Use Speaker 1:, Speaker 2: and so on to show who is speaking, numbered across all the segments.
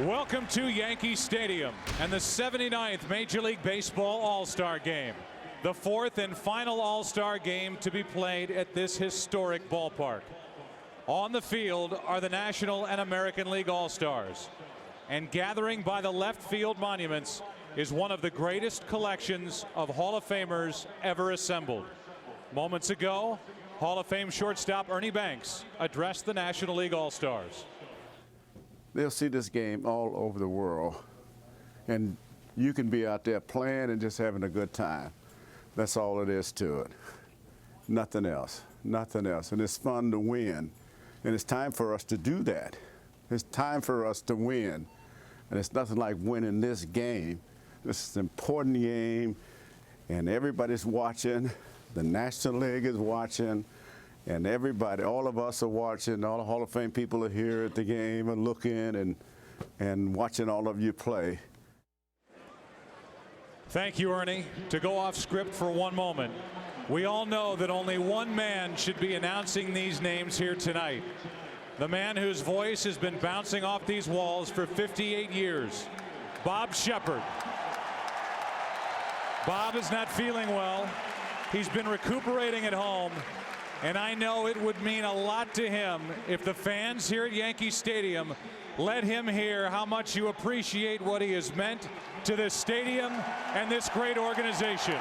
Speaker 1: Welcome to Yankee Stadium and the 79th Major League Baseball All-Star Game, the fourth and final All-Star Game to be played at this historic ballpark. On the field are the National and American League All-Stars, and gathering by the left field monuments is one of the greatest collections of Hall of Famers ever assembled. Moments ago, Hall of Fame shortstop Ernie Banks addressed the National League All-Stars.
Speaker 2: They'll see this game all over the world, and you can be out there playing and just having a good time. That's all it is to it. Nothing else, nothing else. And it's fun to win, and it's time for us to do that. It's time for us to win, and it's nothing like winning this game. This is an important game, and everybody's watching. The National League is watching. And everybody, all of us are watching. All the Hall of Fame people are here at the game and looking and watching all of you play.
Speaker 1: Thank you, Ernie. To go off script for one moment, we all know that only one man should be announcing these names here tonight. The man whose voice has been bouncing off these walls for 58 years, Bob Sheppard. Bob is not feeling well. He's been recuperating at home. And I know it would mean a lot to him if the fans here at Yankee Stadium let him hear how much you appreciate what he has meant to this stadium and this great organization.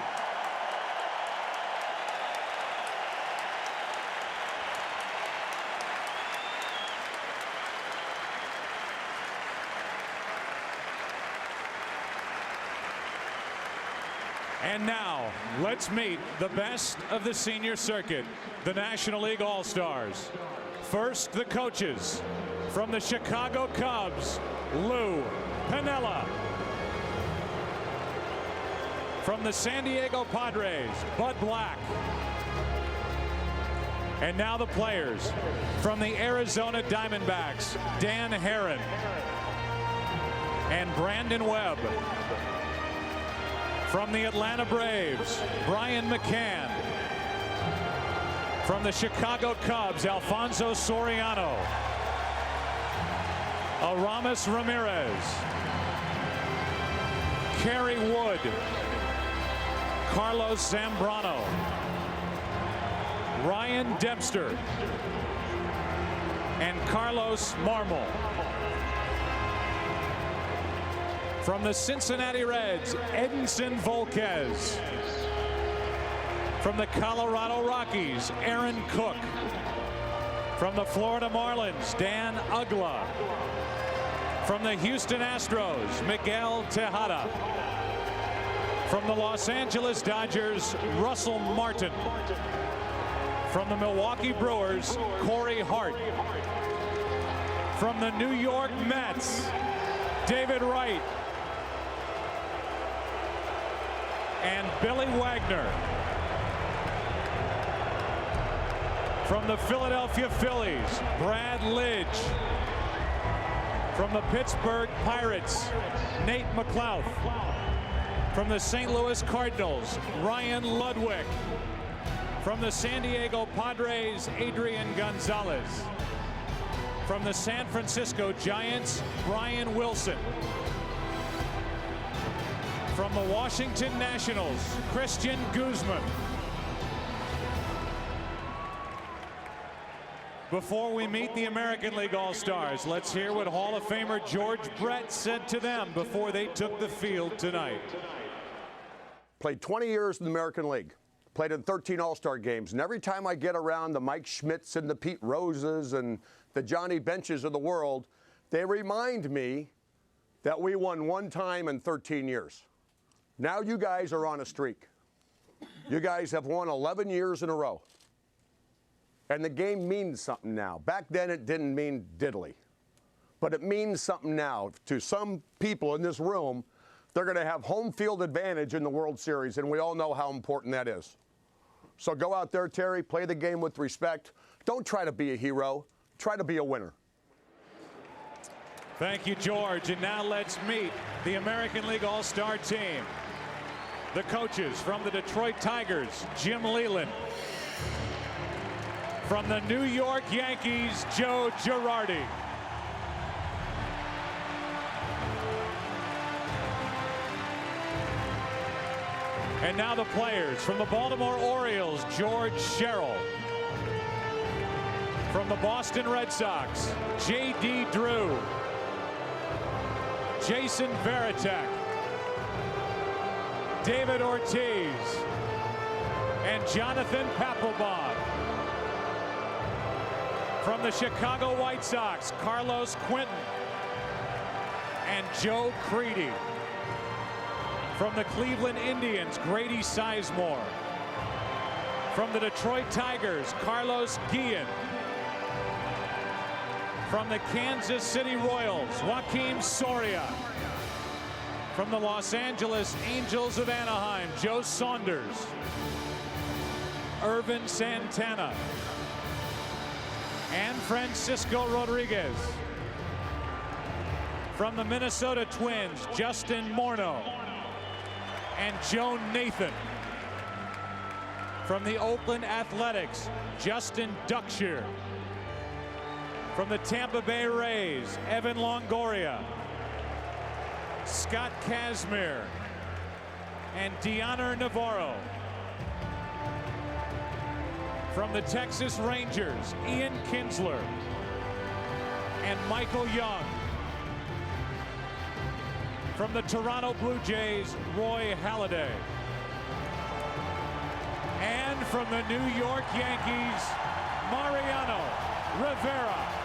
Speaker 1: And now, let's meet the best of the senior circuit, the National League All-Stars. First, the coaches. From the Chicago Cubs, Lou Piniella. From the San Diego Padres, Bud Black. And now the players. From the Arizona Diamondbacks, Dan Haren and Brandon Webb. From the Atlanta Braves, Brian McCann. From the Chicago Cubs, Alfonso Soriano. Aramis Ramirez. Kerry Wood. Carlos Zambrano. Ryan Dempster. And Carlos Marmol. From the Cincinnati Reds, Edinson Volquez. From the Colorado Rockies, Aaron Cook. From the Florida Marlins, Dan Uggla. From the Houston Astros, Miguel Tejada. From the Los Angeles Dodgers, Russell Martin. From the Milwaukee Brewers, Corey Hart. From the New York Mets, David Wright. And Billy Wagner. From the Philadelphia Phillies, Brad Lidge. From the Pittsburgh Pirates, Nate McLouth. From the St. Louis Cardinals, Ryan Ludwig. From the San Diego Padres, Adrian Gonzalez. From the San Francisco Giants, Brian Wilson. From the Washington Nationals, Christian Guzman. Before we meet the American League All-Stars, let's hear what Hall of Famer George Brett said to them before they took the field tonight.
Speaker 3: Played 20 years in the American League. Played in 13 All-Star games. And every time I get around the Mike Schmidts and the Pete Roses and the Johnny Benches of the world, they remind me that we won one time in 13 years. Now you guys are on a streak. You guys have won 11 years in a row. And the game means something now. Back then it didn't mean diddly. But it means something now. To some people in this room, they're going to have home field advantage in the World Series, and we all know how important that is. So go out there, Terry, play the game with respect. Don't try to be a hero. Try to be a winner.
Speaker 1: Thank you, George. And now let's meet the American League All-Star team. The coaches from the Detroit Tigers, Jim Leyland. From the New York Yankees, Joe Girardi. And now the players. From the Baltimore Orioles, George Sherrill. From the Boston Red Sox, J.D. Drew. Jason Varitek. David Ortiz. And Jonathan Papelbon. From the Chicago White Sox, Carlos Quentin and Joe Crede. From the Cleveland Indians, Grady Sizemore. From the Detroit Tigers, Carlos Guillen. From the Kansas City Royals, Joakim Soria. From the Los Angeles Angels of Anaheim, Joe Saunders. Irvin Santana. And Francisco Rodriguez. From the Minnesota Twins, Justin Morneau and Joe Nathan. From the Oakland Athletics, Justin Duckshire. From the Tampa Bay Rays, Evan Longoria, Scott Kazmir, and Dioner Navarro. From the Texas Rangers, Ian Kinsler and Michael Young. From the Toronto Blue Jays, Roy Halladay. And from the New York Yankees, Mariano Rivera.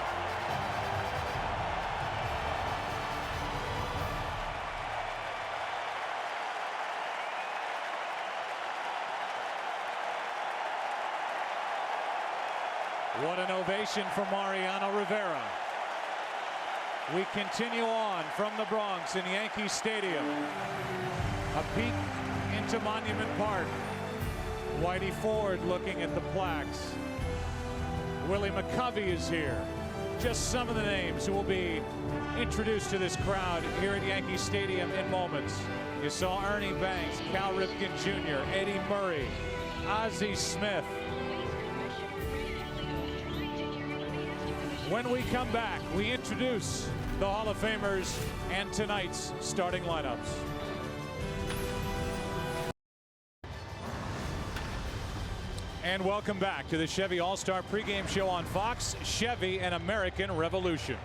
Speaker 1: What an ovation for Mariano Rivera. We continue on from the Bronx in Yankee Stadium. A peek into Monument Park. Whitey Ford looking at the plaques. Willie McCovey is here. Just some of the names who will be introduced to this crowd here at Yankee Stadium in moments. You saw Ernie Banks, Cal Ripken Jr., Eddie Murray, Ozzie Smith. When we come back, we introduce the Hall of Famers and tonight's starting lineups. And welcome back to the Chevy All-Star pregame show on Fox. Chevy, an American Revolution.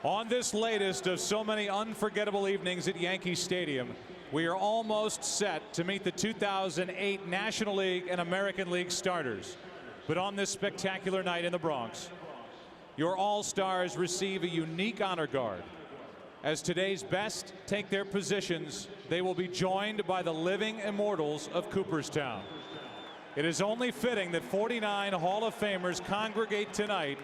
Speaker 1: On this latest of so many unforgettable evenings at Yankee Stadium, we are almost set to meet the 2008 National League and American League starters. But on this spectacular night in the Bronx, your All-Stars receive a unique honor guard. As today's best take their positions, they will be joined by the living immortals of Cooperstown. It is only fitting that 49 Hall of Famers congregate tonight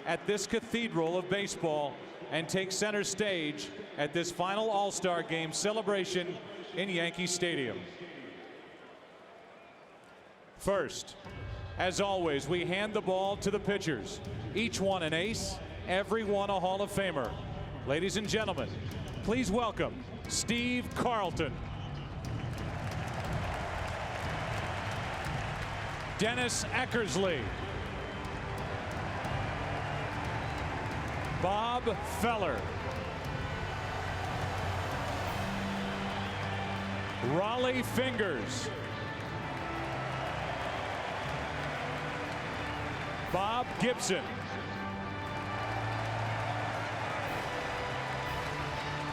Speaker 1: at this cathedral of baseball and take center stage at this final All-Star Game celebration in Yankee Stadium. First, as always, we hand the ball to the pitchers. Each one an ace, every one a Hall of Famer. Ladies and gentlemen, please welcome Steve Carlton. Dennis Eckersley. Bob Feller. Raleigh Fingers. Bob Gibson.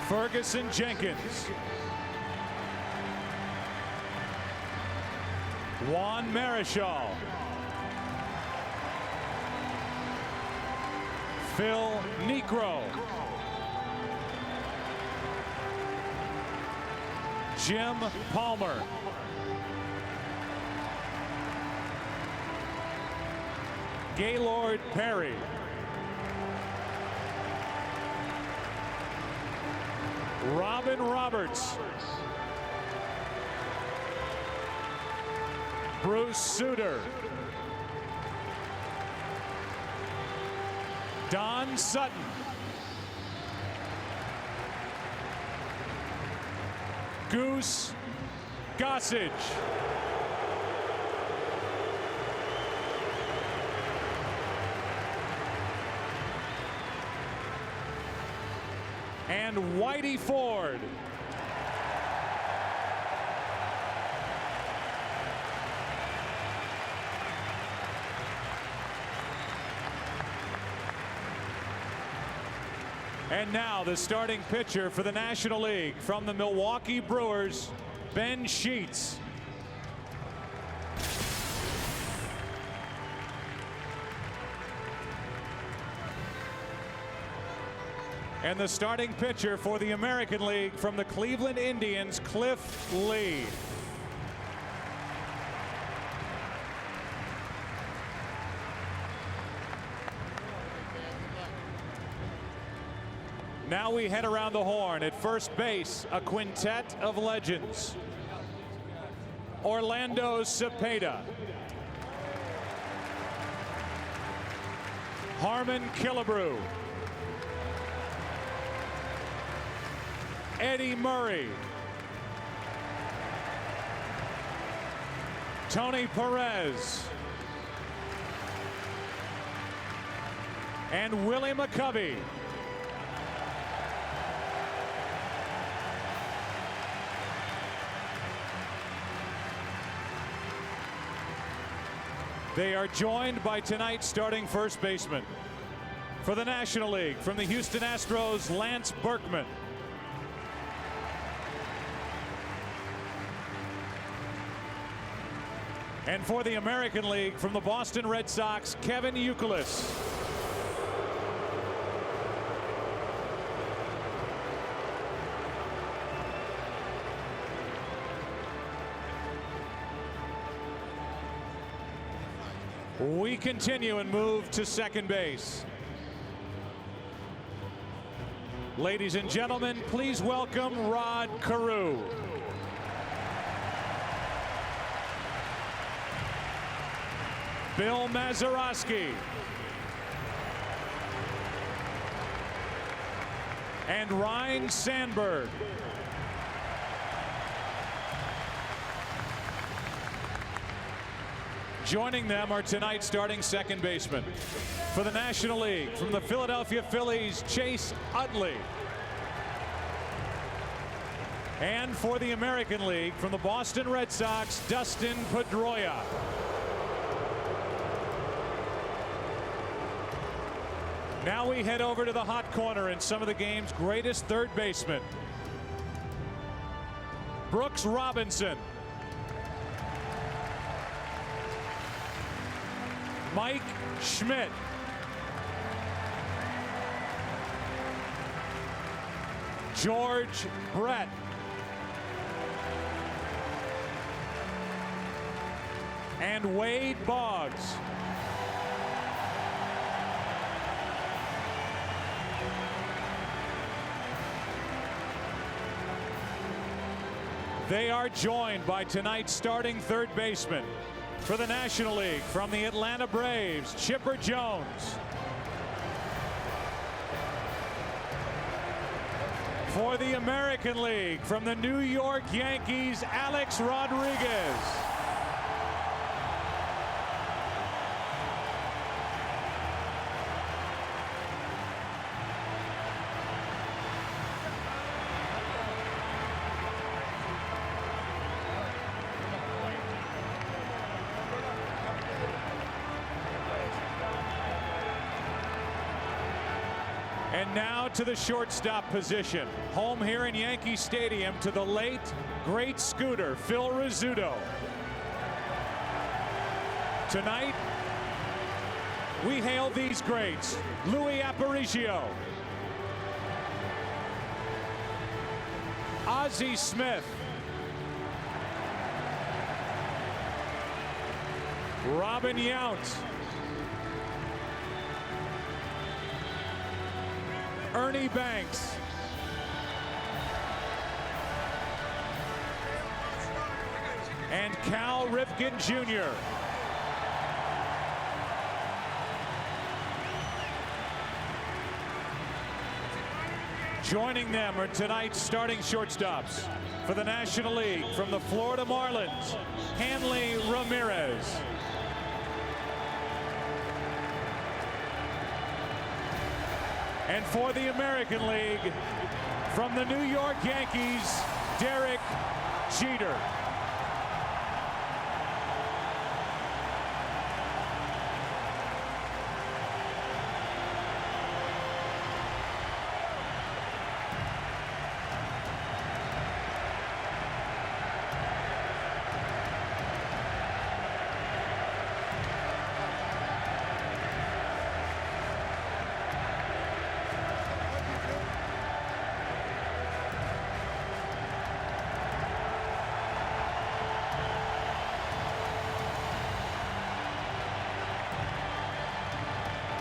Speaker 1: Ferguson Jenkins. Juan Marichal. Phil Niekro. Jim Palmer. Gaylord Perry. Robin Roberts. Bruce Sutter. Don Sutton. Goose Gossage. And Whitey Ford. And now the starting pitcher for the National League from the Milwaukee Brewers, Ben Sheets. And the starting pitcher for the American League from the Cleveland Indians, Cliff Lee. Now we head around the horn. At first base, a quintet of legends. Orlando Cepeda, Harmon Killebrew, Eddie Murray, Tony Perez, and Willie McCovey. They are joined by tonight's starting first baseman. For the National League, from the Houston Astros, Lance Berkman. And for the American League, from the Boston Red Sox, Kevin Youkilis. We continue and move to second base. Ladies and gentlemen, please welcome Rod Carew. Bill Mazeroski. And Ryne Sandberg. Joining them are tonight's starting second baseman. For the National League, from the Philadelphia Phillies, Chase Utley. And for the American League, from the Boston Red Sox, Dustin Pedroia. Now we head over to the hot corner and some of the game's greatest third basemen. Brooks Robinson. Mike Schmidt. George Brett. And Wade Boggs. They are joined by tonight's starting third baseman. For the National League, from the Atlanta Braves, Chipper Jones. For the American League, from the New York Yankees, Alex Rodriguez. And now to the shortstop position. Home here in Yankee Stadium to the late, great Scooter, Phil Rizzuto. Tonight, we hail these greats. Louis Aparicio. Ozzie Smith. Robin Yount. Ernie Banks. And Cal Ripken Jr. Joining them are tonight's starting shortstops. For the National League, from the Florida Marlins, Hanley Ramirez. And for the American League, from the New York Yankees, Derek Jeter.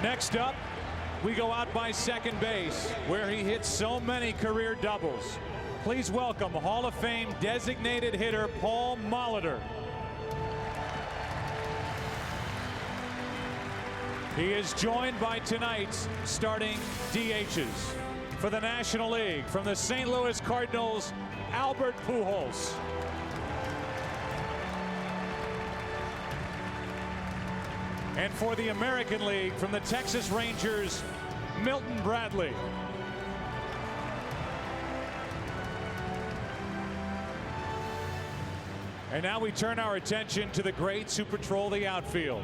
Speaker 1: Next up, we go out by second base, where he hits so many career doubles. Please welcome Hall of Fame designated hitter Paul Molitor. He is joined by tonight's starting DHs. For the National League, from the St. Louis Cardinals, Albert Pujols. And for the American League, from the Texas Rangers, Milton Bradley. And now we turn our attention to the greats who patrol the outfield.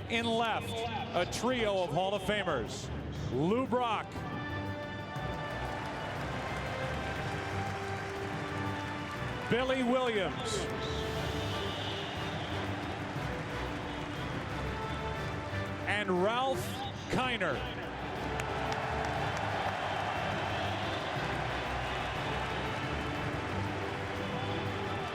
Speaker 1: In left, a trio of Hall of Famers. Lou Brock. Billy Williams. And Ralph Kiner.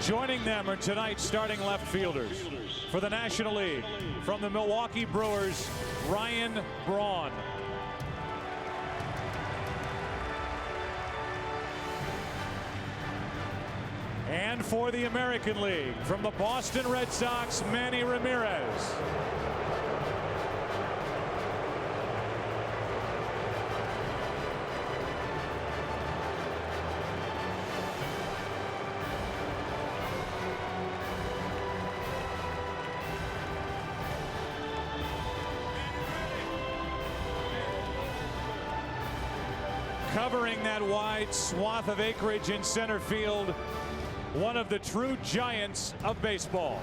Speaker 1: Joining them are tonight's starting left fielders. For the National League, from the Milwaukee Brewers, Ryan Braun. And for the American League, from the Boston Red Sox, Manny Ramirez. Covering that wide swath of acreage in center field, one of the true giants of baseball.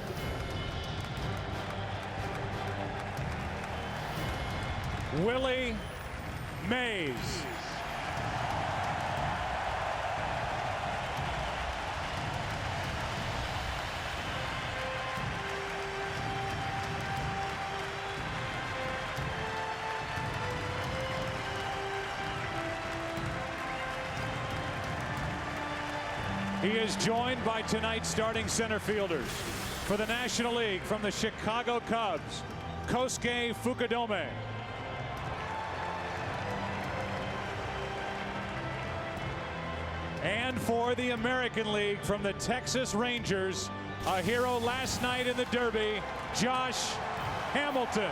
Speaker 1: Willie Mays. He is joined by tonight's starting center fielders. For the National League, from the Chicago Cubs, Kosuke Fukudome. And for the American League, from the Texas Rangers, a hero last night in the Derby, Josh Hamilton.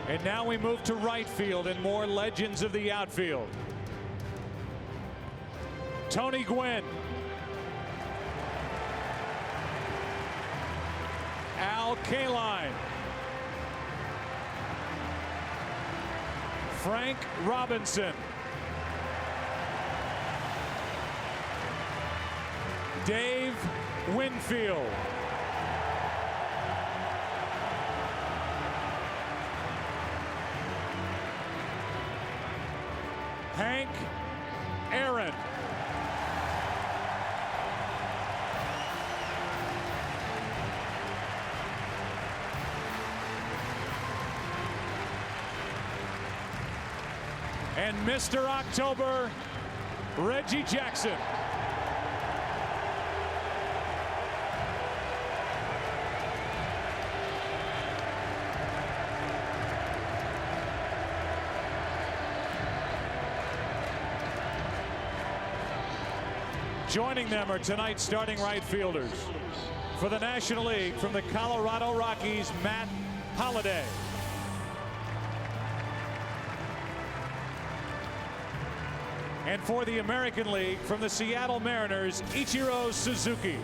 Speaker 1: And now we move to right field and more legends of the outfield. Tony Gwynn. Al Kaline. Frank Robinson. Dave Winfield. Hank Aaron. And Mr. October, Reggie Jackson. Joining them are tonight's starting right fielders. For the National League, from the Colorado Rockies, Matt Holliday. And for the American League, from the Seattle Mariners, Ichiro Suzuki.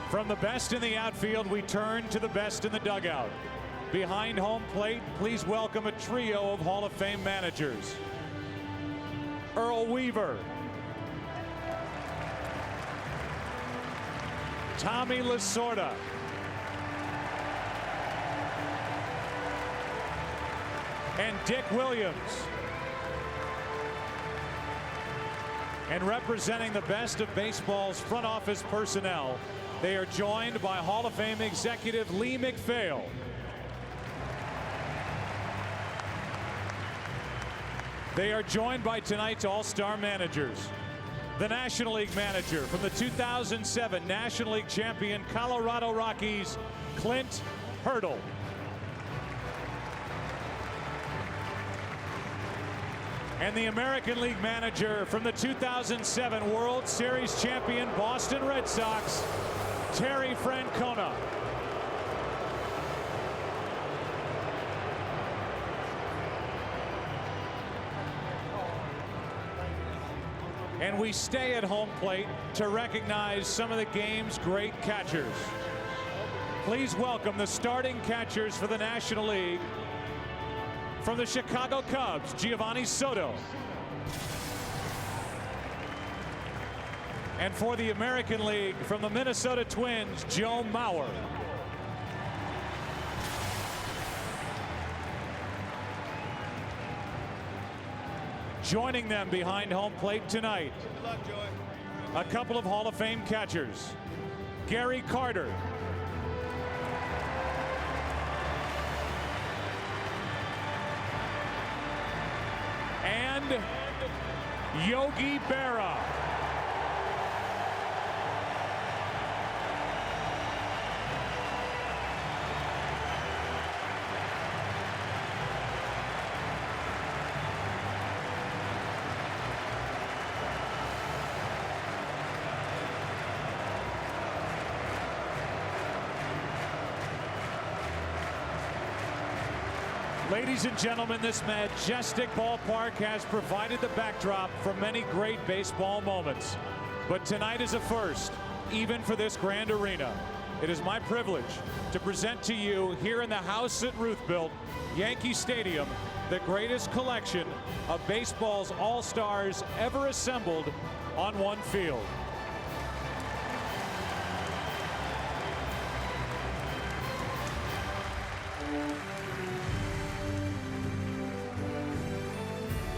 Speaker 1: From the best in the outfield, we turn to the best in the dugout. Behind home plate, please welcome a trio of Hall of Fame managers. Earl Weaver. Tommy Lasorda. And Dick Williams. And representing the best of baseball's front office personnel, they are joined by Hall of Fame executive Lee MacPhail. They are joined by tonight's All-Star managers. The National League manager from the 2007 National League champion Colorado Rockies, Clint Hurdle. And the American League manager from the 2007 World Series champion Boston Red Sox, Terry Francona. And we stay at home plate to recognize some of the game's great catchers. Please welcome the starting catchers for the National League. From the Chicago Cubs, Giovanni Soto. And for the American League, from the Minnesota Twins, Joe Mauer. Joining them behind home plate tonight,
Speaker 4: Good luck, Joey.
Speaker 1: a couple of Hall of Fame catchers. Gary Carter. And Yogi Berra. Ladies and gentlemen, this majestic ballpark has provided the backdrop for many great baseball moments. But tonight is a first, even for this grand arena. It is my privilege to present to you here in the house that Ruth built, Yankee Stadium, the greatest collection of baseball's all-stars ever assembled on one field.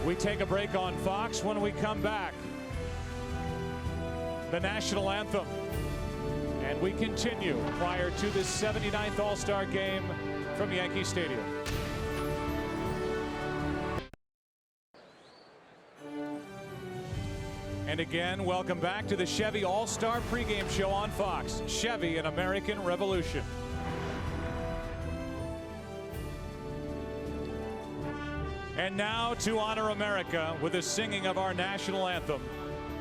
Speaker 1: We take a break on Fox. When we come back, the national anthem. And we continue prior to the 79th All-Star Game from Yankee Stadium. And again, welcome back to the Chevy All-Star pregame show on Fox. Chevy, an American Revolution. And now to honor America with the singing of our national anthem,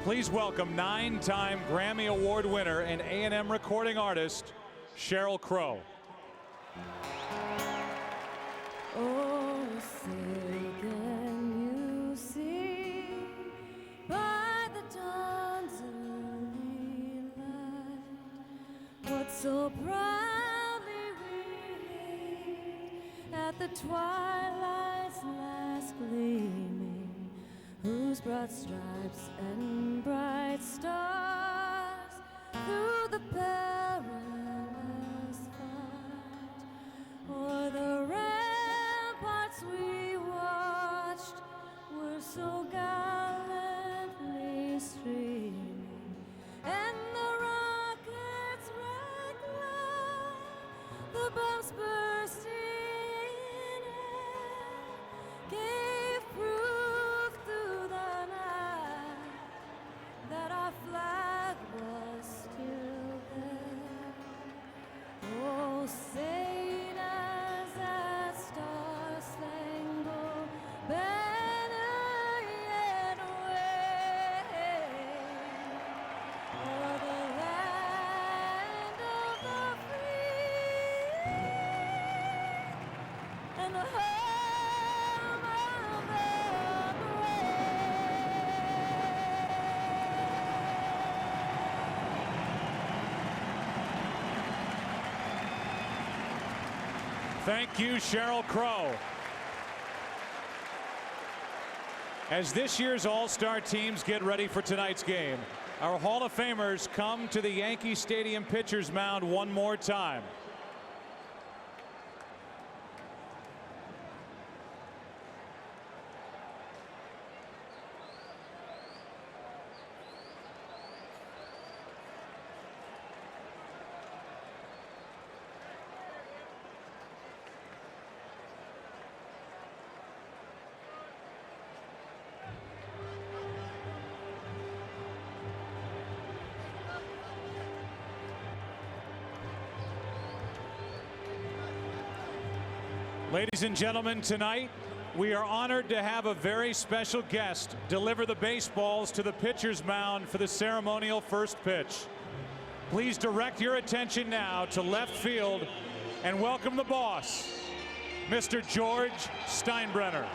Speaker 1: please welcome 9-time Grammy Award winner and A&M recording artist, Sheryl Crow.
Speaker 5: Oh, say can you see by the dawn's early light what so proudly we hailed at the twilight's last gleaming, whose broad stripes and bright stars through the perilous fight o'er the ramparts we watched were so gallantly streaming, and the rocket's red glow, the bombs bursting in air, gave proof through the night that our flag was still there. Oh, say does that star-spangled banner yet wave o'er the land of the free and the home of the brave.
Speaker 1: Thank you, Sheryl Crow. As this year's All-Star teams get ready for tonight's game, our Hall of Famers come to the Yankee Stadium pitcher's mound one more time. Ladies and gentlemen, tonight we are honored to have a very special guest deliver the baseballs to the pitcher's mound for the ceremonial first pitch. Please direct your attention now to left field and welcome the boss, Mr. George Steinbrenner.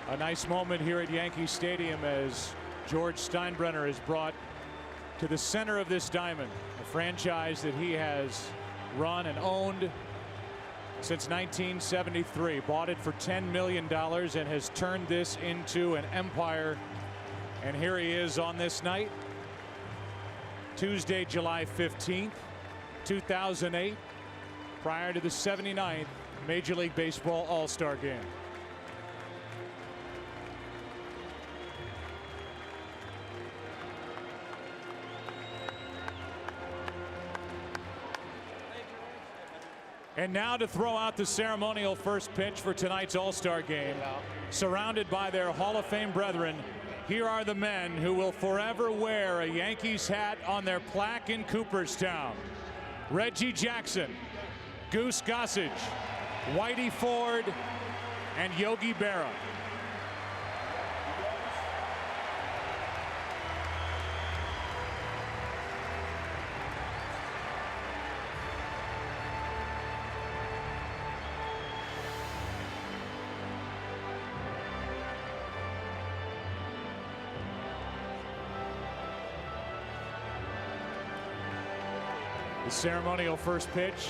Speaker 1: A nice moment here at Yankee Stadium as George Steinbrenner is brought to the center of this diamond, a franchise that he has run and owned since 1973. Bought it for $10 million and has turned this into an empire. And here he is on this night, Tuesday, July 15th, 2008, prior to the 79th Major League Baseball All-Star Game. And now to throw out the ceremonial first pitch for tonight's All-Star Game. Surrounded by their Hall of Fame brethren, here are the men who will forever wear a Yankees hat on their plaque in Cooperstown. Reggie Jackson, Goose Gossage, Whitey Ford, and Yogi Berra. The ceremonial first pitch.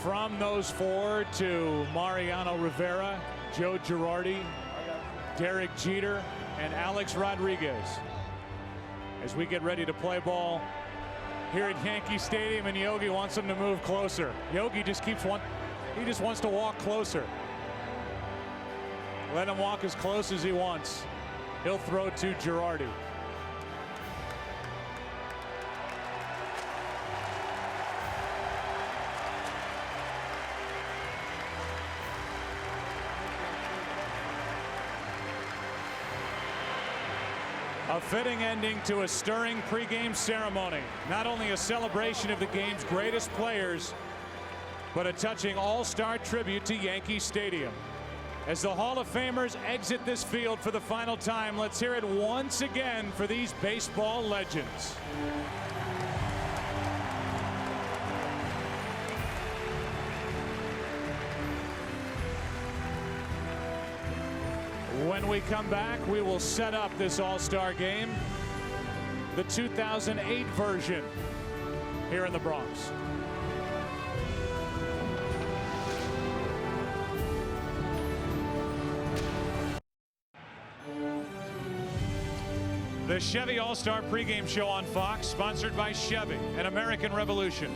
Speaker 1: From those four to Mariano Rivera, Joe Girardi, Derek Jeter, and Alex Rodriguez. As we get ready to play ball here at Yankee Stadium, and Yogi wants him to move closer. Yogi just he just wants to walk closer. Let him walk as close as he wants. He'll throw to Girardi. A fitting ending to a stirring pregame ceremony. Not only a celebration of the game's greatest players, but a touching all-star tribute to Yankee Stadium. As the Hall of Famers exit this field for the final time, let's hear it once again for these baseball legends. When we come back, we will set up this All-Star Game, the 2008 version, here in the Bronx. The Chevy All-Star pregame show on Fox, sponsored by Chevy and American Revolution.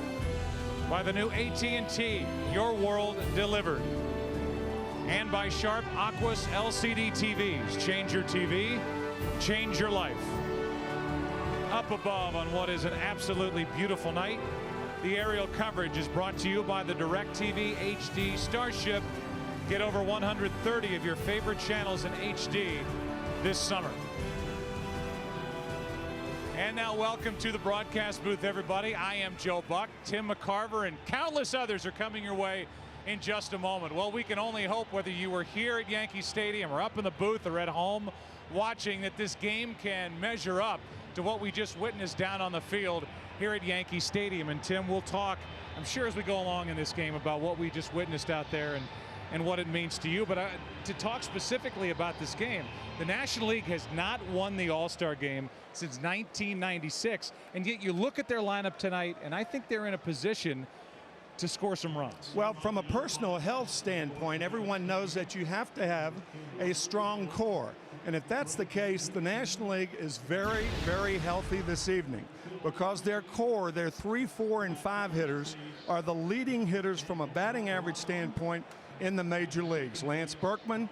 Speaker 1: By the new AT&T, your world delivered. And by Sharp Aquos LCD TVs. Change your TV, change your life. Up above on what is an absolutely beautiful night, the aerial coverage is brought to you by the DirecTV HD Starship. Get over 130 of your favorite channels in HD this summer. And now welcome to the broadcast booth, everybody. I am Joe Buck. Tim McCarver and countless others are coming your way in just a moment. Well, we can only hope, whether you were here at Yankee Stadium or up in the booth or at home watching, that this game can measure up to what we just witnessed down on the field here at Yankee Stadium. And Tim, we'll talk, I'm sure, as we go along in this game about what we just witnessed out there and what it means to you. But to talk specifically about this game, the National League has not won the All-Star Game since 1996, and yet you look at their lineup tonight, and I think they're in a position to score some runs.
Speaker 4: Well, from a personal health standpoint, everyone knows that you have to have a strong core. And if that's the case, the National League is very, very healthy this evening, because their core, their 3, 4, and 5 hitters, are the leading hitters from a batting average standpoint in the major leagues. Lance Berkman,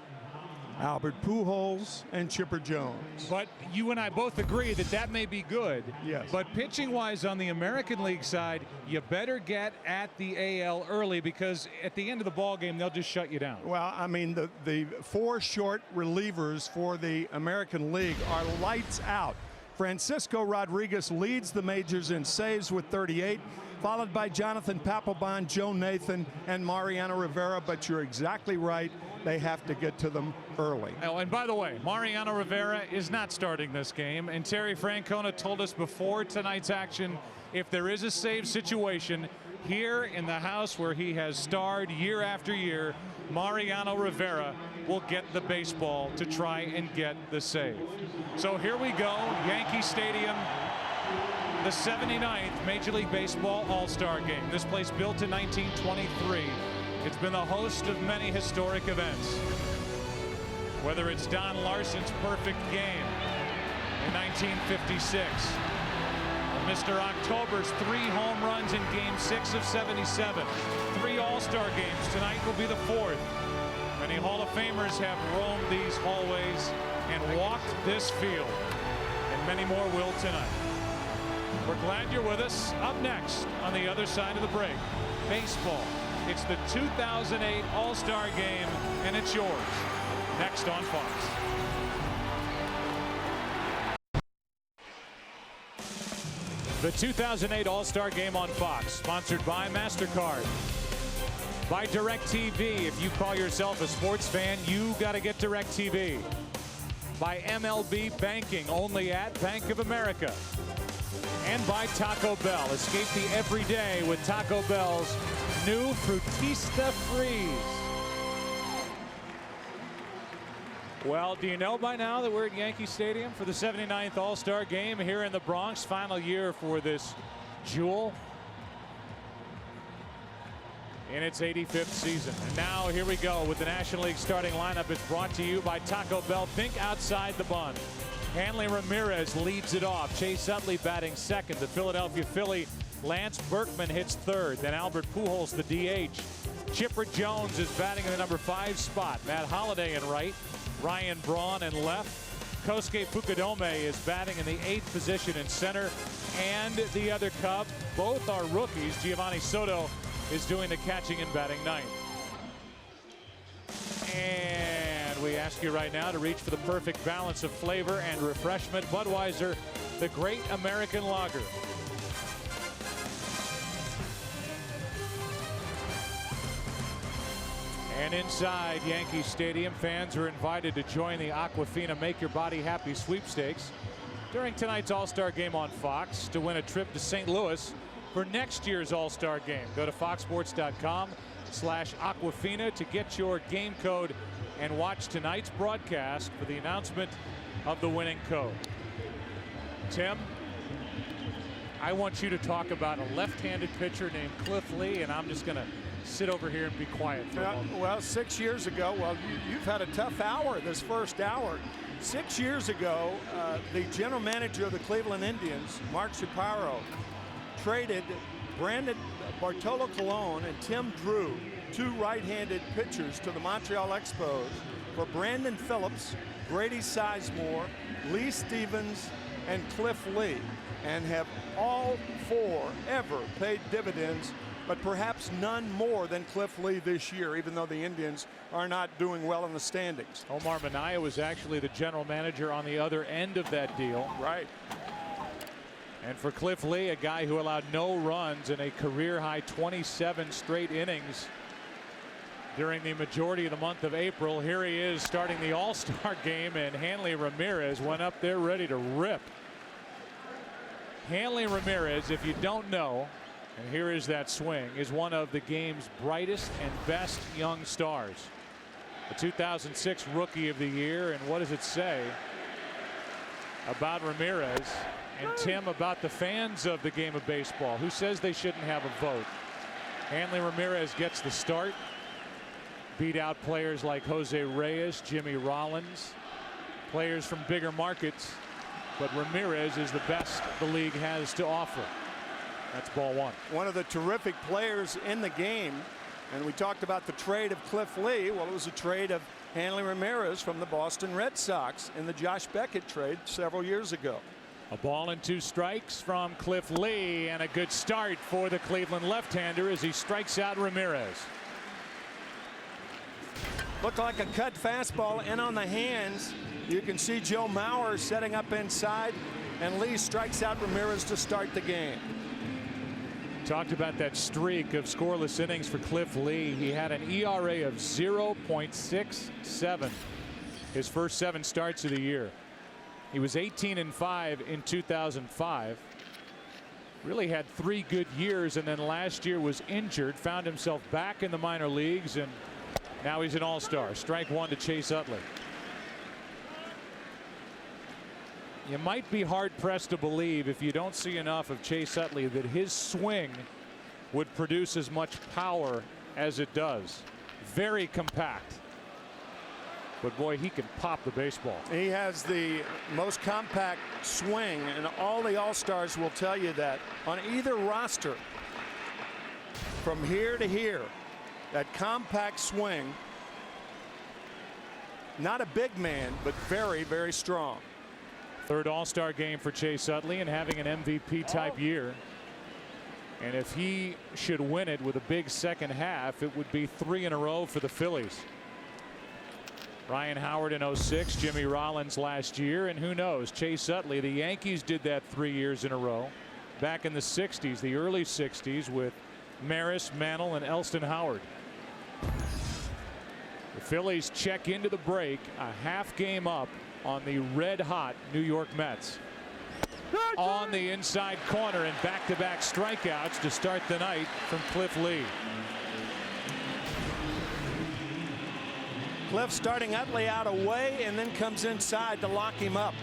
Speaker 4: Albert Pujols, and Chipper Jones.
Speaker 1: But you and I both agree that that may be good.
Speaker 4: Yes.
Speaker 1: But pitching-wise on the American League side, you better get at the AL early, because at the end of the ball game, they'll just shut you down.
Speaker 4: Well, I mean, the four short relievers for the American League are lights out. Francisco Rodriguez leads the majors in saves with 38, followed by Jonathan Papelbon, Joe Nathan, and Mariano Rivera. But you're exactly right. They have to get to them early.
Speaker 1: Oh, and by the way, Mariano Rivera is not starting this game, and Terry Francona told us before tonight's action, if there is a save situation here in the house where he has starred year after year, Mariano Rivera will get the baseball to try and get the save. So here we go, Yankee Stadium, the 79th Major League Baseball All-Star Game. This place built in 1923. It's been the host of many historic events. Whether it's Don Larson's perfect game in 1956, or Mr. October's 3 home runs in Game 6 of '77. 3 All-Star games. Tonight will be the 4th. Many Hall of Famers have roamed these hallways and walked this field, and many more will tonight. We're glad you're with us. Up next on the other side of the break, baseball. It's the 2008 All-Star Game, and it's yours. Next on Fox. The 2008 All-Star Game on Fox, sponsored by MasterCard. By DirecTV. If you call yourself a sports fan, you got to get DirecTV. By MLB Banking, only at Bank of America. And by Taco Bell. Escape the everyday with Taco Bell's new Frutista Freeze. Well, do you know by now that we're at Yankee Stadium for the 79th All-Star Game here in the Bronx? Final year for this jewel in its 85th season. And now here we go with the National League starting lineup. It's brought to you by Taco Bell. Think outside the bun. Hanley Ramirez leads it off. Chase Utley batting second. The Philadelphia Philly, Lance Berkman hits third. Then Albert Pujols, the DH. Chipper Jones is batting in the number 5 spot. Matt Holliday in right. Ryan Braun in left. Kosuke Fukudome is batting in the 8th position in center. And the other Cub, both are rookies. Giovanni Soto is doing the catching and batting ninth. And we ask you right now to reach for the perfect balance of flavor and refreshment. Budweiser, the great American lager. And inside Yankee Stadium, fans are invited to join the Aquafina Make Your Body Happy sweepstakes during tonight's All-Star Game on Fox to win a trip to St. Louis for next year's All-Star Game. Go to foxsports.com/Aquafina to get your game code and watch tonight's broadcast for the announcement of the winning code. Tim, I want you to talk about a left-handed pitcher named Cliff Lee, and I'm just going to sit over here and be quiet for a moment.
Speaker 4: Well, 6 years ago, you've had a tough hour this first hour. 6 years ago, the general manager of the Cleveland Indians, Mark Shapiro, traded Brandon Bartolo Colon and Tim Drew, 2 right-handed pitchers, to the Montreal Expos for Brandon Phillips, Grady Sizemore, Lee Stevens, and Cliff Lee, and have all 4 ever paid dividends, but perhaps none more than Cliff Lee this year, even though the Indians are not doing well in the standings.
Speaker 1: Omar Minaya was actually the general manager on the other end of that deal.
Speaker 4: Right.
Speaker 1: And for Cliff Lee, a guy who allowed no runs in a career-high 27 straight innings during the majority of the month of April, here he is starting the All-Star Game, and Hanley Ramirez went up there ready to rip. Hanley Ramirez, if you don't know, and here is that swing, is one of the game's brightest and best young stars. The 2006 Rookie of the Year, and what does it say about Ramirez? And Tim, about the fans of the game of baseball, who says they shouldn't have a vote? Hanley Ramirez gets the start, beat out players like Jose Reyes, Jimmy Rollins, players from bigger markets, but Ramirez is the best the league has to offer. That's ball 1.
Speaker 4: One of the terrific players in the game And we talked about the trade of Cliff Lee. Well, it was a trade of Hanley Ramirez from the Boston Red Sox in the Josh Beckett trade several years ago.
Speaker 1: A ball and 2 strikes from Cliff Lee, and a good start for the Cleveland left-hander as he strikes out Ramirez.
Speaker 4: Looked like a cut fastball in on the hands. You can see Joe Mauer setting up inside, and Lee strikes out Ramirez to start the game.
Speaker 1: Talked about that streak of scoreless innings for Cliff Lee. He had an ERA of 0.67 his first 7 starts of the year. He was 18-5 in 2005. Really had 3 good years, and then last year was injured, found himself back in the minor leagues, and now he's an all-star. Strike 1 to Chase Utley. You might be hard-pressed to believe, if you don't see enough of Chase Utley, that his swing would produce as much power as it does. Very compact. But boy, he can pop the baseball.
Speaker 4: He has the most compact swing, and all the All-Stars will tell you that on either roster, from here to here, that compact swing, not a big man, but very, very strong.
Speaker 1: 3rd All-Star game for Chase Utley, and having an MVP type year. And if he should win it with a big second half, it would be 3 in a row for the Phillies. Ryan Howard in 06, Jimmy Rollins last year, and who knows, Chase Utley. The Yankees did that 3 years in a row back in the 60s, the early 60s, with Maris, Mantle, and Elston Howard. The Phillies check into the break a half game up on the red-hot New York Mets. On the inside corner, and back-to-back strikeouts to start the night from Cliff Lee.
Speaker 4: Cliff starting Utley out away and then comes inside to lock him up.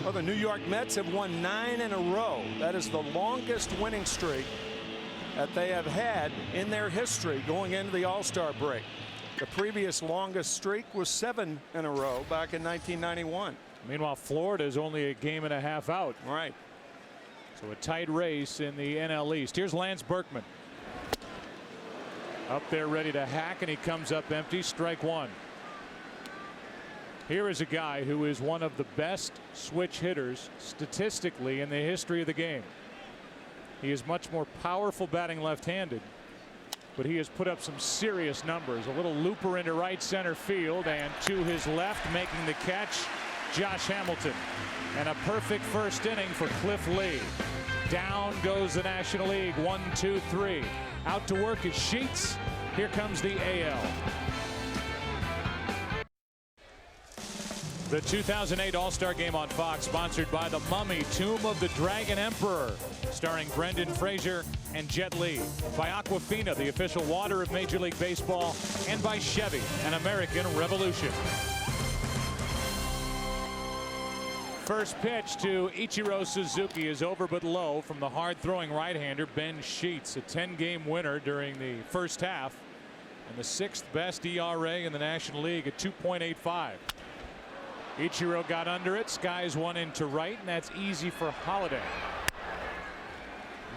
Speaker 4: Well, the New York Mets have won 9 in a row. That is the longest winning streak that they have had in their history going into the All-Star break. The previous longest streak was 7 in a row back in 1991.
Speaker 1: Meanwhile, Florida is only a game and a half out.
Speaker 4: Right.
Speaker 1: So a tight race in the NL East. Here's Lance Berkman. Up there ready to hack, and he comes up empty. Strike 1. Here is a guy who is one of the best switch hitters statistically in the history of the game. He is much more powerful batting left-handed, but he has put up some serious numbers. A little looper into right center field, and to his left, making the catch, Josh Hamilton. And a perfect first inning for Cliff Lee. Down goes the National League. 1, 2, 3. Out to work is Sheets. Here comes the AL. The 2008 All-Star Game on Fox, sponsored by The Mummy, Tomb of the Dragon Emperor, starring Brendan Fraser and Jet Li, by Aquafina, the official water of Major League Baseball, and by Chevy, an American Revolution. First pitch to Ichiro Suzuki is over but low from the hard-throwing right-hander Ben Sheets, a 10-game winner during the first half, and the 6th best ERA in the National League at 2.85. Ichiro got under it, skies one into right, and that's easy for Holiday.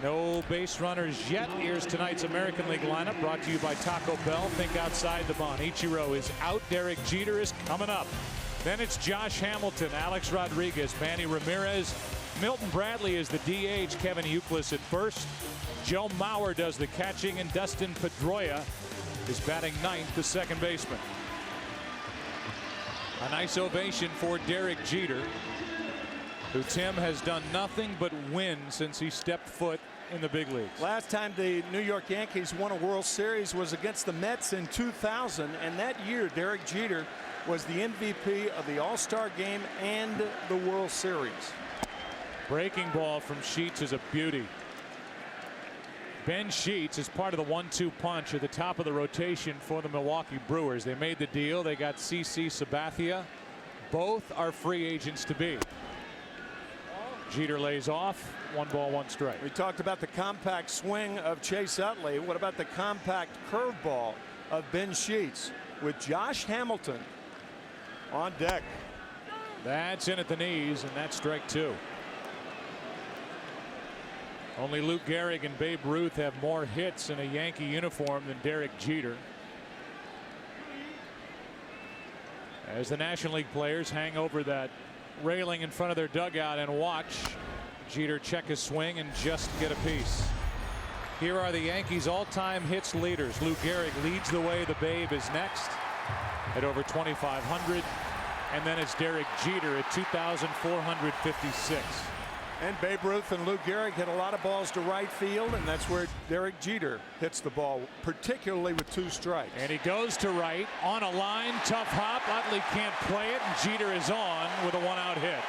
Speaker 1: No base runners yet. Here's tonight's American League lineup, brought to you by Taco Bell. Think outside the bun. Ichiro is out. Derek Jeter is coming up. Then it's Josh Hamilton, Alex Rodriguez, Manny Ramirez. Milton Bradley is the DH. Kevin Youkilis at first. Joe Mauer does the catching, and Dustin Pedroia is batting 9th, the second baseman. A nice ovation for Derek Jeter, who, Tim, has done nothing but win since he stepped foot in the big leagues.
Speaker 4: Last time the New York Yankees won a World Series was against the Mets in 2000, and that year Derek Jeter was the MVP of the All-Star Game and the World Series.
Speaker 1: Breaking ball from Sheets is a beauty. Ben Sheets is part of the 1-2 punch at the top of the rotation for the Milwaukee Brewers. They made the deal. They got CC Sabathia. Both are free agents to be. Jeter lays off. 1 ball, 1 strike.
Speaker 4: We talked about the compact swing of Chase Utley. What about the compact curveball of Ben Sheets with Josh Hamilton on deck?
Speaker 1: That's in at the knees, and that's strike 2. Only Lou Gehrig and Babe Ruth have more hits in a Yankee uniform than Derek Jeter. As the National League players hang over that railing in front of their dugout and watch Jeter check his swing and just get a piece. Here are the Yankees all-time hits leaders. Lou Gehrig leads the way. The Babe is next at over 2,500. And then it's Derek Jeter at 2,456.
Speaker 4: And Babe Ruth and Lou Gehrig hit a lot of balls to right field, and that's where Derek Jeter hits the ball, particularly with 2 strikes.
Speaker 1: And he goes to right on a line, tough hop. Utley can't play it, and Jeter is on with a 1-out hit.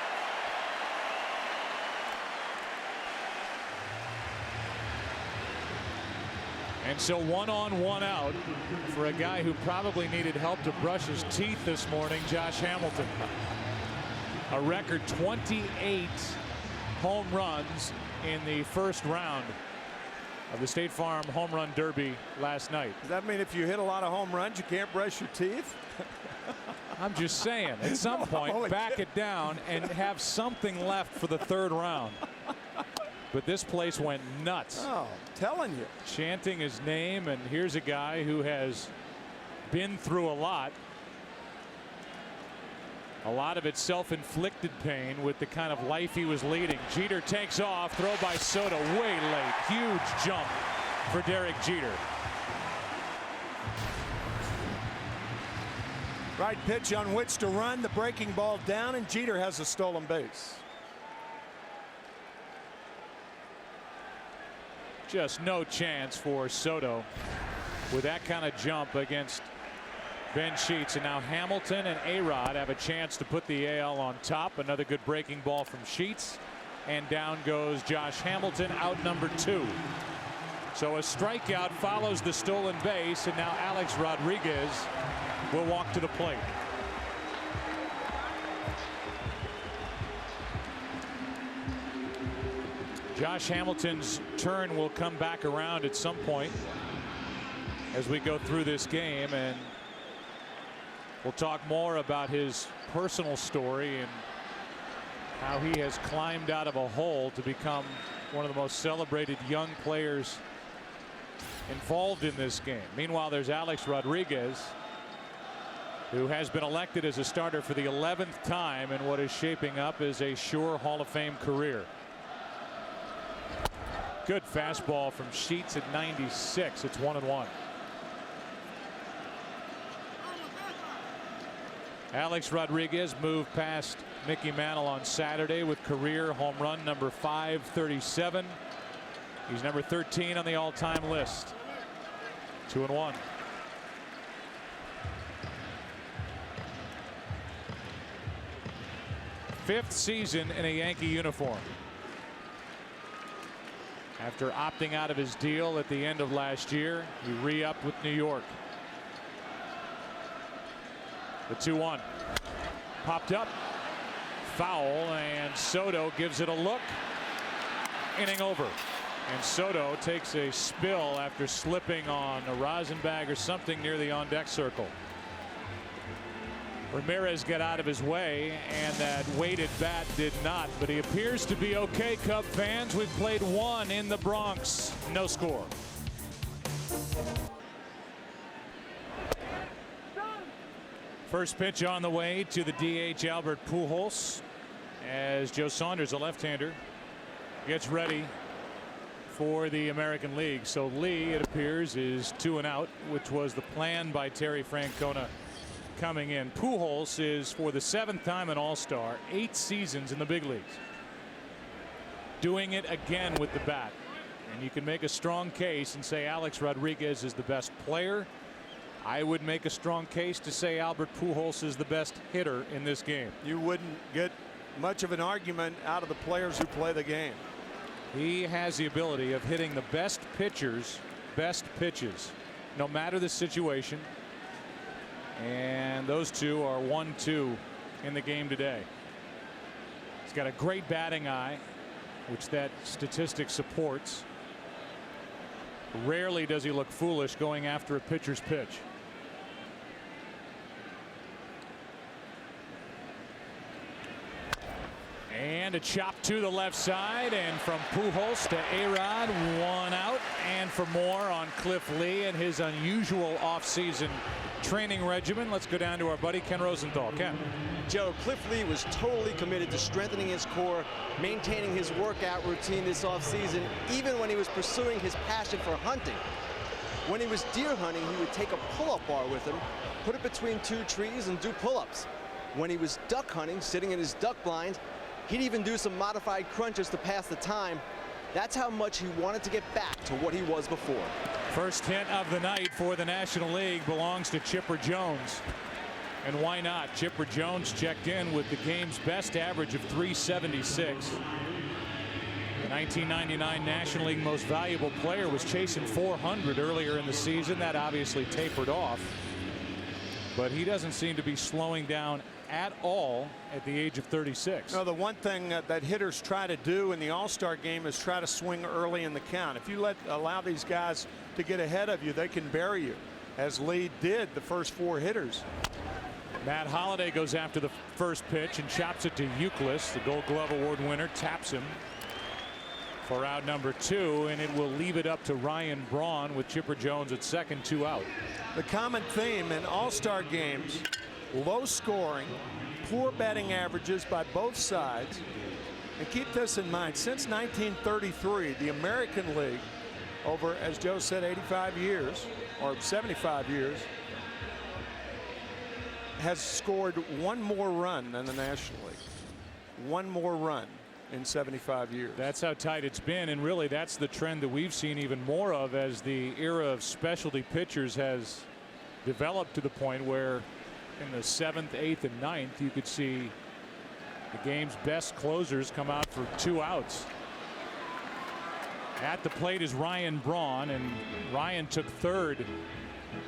Speaker 1: And so 1 on, 1 out for a guy who probably needed help to brush his teeth this morning, Josh Hamilton. A record 28 home runs in the first round of the State Farm Home Run Derby last night.
Speaker 4: Does that mean if you hit a lot of home runs, you can't brush your teeth?
Speaker 1: I'm just saying, at some point, back it down and have something left for the 3rd round. But this place went nuts.
Speaker 4: Oh, telling you.
Speaker 1: Chanting his name, and here's a guy who has been through a lot. A lot of it self-inflicted pain with the kind of life he was leading. Jeter takes off, throw by Soto, way late. Huge jump for Derek Jeter.
Speaker 4: Right pitch on which to run, the breaking ball down, and Jeter has a stolen base.
Speaker 1: Just no chance for Soto with that kind of jump against Ben Sheets. And now Hamilton and A-Rod have a chance to put the AL on top. Another good breaking ball from Sheets, and down goes Josh Hamilton, out number 2. So a strikeout follows the stolen base, and now Alex Rodriguez will walk to the plate. Josh Hamilton's turn will come back around at some point as we go through this game, and we'll talk more about his personal story and how he has climbed out of a hole to become one of the most celebrated young players involved in this game. Meanwhile, there's Alex Rodriguez, who has been elected as a starter for the 11th time in what is shaping up as a sure Hall of Fame career. Good fastball from Sheets at 96. It's 1-1. Alex Rodriguez moved past Mickey Mantle on Saturday with career home run number 537. He's number 13 on the all-time list. 2-1. Fifth season in a Yankee uniform. After opting out of his deal at the end of last year, he re-upped with New York. The 2-1 popped up, foul, and Soto gives it a look. Inning over, and Soto takes a spill after slipping on a rosin bag or something near the on-deck circle. Ramirez got out of his way, and that weighted bat did not, but he appears to be okay. Cub fans, we've played 1 in the Bronx. No score. First pitch on the way to the DH Albert Pujols, as Joe Saunders, a left-hander, gets ready for the American League. So Lee, it appears, is 2-out, which was the plan by Terry Francona coming in. Pujols is, for the 7th time, an All-Star, 8 seasons in the big leagues. Doing it again with the bat. And you can make a strong case and say Alex Rodriguez is the best player. I would make a strong case to say Albert Pujols is the best hitter in this game.
Speaker 4: You wouldn't get much of an argument out of the players who play the game.
Speaker 1: He has the ability of hitting the best pitchers' best pitches, no matter the situation. And those two are 1-2 in the game today. He's got a great batting eye, which that statistic supports. Rarely does he look foolish going after a pitcher's pitch. And a chop to the left side, and from Pujols to A-Rod, one out, and for more on Cliff Lee and his unusual offseason training regimen. Let's go down to our buddy Ken Rosenthal. Ken.
Speaker 6: Joe, Cliff Lee was totally committed to strengthening his core, maintaining his workout routine this offseason, even when he was pursuing his passion for hunting. When he was deer hunting, he would take a pull-up bar with him, put it between two trees, and do pull-ups. When he was duck hunting, sitting in his duck blind, he'd even do some modified crunches to pass the time. That's how much he wanted to get back to what he was before.
Speaker 1: First hit of the night for the National League belongs to Chipper Jones. And why not? Chipper Jones checked in with the game's best average of .376. The 1999 National League Most Valuable Player was chasing .400 earlier in the season. That obviously tapered off. But he doesn't seem to be slowing down at all at the age of 36.
Speaker 4: No, the one thing that hitters try to do in the All-Star game is try to swing early in the count. If you allow these guys to get ahead of you, they can bury you, as Lee did the first 4 hitters.
Speaker 1: Matt Holliday goes after the first pitch and chops it to Youkilis. The Gold Glove Award winner taps him for out number 2, and it will leave it up to Ryan Braun with Chipper Jones at second, 2 out.
Speaker 4: The common theme in All-Star games, low scoring, poor batting averages by both sides. And keep this in mind, since 1933, the American League, over, as Joe said, 85 years or 75 years, has scored one more run than the National League. One more run in 75 years.
Speaker 1: That's how tight it's been, and really that's the trend that we've seen even more of as the era of specialty pitchers has developed to the point where in the 7th, 8th, and 9th you could see the game's best closers come out for 2 outs. At the plate is Ryan Braun, and Ryan took 3rd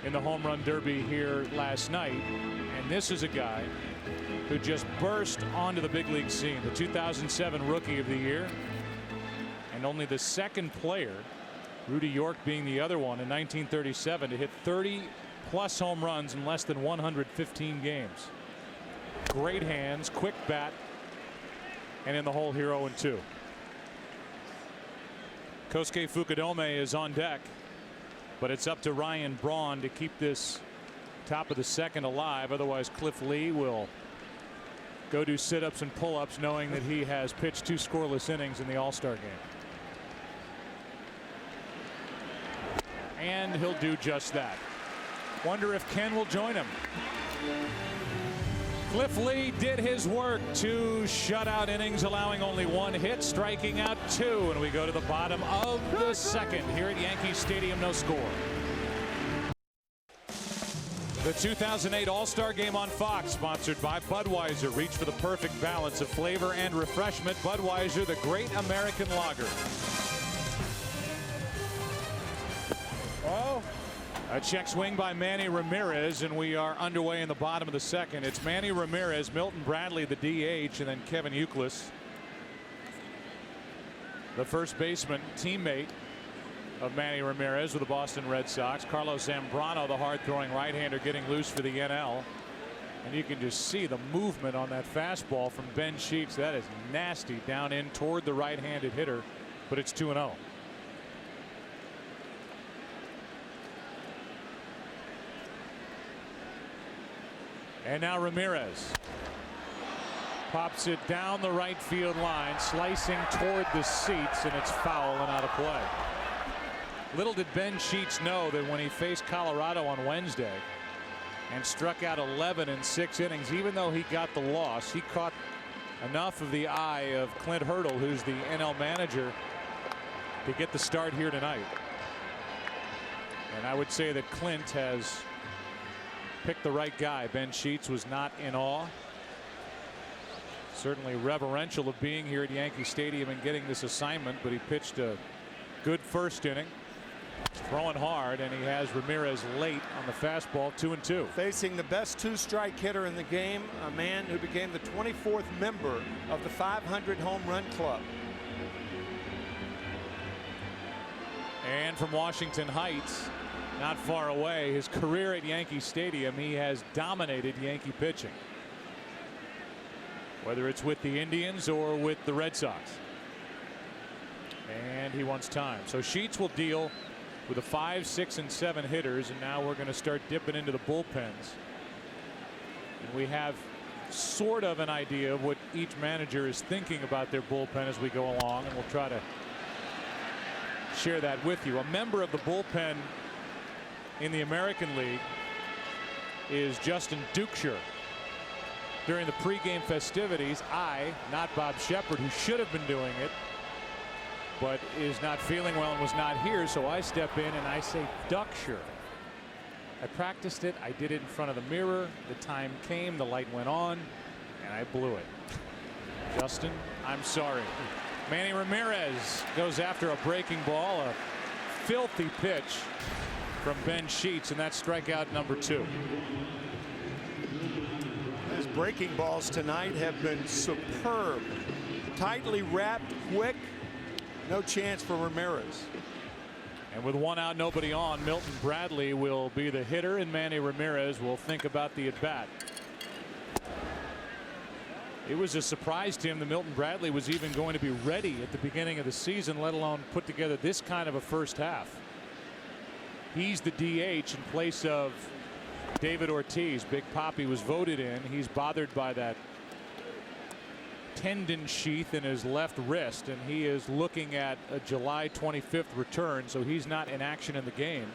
Speaker 1: in the home run derby here last night, and this is a guy who just burst onto the big league scene, the 2007 Rookie of the Year, and only the 2nd player, Rudy York being the other one in 1937, to hit 30+ home runs in less than 115 games. Great hands, quick bat, and in the hole here 0-2. Kosuke Fukudome is on deck, but it's up to Ryan Braun to keep this top of the 2nd alive. Otherwise, Cliff Lee will go do sit-ups and pull-ups, knowing that he has pitched 2 scoreless innings in the All-Star game. And he'll do just that. Wonder if Ken will join him. Cliff Lee did his work, 2 shutout innings, allowing only 1 hit, striking out 2, and we go to the bottom of the 2nd here at Yankee Stadium. No score. The 2008 All-Star Game on Fox, sponsored by Budweiser. Reach for the perfect balance of flavor and refreshment. Budweiser, the great American lager. Oh. A check swing by Manny Ramirez, and we are underway in the bottom of the 2nd. It's Manny Ramirez, Milton Bradley, the DH, and then Kevin Youkilis, the first baseman, teammate of Manny Ramirez with the Boston Red Sox. Carlos Zambrano, the hard-throwing right-hander, getting loose for the NL. And you can just see the movement on that fastball from Ben Sheets. That is nasty down in toward the right-handed hitter, but it's 2-0. And now Ramirez pops it down the right field line, slicing toward the seats, and it's foul and out of play. Little did Ben Sheets know that when he faced Colorado on Wednesday and struck out 11 in 6 innings, even though he got the loss, he caught enough of the eye of Clint Hurdle, who's the NL manager, to get the start here tonight. And I would say that Clint has picked the right guy. Ben Sheets was not in awe. Certainly reverential of being here at Yankee Stadium and getting this assignment, but he pitched a good first inning, throwing hard, and he has Ramirez late on the fastball, 2-2.
Speaker 4: Facing the best 2-strike hitter in the game, a man who became the 24th member of the 500 home run club.
Speaker 1: And from Washington Heights, not far away, his career at Yankee Stadium, he has dominated Yankee pitching. whether it's with the Indians or with the Red Sox. And he wants time. So Sheets will deal with the 5, 6, and 7 hitters, and now we're going to start dipping into the bullpens. And we have sort of an idea of what each manager is thinking about their bullpen as we go along, and we'll try to share that with you. A member of the bullpen in the American League is Justin Dukeshire. During the pregame festivities, not Bob Shepard, who should have been doing it, but is not feeling well and was not here, so I step in and I say Dukeshire. I practiced it. I did it in front of the mirror. The time came, the light went on, and I blew it. Justin, I'm sorry. Manny Ramirez goes after a breaking ball, a filthy pitch from Ben Sheets, and that's strikeout number 2.
Speaker 4: His breaking balls tonight have been superb. Tightly wrapped, quick. No chance for Ramirez.
Speaker 1: And with 1 out, nobody on, Milton Bradley will be the hitter, and Manny Ramirez will think about the at-bat. It was a surprise to him that Milton Bradley was even going to be ready at the beginning of the season, let alone put together this kind of a first half. He's the DH in place of David Ortiz. Big Papi was voted in. He's bothered by that tendon sheath in his left wrist, and he is looking at a July 25th return, so he's not in action in the game.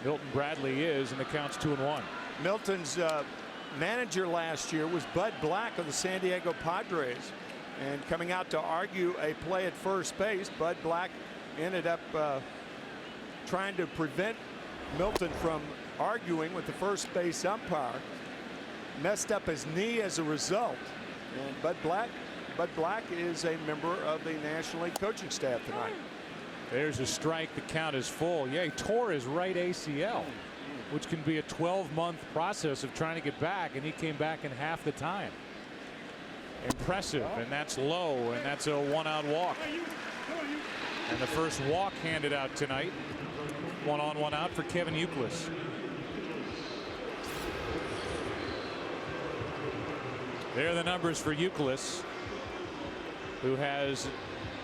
Speaker 1: Milton Bradley is, and the count's 2-1.
Speaker 4: Milton's manager last year was Bud Black of the San Diego Padres, and coming out to argue a play at first base, Bud Black ended up trying to prevent Milton from arguing with the first base umpire, messed up his knee as a result. And Bud Black is a member of the National League coaching staff tonight.
Speaker 1: There's a strike. The count is full. Yeah, he tore his right ACL, which can be a 12-month process of trying to get back, and he came back in half the time. Impressive, and that's low, and that's a 1-out walk. And the first walk handed out tonight. 1 on, 1 out for Kevin Youkilis. There are the numbers for Youkilis, who has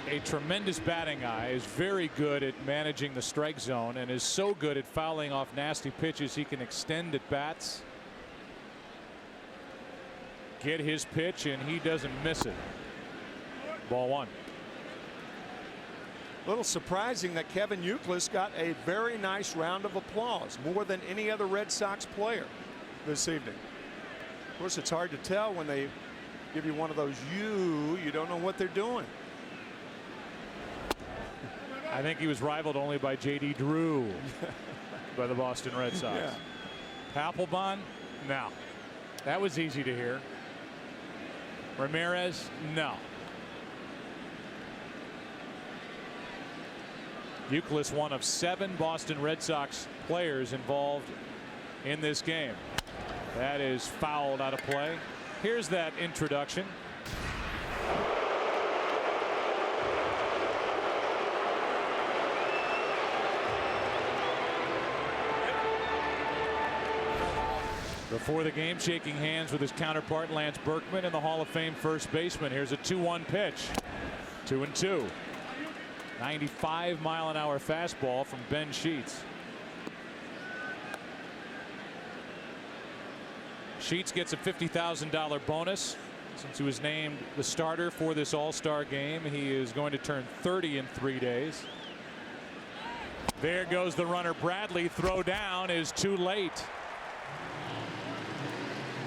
Speaker 1: a tremendous batting eye, is very good at managing the strike zone, and is so good at fouling off nasty pitches he can extend at bats, get his pitch, and he doesn't miss it. Ball 1.
Speaker 4: A little surprising that Kevin Youkilis got a very nice round of applause, more than any other Red Sox player this evening. Of course, it's hard to tell when they give you one of those you don't know what they're doing.
Speaker 1: I think he was rivaled only by J.D. Drew by the Boston Red Sox.
Speaker 4: Yeah.
Speaker 1: Papelbon, no. That was easy to hear. Ramirez, no. Youkilis, one of 7 Boston Red Sox players involved in this game. That is fouled out of play. Here's that introduction. Before the game, shaking hands with his counterpart Lance Berkman and the Hall of Fame first baseman. Here's a 2-1 pitch. 2-2. 95-mile-an-hour fastball from Ben Sheets. Sheets gets a $50,000 bonus since he was named the starter for this All-Star game. He is going to turn 30 in 3 days. There goes the runner. Bradley. Throw down is too late.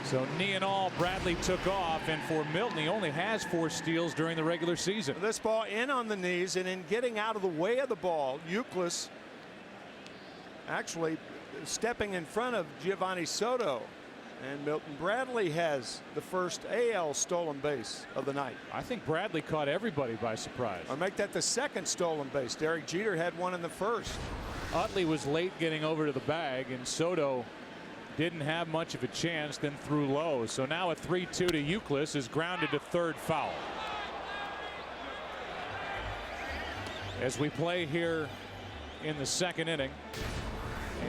Speaker 1: So knee and all, Bradley took off, and for Milton, he only has 4 steals during the regular season.
Speaker 4: This ball in on the knees, and in getting out of the way of the ball, Youkilis actually stepping in front of Giovanni Soto, and Milton Bradley has the first AL stolen base of the night.
Speaker 1: I think Bradley caught everybody by surprise.
Speaker 4: Or make that the second stolen base. Derek Jeter had one in the first.
Speaker 1: Utley was late getting over to the bag, and Soto didn't have much of a chance, then threw low. So now a 3-2 to Youkilis is grounded to third, foul. As we play here in the second inning,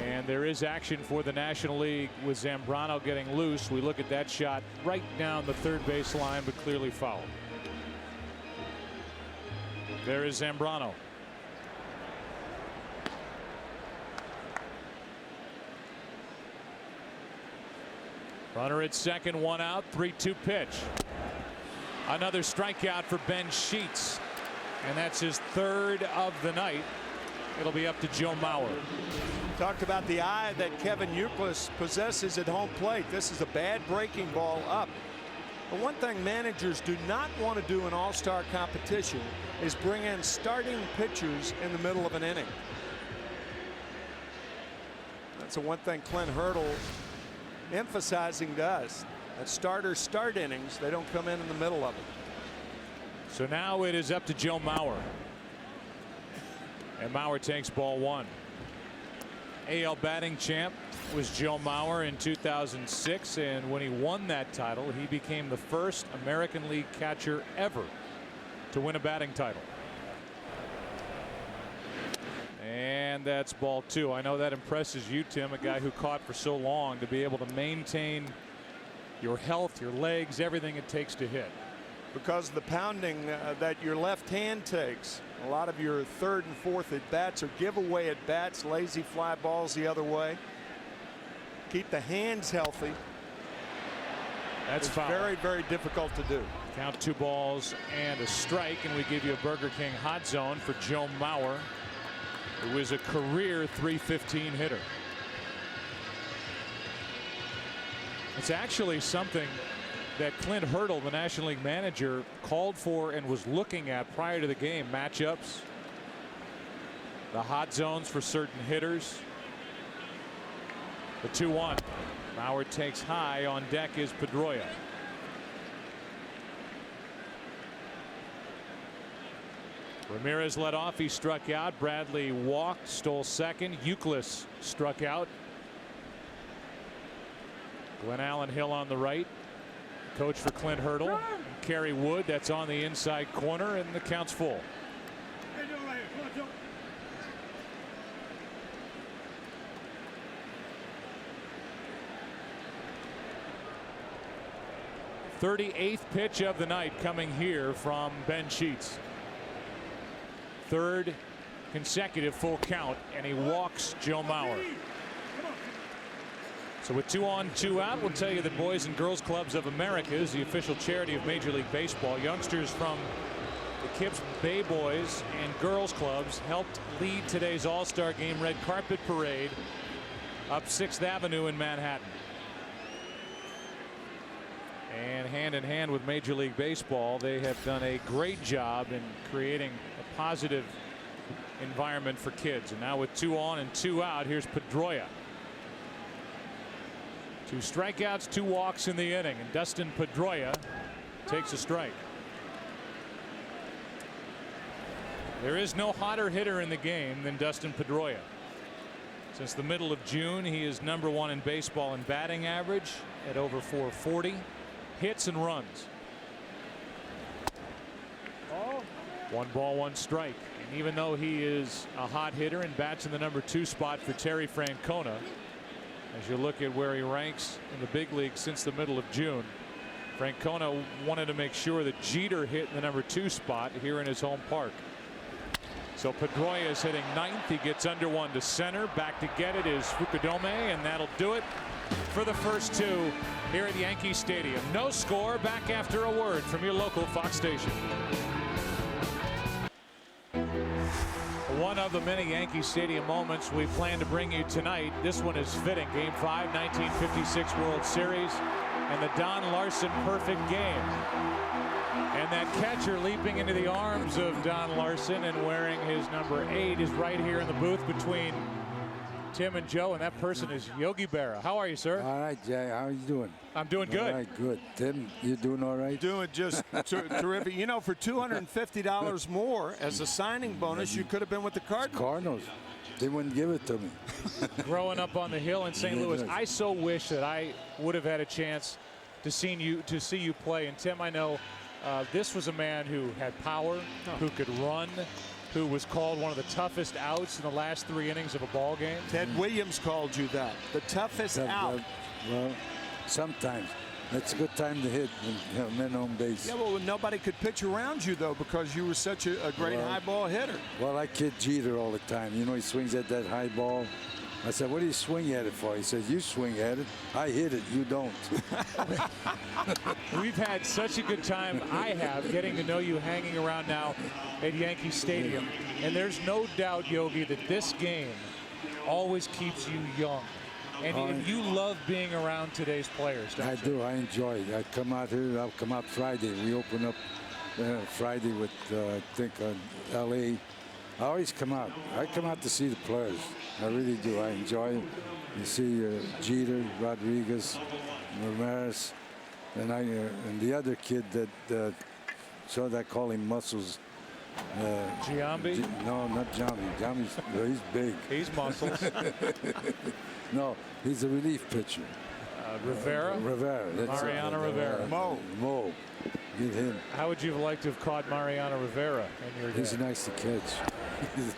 Speaker 1: and And there is action for the National League with Zambrano getting loose. We look at that shot right down the third base line, but clearly fouled. There is Zambrano. Runner at second, one out, 3-2 pitch. Another strikeout for Ben Sheets, and that's his third of the night. It'll be up to Joe Mauer.
Speaker 4: Talked about the eye that Kevin Youkilis possesses at home plate. This is a bad breaking ball up. But one thing managers do not want to do in all-star competition is bring in starting pitchers in the middle of an inning. That's the one thing Clint Hurdle emphasizing to us, that starters start innings, they don't come in the middle of it.
Speaker 1: So now it is up to Joe Mauer, and Mauer takes ball one. AL batting champ was Joe Mauer in 2006, and when he won that title, he became the first American League catcher ever to win a batting title. And that's ball two. I know that impresses you, Tim, a guy who caught for so long, to be able to maintain your health, your legs, everything it takes to hit.
Speaker 4: Because of the pounding that your left hand takes, a lot of your third and fourth at bats are giveaway at bats, lazy fly balls the other way. Keep the hands healthy.
Speaker 1: That's
Speaker 4: it's
Speaker 1: foul.
Speaker 4: very, very difficult to do.
Speaker 1: Count 2 balls and a strike, and we give you a Burger King hot zone for Joe Mauer, who is a career .315 hitter. It's actually something that Clint Hurdle, the National League manager, called for and was looking at prior to the game. Matchups, the hot zones for certain hitters. The 2-1. Mauer takes high. On deck is Pedroia. Ramirez led off. He struck out. Bradley walked, stole second. Youkilis struck out. Glenn Allen Hill on the right. Coach for Clint Hurdle. Kerry Wood, that's on the inside corner, and the count's full. 38th pitch of the night coming here from Ben Sheets. Third consecutive full count, and he walks Joe Mauer. So with 2 on, 2 out, we'll tell you that Boys and Girls Clubs of America is the official charity of Major League Baseball. Youngsters from the Kips Bay Boys and Girls Clubs helped lead today's All-Star Game red carpet parade up 6th Avenue in Manhattan. And hand in hand with Major League Baseball, they have done a great job in creating a positive environment for kids. And now with 2 on and 2 out, here's Pedroia. 2 strikeouts, 2 walks in the inning, and Dustin Pedroia takes a strike. There is no hotter hitter in the game than Dustin Pedroia. Since the middle of June, he is #1 in baseball in batting average at over .440. Hits and runs. 1 ball, 1 strike. And even though he is a hot hitter and bats in the #2 spot for Terry Francona, as you look at where he ranks in the big league since the middle of June, Francona wanted to make sure that Jeter hit in the #2 spot here in his home park. So Pedroia is hitting 9th. He gets under 1 to center. Back to get it is Fukudome, and that'll do it for the first 2 here at Yankee Stadium. No score. Back after a word from your local Fox station. One of the many Yankee Stadium moments we plan to bring you tonight. This one is fitting. Game 5, 1956 World Series, and the Don Larson perfect game. And that catcher leaping into the arms of Don Larson and wearing his #8 is right here in the booth between Tim and Joe, and that person is Yogi Berra. How are you, sir?
Speaker 7: All right, Jay. How are you doing?
Speaker 1: I'm doing good.
Speaker 7: All right, good. Tim, you doing all right?
Speaker 4: Doing just terrific. You know, for $250 more as a signing bonus, you could have been with the Cardinals.
Speaker 7: Cardinals. They wouldn't give it to me.
Speaker 1: Growing up on the Hill in St. Louis, I so wish that I would have had a chance to see you play. And Tim, I know this was a man who had power, who could run, who was called one of the toughest outs in the last 3 innings of a ball game?
Speaker 4: Ted Williams called you that. The toughest out.
Speaker 7: Well, sometimes. That's a good time to hit when you have men on base.
Speaker 4: Yeah, well, nobody could pitch around you, though, because you were such a great high ball hitter.
Speaker 7: Well, I kid Jeter all the time. You know, he swings at that high ball. I said, what do you swing at it for? He says, you swing at it. I hit it. You don't.
Speaker 1: We've had such a good time, I have, getting to know you hanging around now at Yankee Stadium. And there's no doubt, Yogi, that this game always keeps you young. And you love being around today's players, don't you?
Speaker 7: I do. I enjoy it. I come out here. I'll come out Friday. We open up Friday with, I think, L.A. I always come out. I come out to see the players. I really do. I enjoy it. You see Jeter, Rodriguez, Ramirez, and the other kid that so I call him Muscles.
Speaker 1: Giambi?
Speaker 7: No, not Giambi. Giambi's he's big.
Speaker 1: He's muscles.
Speaker 7: No, he's a relief pitcher.
Speaker 1: Rivera?
Speaker 7: Rivera. That's
Speaker 1: Mariano Rivera.
Speaker 7: Mo. Get him.
Speaker 1: How would you have liked to have caught Mariano Rivera in your day?
Speaker 7: He's nice to catch.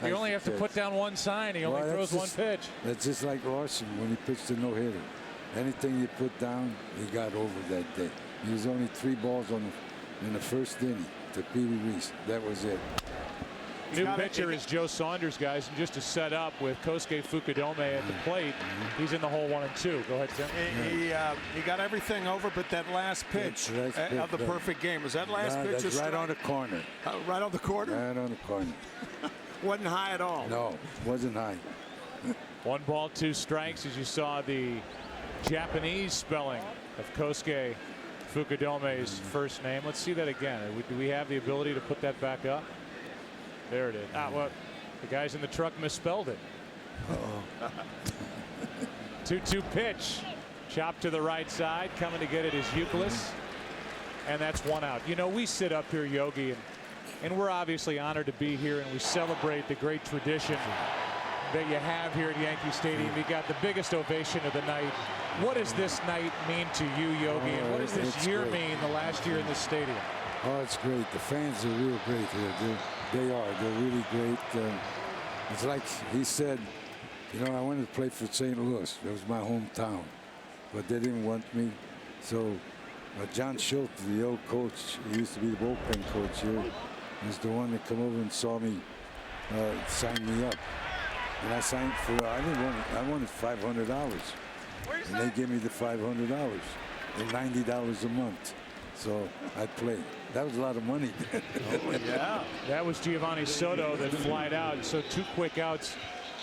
Speaker 1: You only have to put down one sign. He only throws one pitch.
Speaker 7: That's just like Larson when he pitched a no-hitter. Anything you put down, he got over that day. He was only 3 balls in the first inning to Pee Wee Reese. That was it.
Speaker 1: New pitcher is Joe Saunders, guys, and just to set up with Kosuke Fukudome at the plate, he's in the hole 1 and 2. Go ahead, Tim.
Speaker 4: He got everything over, but that last pitch of the perfect game. Was that last pitch?
Speaker 7: That's right on the corner.
Speaker 4: Right on the corner?
Speaker 7: Right on the corner.
Speaker 4: Wasn't high at all.
Speaker 7: No, wasn't high.
Speaker 1: 1 ball, 2 strikes, as you saw the Japanese spelling of Kosuke Fukudome's first name. Let's see that again. Do we have the ability to put that back up? There it is. Well, the guys in the truck misspelled it. 2-2 pitch. Chopped to the right side. Coming to get it is Youkilis. And that's 1 out. You know, we sit up here, Yogi, and we're obviously honored to be here, and we celebrate the great tradition that you have here at Yankee Stadium. You got the biggest ovation of the night. What does this night mean to you, Yogi? And what does this year mean, the last year in this stadium?
Speaker 7: Oh, it's great. The fans are real great here. They are. They're really great. It's like he said, you know, I wanted to play for St. Louis. It was my hometown. But they didn't want me. So John Schultz, the old coach, he used to be the bullpen coach here, was the one that come over and saw me, sign me up. And I signed for, I wanted $500. And they gave me the $500 and $90 a month. So I played. That was a lot of money.
Speaker 1: Oh, yeah. That was Giovanni Soto that flied out. So 2 quick outs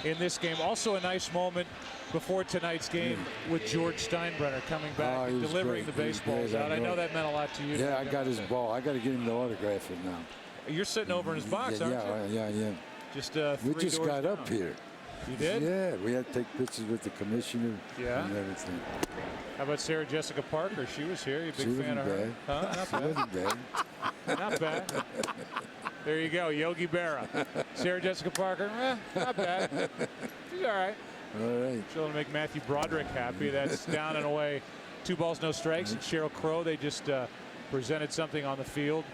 Speaker 1: in this game. Also a nice moment before tonight's game with George Steinbrenner coming back and delivering the baseballs out. I know that meant a lot to you.
Speaker 7: Yeah, I got his ball. I got to get him to autograph it now.
Speaker 1: You're sitting over in his box, aren't you?
Speaker 7: Yeah.
Speaker 1: Just
Speaker 7: we just got
Speaker 1: down.
Speaker 7: up here.
Speaker 1: You did?
Speaker 7: Yeah, we had to take pictures with the commissioner and everything.
Speaker 1: How about Sarah Jessica Parker? She was here. You a big fan of her? Huh? Not
Speaker 7: She wasn't bad.
Speaker 1: Not bad. There you go, Yogi Berra. Sarah Jessica Parker, not bad. She's all right.
Speaker 7: All right.
Speaker 1: She'll make Matthew Broderick happy. That's down and away. 2 balls, no strikes. And Sheryl Crow, they just presented something on the field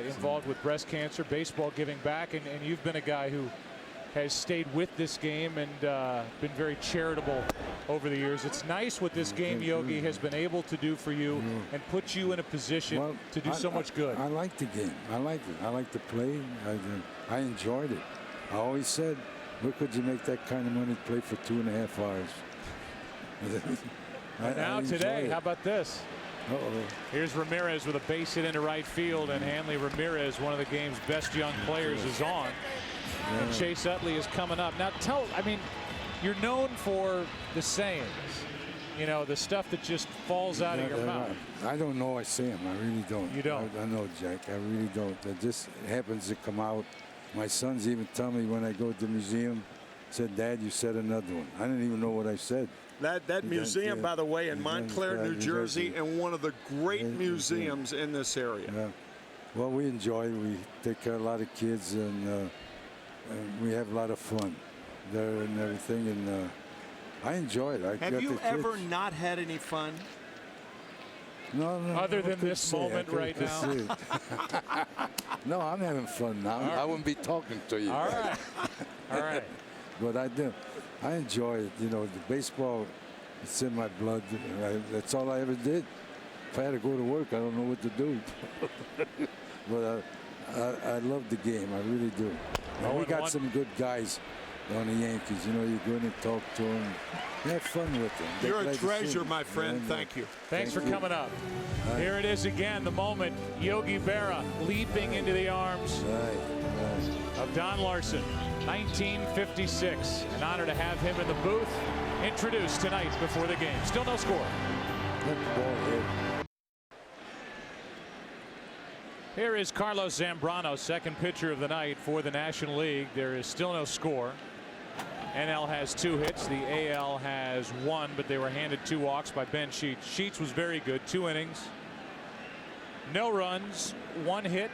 Speaker 1: involved with breast cancer, baseball giving back. And you've been a guy who has stayed with this game and been very charitable over the years. It's nice what this game, Yogi, has been able to do for you and put you in a position to do so much good.
Speaker 7: I like the game. I like it. I like to play. I enjoyed it. I always said, look, could you make that kind of money to play for 2.5 hours?
Speaker 1: And now today, how about this? Here's Ramirez with a base hit into right field, and Hanley Ramirez, one of the game's best young players, is on. And Chase Utley is coming up. Now you're known for the sayings, you know, the stuff that just falls out of your mouth.
Speaker 7: I don't know I say them. I really don't.
Speaker 1: You don't?
Speaker 7: I know, Jack. I really don't. It just happens to come out. My sons even tell me when I go to the museum, said, Dad, you said another one. I didn't even know what I said.
Speaker 4: That museum, by the way, in Montclair, New Jersey, and one of the great museums in this area.
Speaker 7: Yeah. Well, we enjoy it. We take care of a lot of kids, and we have a lot of fun there and everything. And I enjoy it.
Speaker 4: Have you ever not had any fun?
Speaker 7: No.
Speaker 1: Other than this moment right now.
Speaker 7: No, I'm having fun now. I wouldn't be talking to you.
Speaker 1: All right. All right.
Speaker 7: But I do. I enjoy it. You know, the baseball, it's in my blood. That's all I ever did. If I had to go to work, I don't know what to do. But I love the game. I really do. And we got some good guys on the Yankees. You know, you go in and talk to them. You have fun with them.
Speaker 8: You're a treasure, my friend. Thank you.
Speaker 1: Thanks for coming up. Here it is again, the moment. Yogi Berra leaping into the arms of Don Larson. 1956. An honor to have him in the booth. Introduced tonight before the game. Still no score. Here is Carlos Zambrano, second pitcher of the night for the National League. There is still no score. NL has 2 hits. The AL has 1, but they were handed 2 walks by Ben Sheets. Sheets was very good. 2 innings. No runs, 1 hit,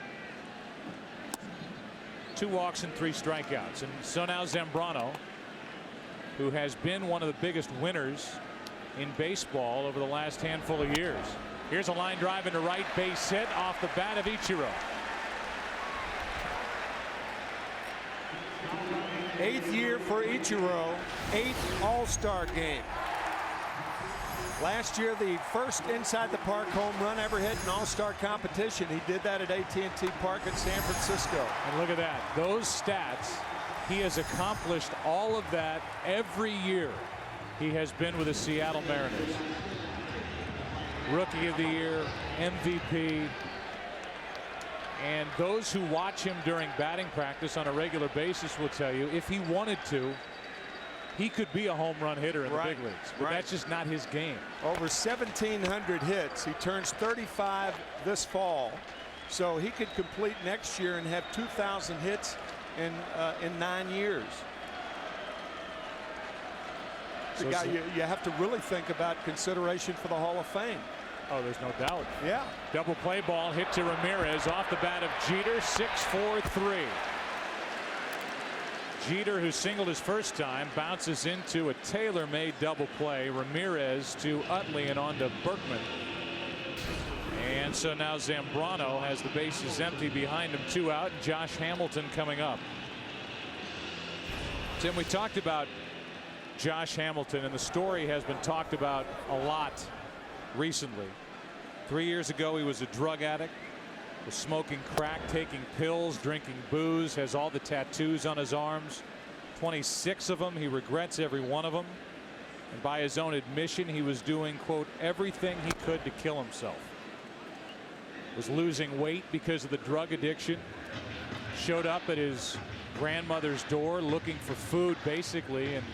Speaker 1: 2 walks and 3 strikeouts. And so now Zambrano, who has been one of the biggest winners in baseball over the last handful of years. Here's a line drive into right, base hit off the bat of Ichiro.
Speaker 8: 8th year for Ichiro, 8th All-Star game. Last year, the first inside the park home run ever hit in All-Star competition. He did that at AT&T Park in San Francisco.
Speaker 1: And look at that. Those stats, he has accomplished all of that every year he has been with the Seattle Mariners. Rookie of the Year, MVP. And those who watch him during batting practice on a regular basis will tell you if he wanted to, he could be a home run hitter in the big leagues. But that's just not his game.
Speaker 8: Over 1,700 hits. He turns 35 this fall. So he could complete next year and have 2,000 hits in 9 years. The guy you have to really think about consideration for the Hall of Fame.
Speaker 1: Oh, there's no doubt.
Speaker 8: Yeah.
Speaker 1: Double play ball hit to Ramirez off the bat of Jeter. 6-4-3. Jeter, who singled his first time, bounces into a tailor-made double play. Ramirez to Utley and on to Berkman. And so now Zambrano has the bases empty behind him, 2 out. Josh Hamilton coming up. Tim, we talked about Josh Hamilton, and the story has been talked about a lot recently. 3 years ago, he was a drug addict, was smoking crack, taking pills, drinking booze, has all the tattoos on his arms, 26 of them. He regrets every one of them. And by his own admission, he was doing, quote, everything he could to kill himself. Was losing weight because of the drug addiction. Showed up at his grandmother's door looking for food, basically, and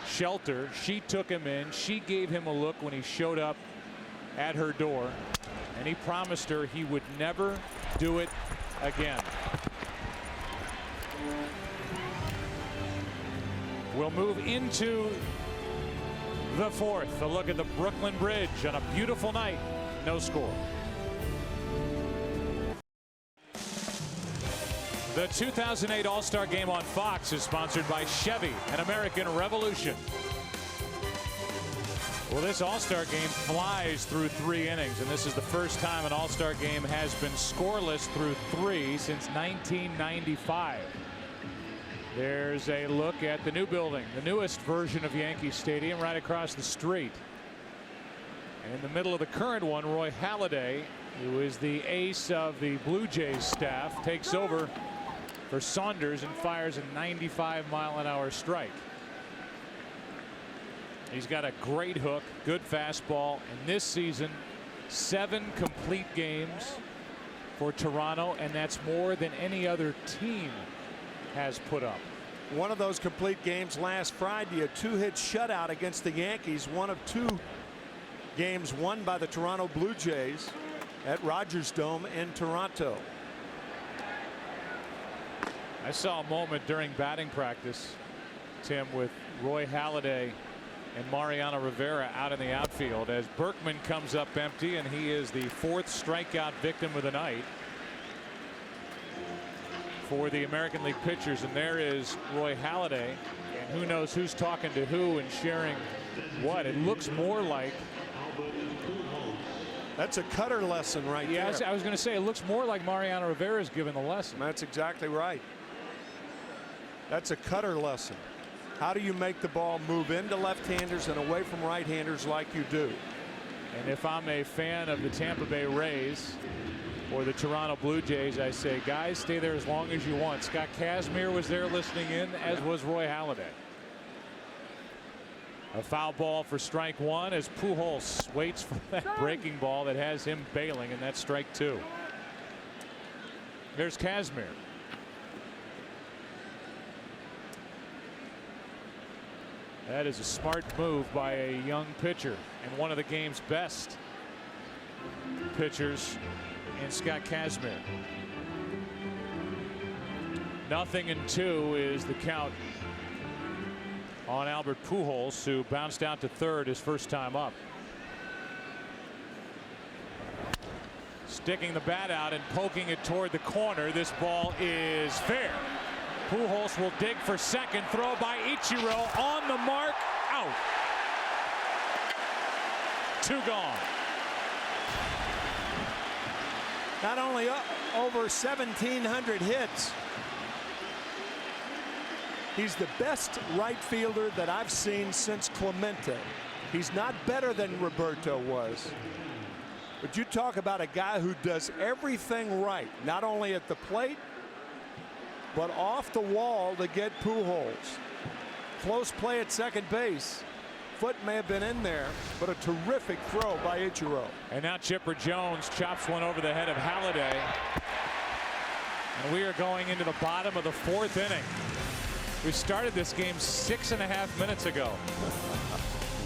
Speaker 1: shelter. She took him in. She gave him a look when he showed up at her door, and he promised her he would never do it again. We'll move into the 4th. A look at the Brooklyn Bridge on a beautiful night. No score. The 2008 All-Star Game on Fox is sponsored by Chevy and American Revolution. Well, this All-Star Game flies through 3 innings, and this is the first time an All-Star Game has been scoreless through 3 since 1995. There's a look at the new building, the newest version of Yankee Stadium right across the street. And in the middle of the current one, Roy Halladay, who is the ace of the Blue Jays staff, takes over for Saunders and fires a 95-mile-an-hour strike. He's got a great hook, good fastball, and this season 7 complete games for Toronto, and that's more than any other team has put up.
Speaker 8: One of those complete games last Friday, a 2-hit shutout against the Yankees, one of 2 games won by the Toronto Blue Jays at Rogers Dome in Toronto.
Speaker 1: I saw a moment during batting practice, Tim, with Roy Halladay and Mariano Rivera out in the outfield as Berkman comes up empty, and he is the 4th strikeout victim of the night for the American League pitchers. And there is Roy Halladay, and who knows who's talking to who and sharing what. It looks more like
Speaker 8: That's a cutter lesson right
Speaker 1: Yes,
Speaker 8: there.
Speaker 1: I was going to say, it looks more like Mariano Rivera's giving the lesson.
Speaker 8: That's exactly right. That's a cutter lesson. How do you make the ball move into left-handers and away from right-handers like you do?
Speaker 1: And if I'm a fan of the Tampa Bay Rays or the Toronto Blue Jays, I say, guys, stay there as long as you want. Scott Kazmir was there listening in, as was Roy Halladay. A foul ball for strike one as Pujols waits for that breaking ball that has him bailing, and that's strike two. There's Kazmir. That is a smart move by a young pitcher and one of the game's best pitchers in Scott Kazmir. 0-2 is the count on Albert Pujols, who bounced out to third his first time up. Sticking the bat out and poking it toward the corner. This ball is fair. Pujols will dig for second. Throw by Ichiro on the mark. Out. 2 gone.
Speaker 8: Not only over 1,700 hits, he's the best right fielder that I've seen since Clemente. He's not better than Roberto was. But you talk about a guy who does everything right, not only at the plate, but off the wall to get Pujols. Close play at second base. Foot may have been in there, but a terrific throw by Ichiro.
Speaker 1: And now Chipper Jones chops one over the head of Halladay. And we are going into the bottom of the 4th inning. We started this game 6.5 minutes ago.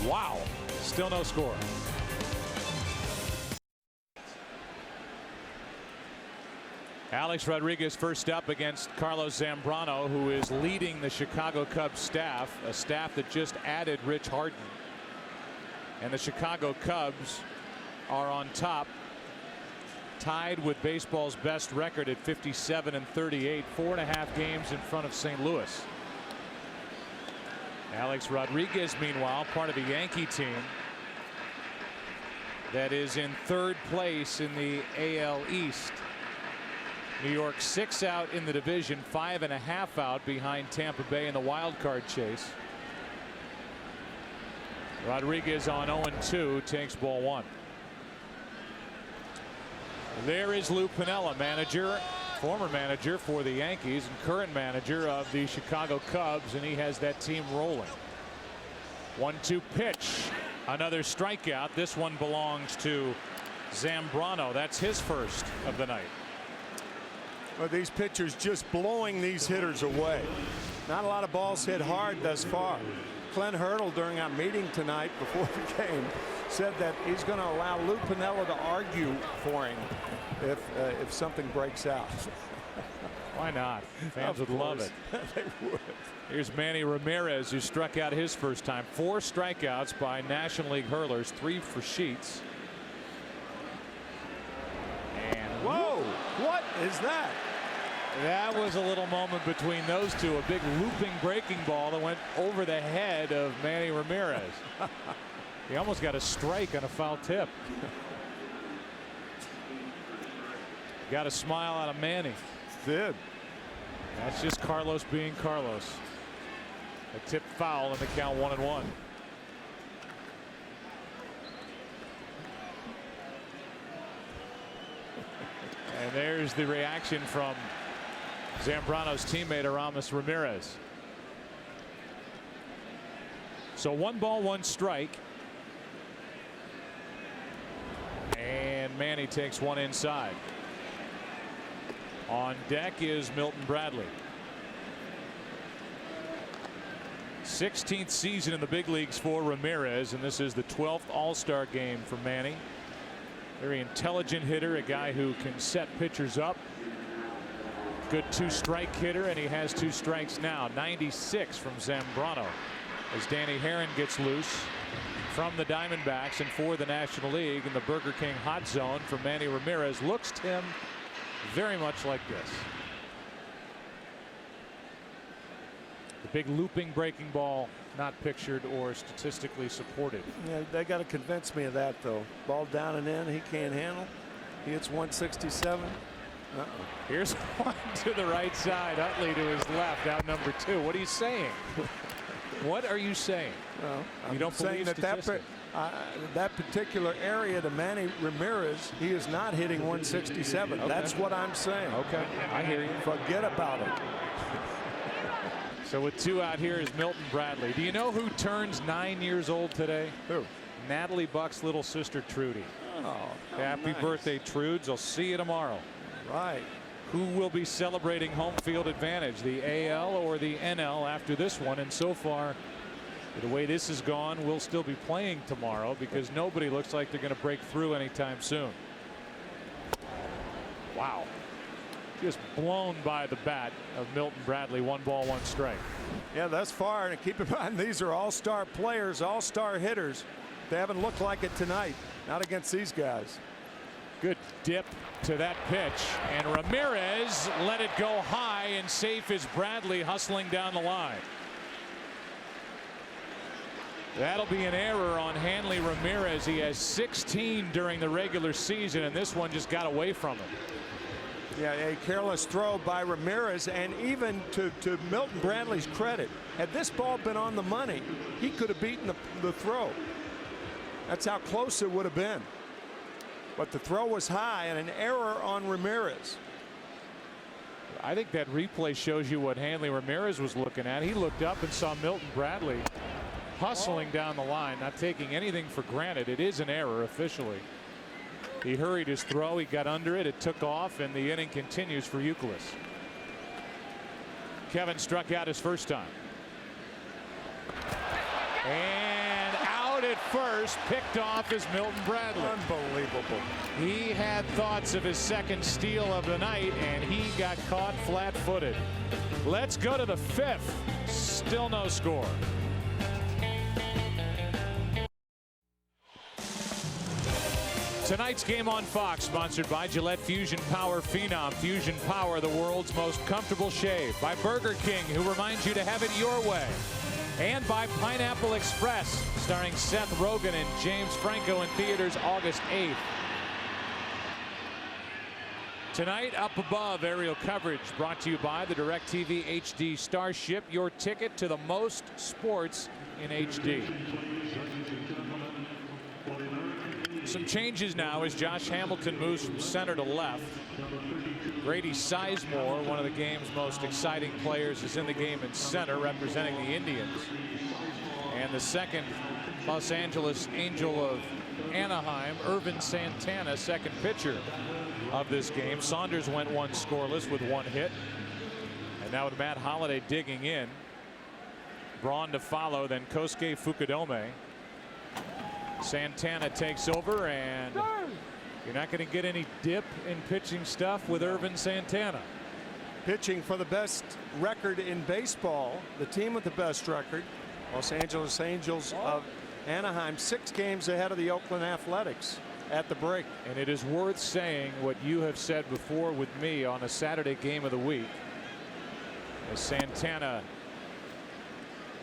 Speaker 1: Wow. Still no score. Alex Rodriguez first up against Carlos Zambrano, who is leading the Chicago Cubs staff, a staff that just added Rich Harden. And the Chicago Cubs are on top, tied with baseball's best record at 57-38, 4.5 games in front of St. Louis. Alex Rodriguez, meanwhile, part of the Yankee team that is in 3rd place in the AL East. New York 6 out in the division, 5.5 out behind Tampa Bay in the wild card chase. Rodriguez on 0-2 takes ball 1. There is Lou Piniella, manager, former manager for the Yankees and current manager of the Chicago Cubs, and he has that team rolling. 1-2 pitch. Another strikeout. This one belongs to Zambrano. That's his first of the night.
Speaker 8: Well, these pitchers just blowing these hitters away. Not a lot of balls hit hard thus far. Clint Hurdle, during our meeting tonight before the game, said that he's going to allow Lou Piniella to argue for him if something breaks out.
Speaker 1: Why not? Fans would love it.
Speaker 8: They would.
Speaker 1: Here's Manny Ramirez, who struck out his first time. 4 strikeouts by National League hurlers, 3 for Sheets. And
Speaker 8: whoa, what is that?
Speaker 1: That was a little moment between those two. A big looping breaking ball that went over the head of Manny Ramirez. He almost got a strike on a foul tip. Got a smile out of Manny.
Speaker 8: Did.
Speaker 1: That's just Carlos being Carlos. A tip foul and the count 1-1. And there's the reaction from Zambrano's teammate Aramis Ramirez. So 1 ball, 1 strike. And Manny takes one inside. On deck is Milton Bradley. 16th season in the big leagues for Ramirez, and this is the 12th All-Star game for Manny. Very intelligent hitter, a guy who can set pitchers up. Good 2-strike hitter, and he has 2 strikes now. 96 from Zambrano as Danny Herron gets loose from the Diamondbacks and for the National League in the Burger King hot zone for Manny Ramirez. Looks to him very much like this. The big looping breaking ball, not pictured or statistically supported.
Speaker 8: Yeah, they got to convince me of that, though. Ball down and in, he can't handle. He hits 167.
Speaker 1: Here's one to the right side. Utley to his left, out number 2. What are you saying? What are you saying?
Speaker 8: Well, I'm
Speaker 1: you don't
Speaker 8: saying
Speaker 1: believe
Speaker 8: that particular area to Manny Ramirez, he is not hitting 167.
Speaker 1: Okay.
Speaker 8: That's what I'm saying.
Speaker 1: Okay, I hear you.
Speaker 8: Forget about it.
Speaker 1: So with 2 out here is Milton Bradley. Do you know who turns 9 years old today?
Speaker 8: Who?
Speaker 1: Natalie Buck's little sister Trudy.
Speaker 8: Oh,
Speaker 1: Happy
Speaker 8: nice.
Speaker 1: birthday, Trudes. I'll see you tomorrow.
Speaker 8: Right.
Speaker 1: Who will be celebrating home field advantage, the AL or the NL after this one? And so far, the way this has gone, we'll still be playing tomorrow because nobody looks like they're going to break through anytime soon. Wow. Just blown by the bat of Milton Bradley. 1 ball, 1 strike.
Speaker 8: Yeah, thus far, and keep in mind, these are all-star players, all-star hitters. They haven't looked like it tonight. Not against these guys.
Speaker 1: Good dip to that pitch, and Ramirez let it go high, and safe is Bradley hustling down the line. That'll be an error on Hanley Ramirez. He has 16 during the regular season, and this one just got away from him.
Speaker 8: Yeah, a careless throw by Ramirez, and even to Milton Bradley's credit, had this ball been on the money, he could have beaten the throw. That's how close it would have been. But the throw was high, and an error on Ramirez.
Speaker 1: I think that replay shows you what Hanley Ramirez was looking at. He looked up and saw Milton Bradley hustling down the line, not taking anything for granted. It is an error officially. He hurried his throw. He got under it. It took off, and the inning continues for Youkilis. Kevin struck out his first time. And out at first, picked off is Milton Bradley.
Speaker 8: Unbelievable.
Speaker 1: He had thoughts of his second steal of the night, and he got caught flat-footed. Let's go to the 5th. Still no score. Tonight's game on Fox, sponsored by Gillette Fusion Power Phenom. Fusion Power, the world's most comfortable shave. By Burger King, who reminds you to have it your way. And by Pineapple Express, starring Seth Rogen and James Franco in theaters August 8th. Tonight, up above, aerial coverage brought to you by the DirecTV HD Starship, your ticket to the most sports in HD. Some changes now as Josh Hamilton moves from center to left. Grady Sizemore, one of the game's most exciting players, is in the game in center representing the Indians. And the second Los Angeles Angel of Anaheim, Irvin Santana, second pitcher of this game. Saunders went 1 scoreless with 1 hit. And now with Matt Holliday digging in. Braun to follow, then Kosuke Fukudome. Santana takes over, and you're not going to get any dip in pitching stuff with Irvin Santana.
Speaker 8: Pitching for the best record in baseball, the team with the best record, Los Angeles Angels of Anaheim, 6 games ahead of the Oakland Athletics at the break.
Speaker 1: And it is worth saying what you have said before with me on a Saturday game of the week. As Santana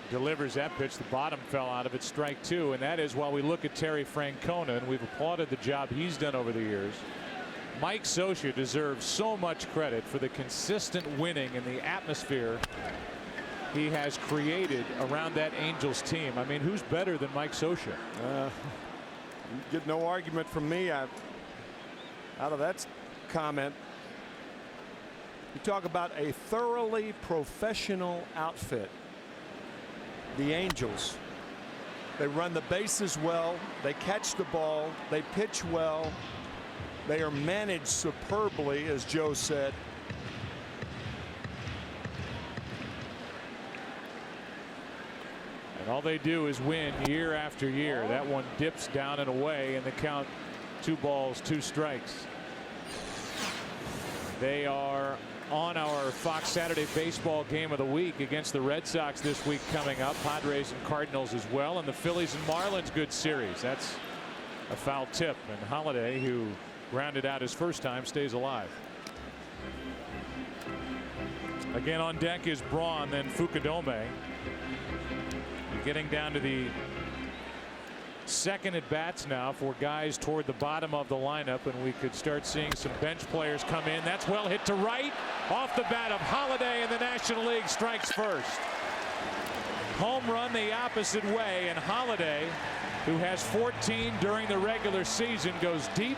Speaker 1: delivers that pitch, the bottom fell out of it, strike 2, and that is while we look at Terry Francona, and we've applauded the job he's done over the years. Mike Scioscia deserves so much credit for the consistent winning and the atmosphere he has created around that Angels team. I mean, who's better than Mike Scioscia?
Speaker 8: You get no argument from me out of that comment. You talk about a thoroughly professional outfit. The Angels. They run the bases well. They catch the ball. They pitch well. They are managed superbly, as Joe said.
Speaker 1: And all they do is win year after year. That one dips down and away, and the count 2 balls, 2 strikes. They are on our Fox Saturday baseball game of the week against the Red Sox this week coming up. Padres and Cardinals as well, and the Phillies and Marlins, good series. That's a foul tip, and Holliday, who grounded out his first time, stays alive. Again on deck is Braun, then Fukudome. You're getting down to the second at bats now for guys toward the bottom of the lineup, and we could start seeing some bench players come in. That's well hit to right, off the bat of Holliday, and the National League strikes first. Home run the opposite way, and Holliday, who has 14 during the regular season, goes deep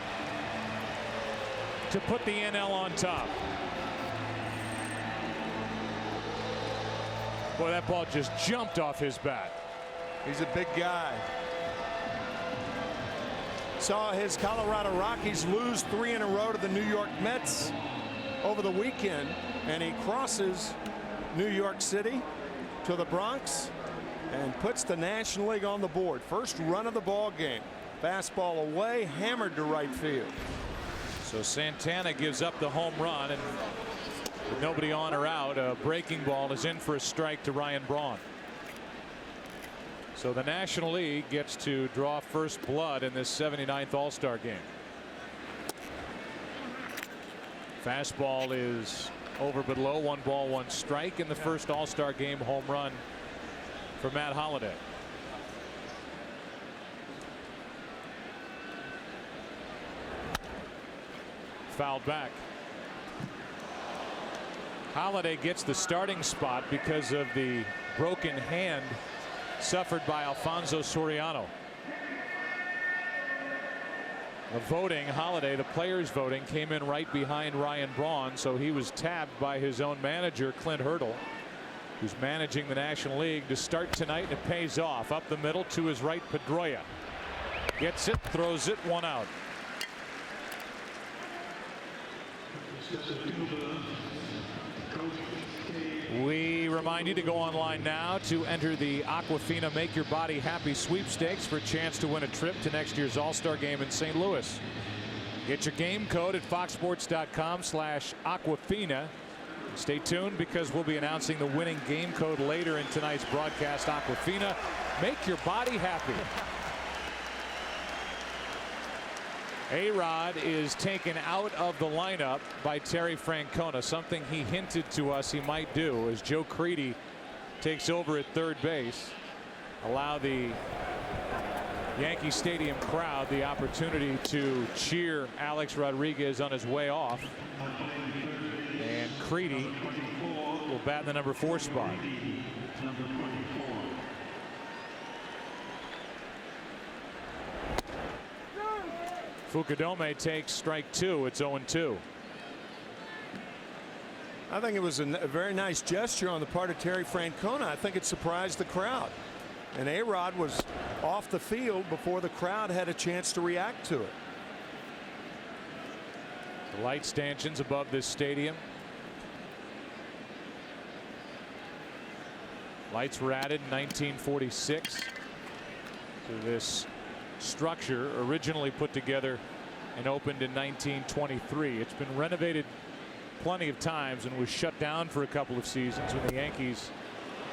Speaker 1: to put the NL on top. Boy, that ball just jumped off his bat.
Speaker 8: He's a big guy. Saw his Colorado Rockies lose 3 in a row to the New York Mets over the weekend, and he crosses New York City to the Bronx and puts the National League on the board. First run of the ball game. Fastball away, hammered to right field.
Speaker 1: So Santana gives up the home run, and with nobody on or out, a breaking ball is in for a strike to Ryan Braun. So the National League gets to draw first blood in this 79th All-Star game. Fastball is over but low, 1 ball 1 strike, in the first All-Star game home run for Matt Holliday. Fouled back. Holliday gets the starting spot because of the broken hand suffered by Alfonso Soriano. The voting, Holliday, the players voting, came in right behind Ryan Braun, so he was tabbed by his own manager, Clint Hurdle, who's managing the National League to start tonight, and it pays off. Up the middle to his right, Pedroia gets it, throws it, 1 out. We remind you to go online now to enter the Aquafina Make Your Body Happy sweepstakes for a chance to win a trip to next year's All-Star game in St. Louis. Get your game code at foxsports.com/Aquafina. Stay tuned, because we'll be announcing the winning game code later in tonight's broadcast. Aquafina, make your body happy. A-Rod is taken out of the lineup by Terry Francona, something he hinted to us he might do, as Joe Crede takes over at third base. Allow the Yankee Stadium crowd the opportunity to cheer Alex Rodriguez on his way off. And Crede will bat in the number 4 spot. Fukudome takes strike 2. It's 0-2.
Speaker 8: I think it was a very nice gesture on the part of Terry Francona. I think it surprised the crowd. And A-Rod was off the field before the crowd had a chance to react to it.
Speaker 1: The light stanchions above this stadium. Lights were added in 1946 to this structure, originally put together and opened in 1923. It's been renovated plenty of times and was shut down for a couple of seasons when the Yankees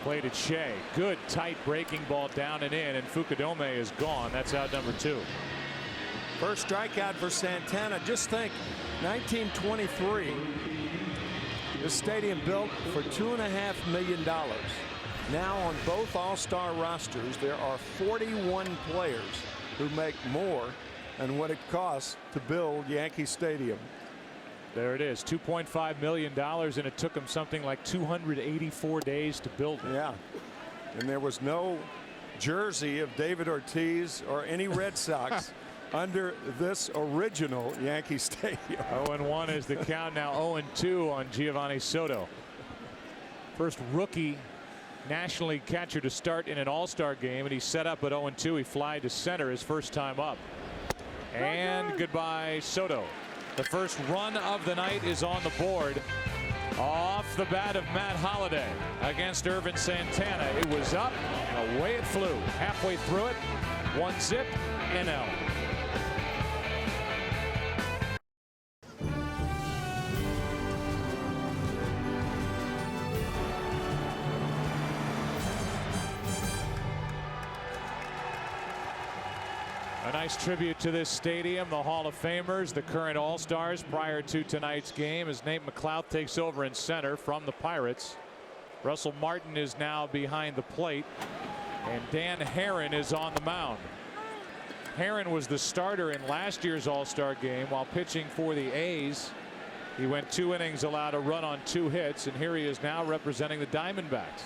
Speaker 1: played at Shea. Good tight breaking ball down and in, and Fukudome is gone. That's out number 2.
Speaker 8: First strikeout for Santana. Just think, 1923, this stadium built for $2.5 million. Now on both All-Star rosters, there are 41 players who make more than what it costs to build Yankee Stadium.
Speaker 1: There it is, $2.5 million, and it took them something like 284 days to build it.
Speaker 8: Yeah, and there was no jersey of David Ortiz or any Red Sox under this original Yankee Stadium.
Speaker 1: 0-1 is the count now. 0-2 on Giovanni Soto. First rookie National League catcher to start in an All-Star game, and he's set up at 0-2. He flied to center his first time up. And goodbye, Soto. The first run of the night is on the board off the bat of Matt Holliday against Irvin Santana. It was up and away it flew. Halfway through it, 1-zip, NL. nice tribute to this stadium. The Hall of Famers, the current All-Stars prior to tonight's game, as Nate McLeod takes over in center from the Pirates. Russell Martin is now behind the plate, and Dan Herron is on the mound. Herron was the starter in last year's All-Star game while pitching for the A's. He went 2 innings, allowed a run on 2 hits, and here he is now representing the Diamondbacks.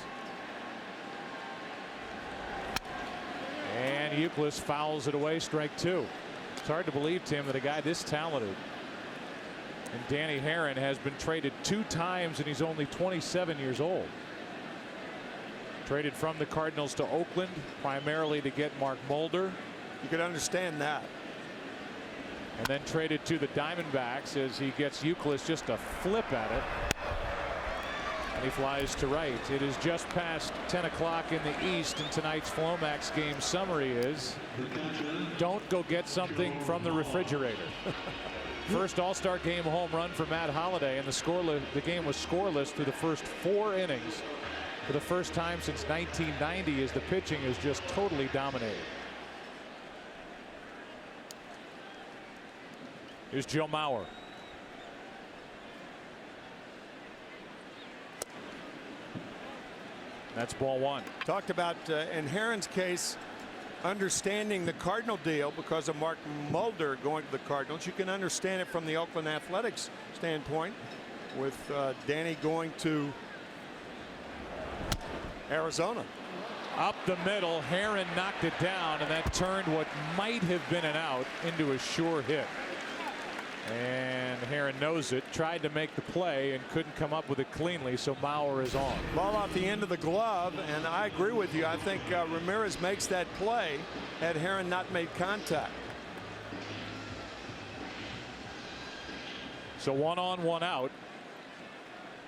Speaker 1: And Youkilis fouls it away, strike 2. It's hard to believe, Tim, that a guy this talented and Danny Herron has been traded 2 times, and he's only 27 years old. Traded from the Cardinals to Oakland primarily to get Mark Mulder.
Speaker 8: You could understand that.
Speaker 1: And then traded to the Diamondbacks as he gets Youkilis just a flip at it. And he flies to right. It is just past 10 o'clock in the East, and tonight's Flomax game summary is don't go get something from the refrigerator. First All-Star game home run for Matt Holliday, and the game was scoreless through the first 4 innings for the first time since 1990, as the pitching is just totally dominated. Here's Joe Mauer. That's ball 1.
Speaker 8: Talked about in Herron's case understanding the Cardinal deal because of Mark Mulder going to the Cardinals. You can understand it from the Oakland Athletics standpoint with Danny going to Arizona.
Speaker 1: Up the middle, Herron knocked it down, and that turned what might have been an out into a sure hit. And Herron knows it, tried to make the play and couldn't come up with it cleanly, so Mauer is on.
Speaker 8: Ball off the end of the glove, and I agree with you. I think Ramirez makes that play had Herron not made contact.
Speaker 1: So 1 on, 1 out,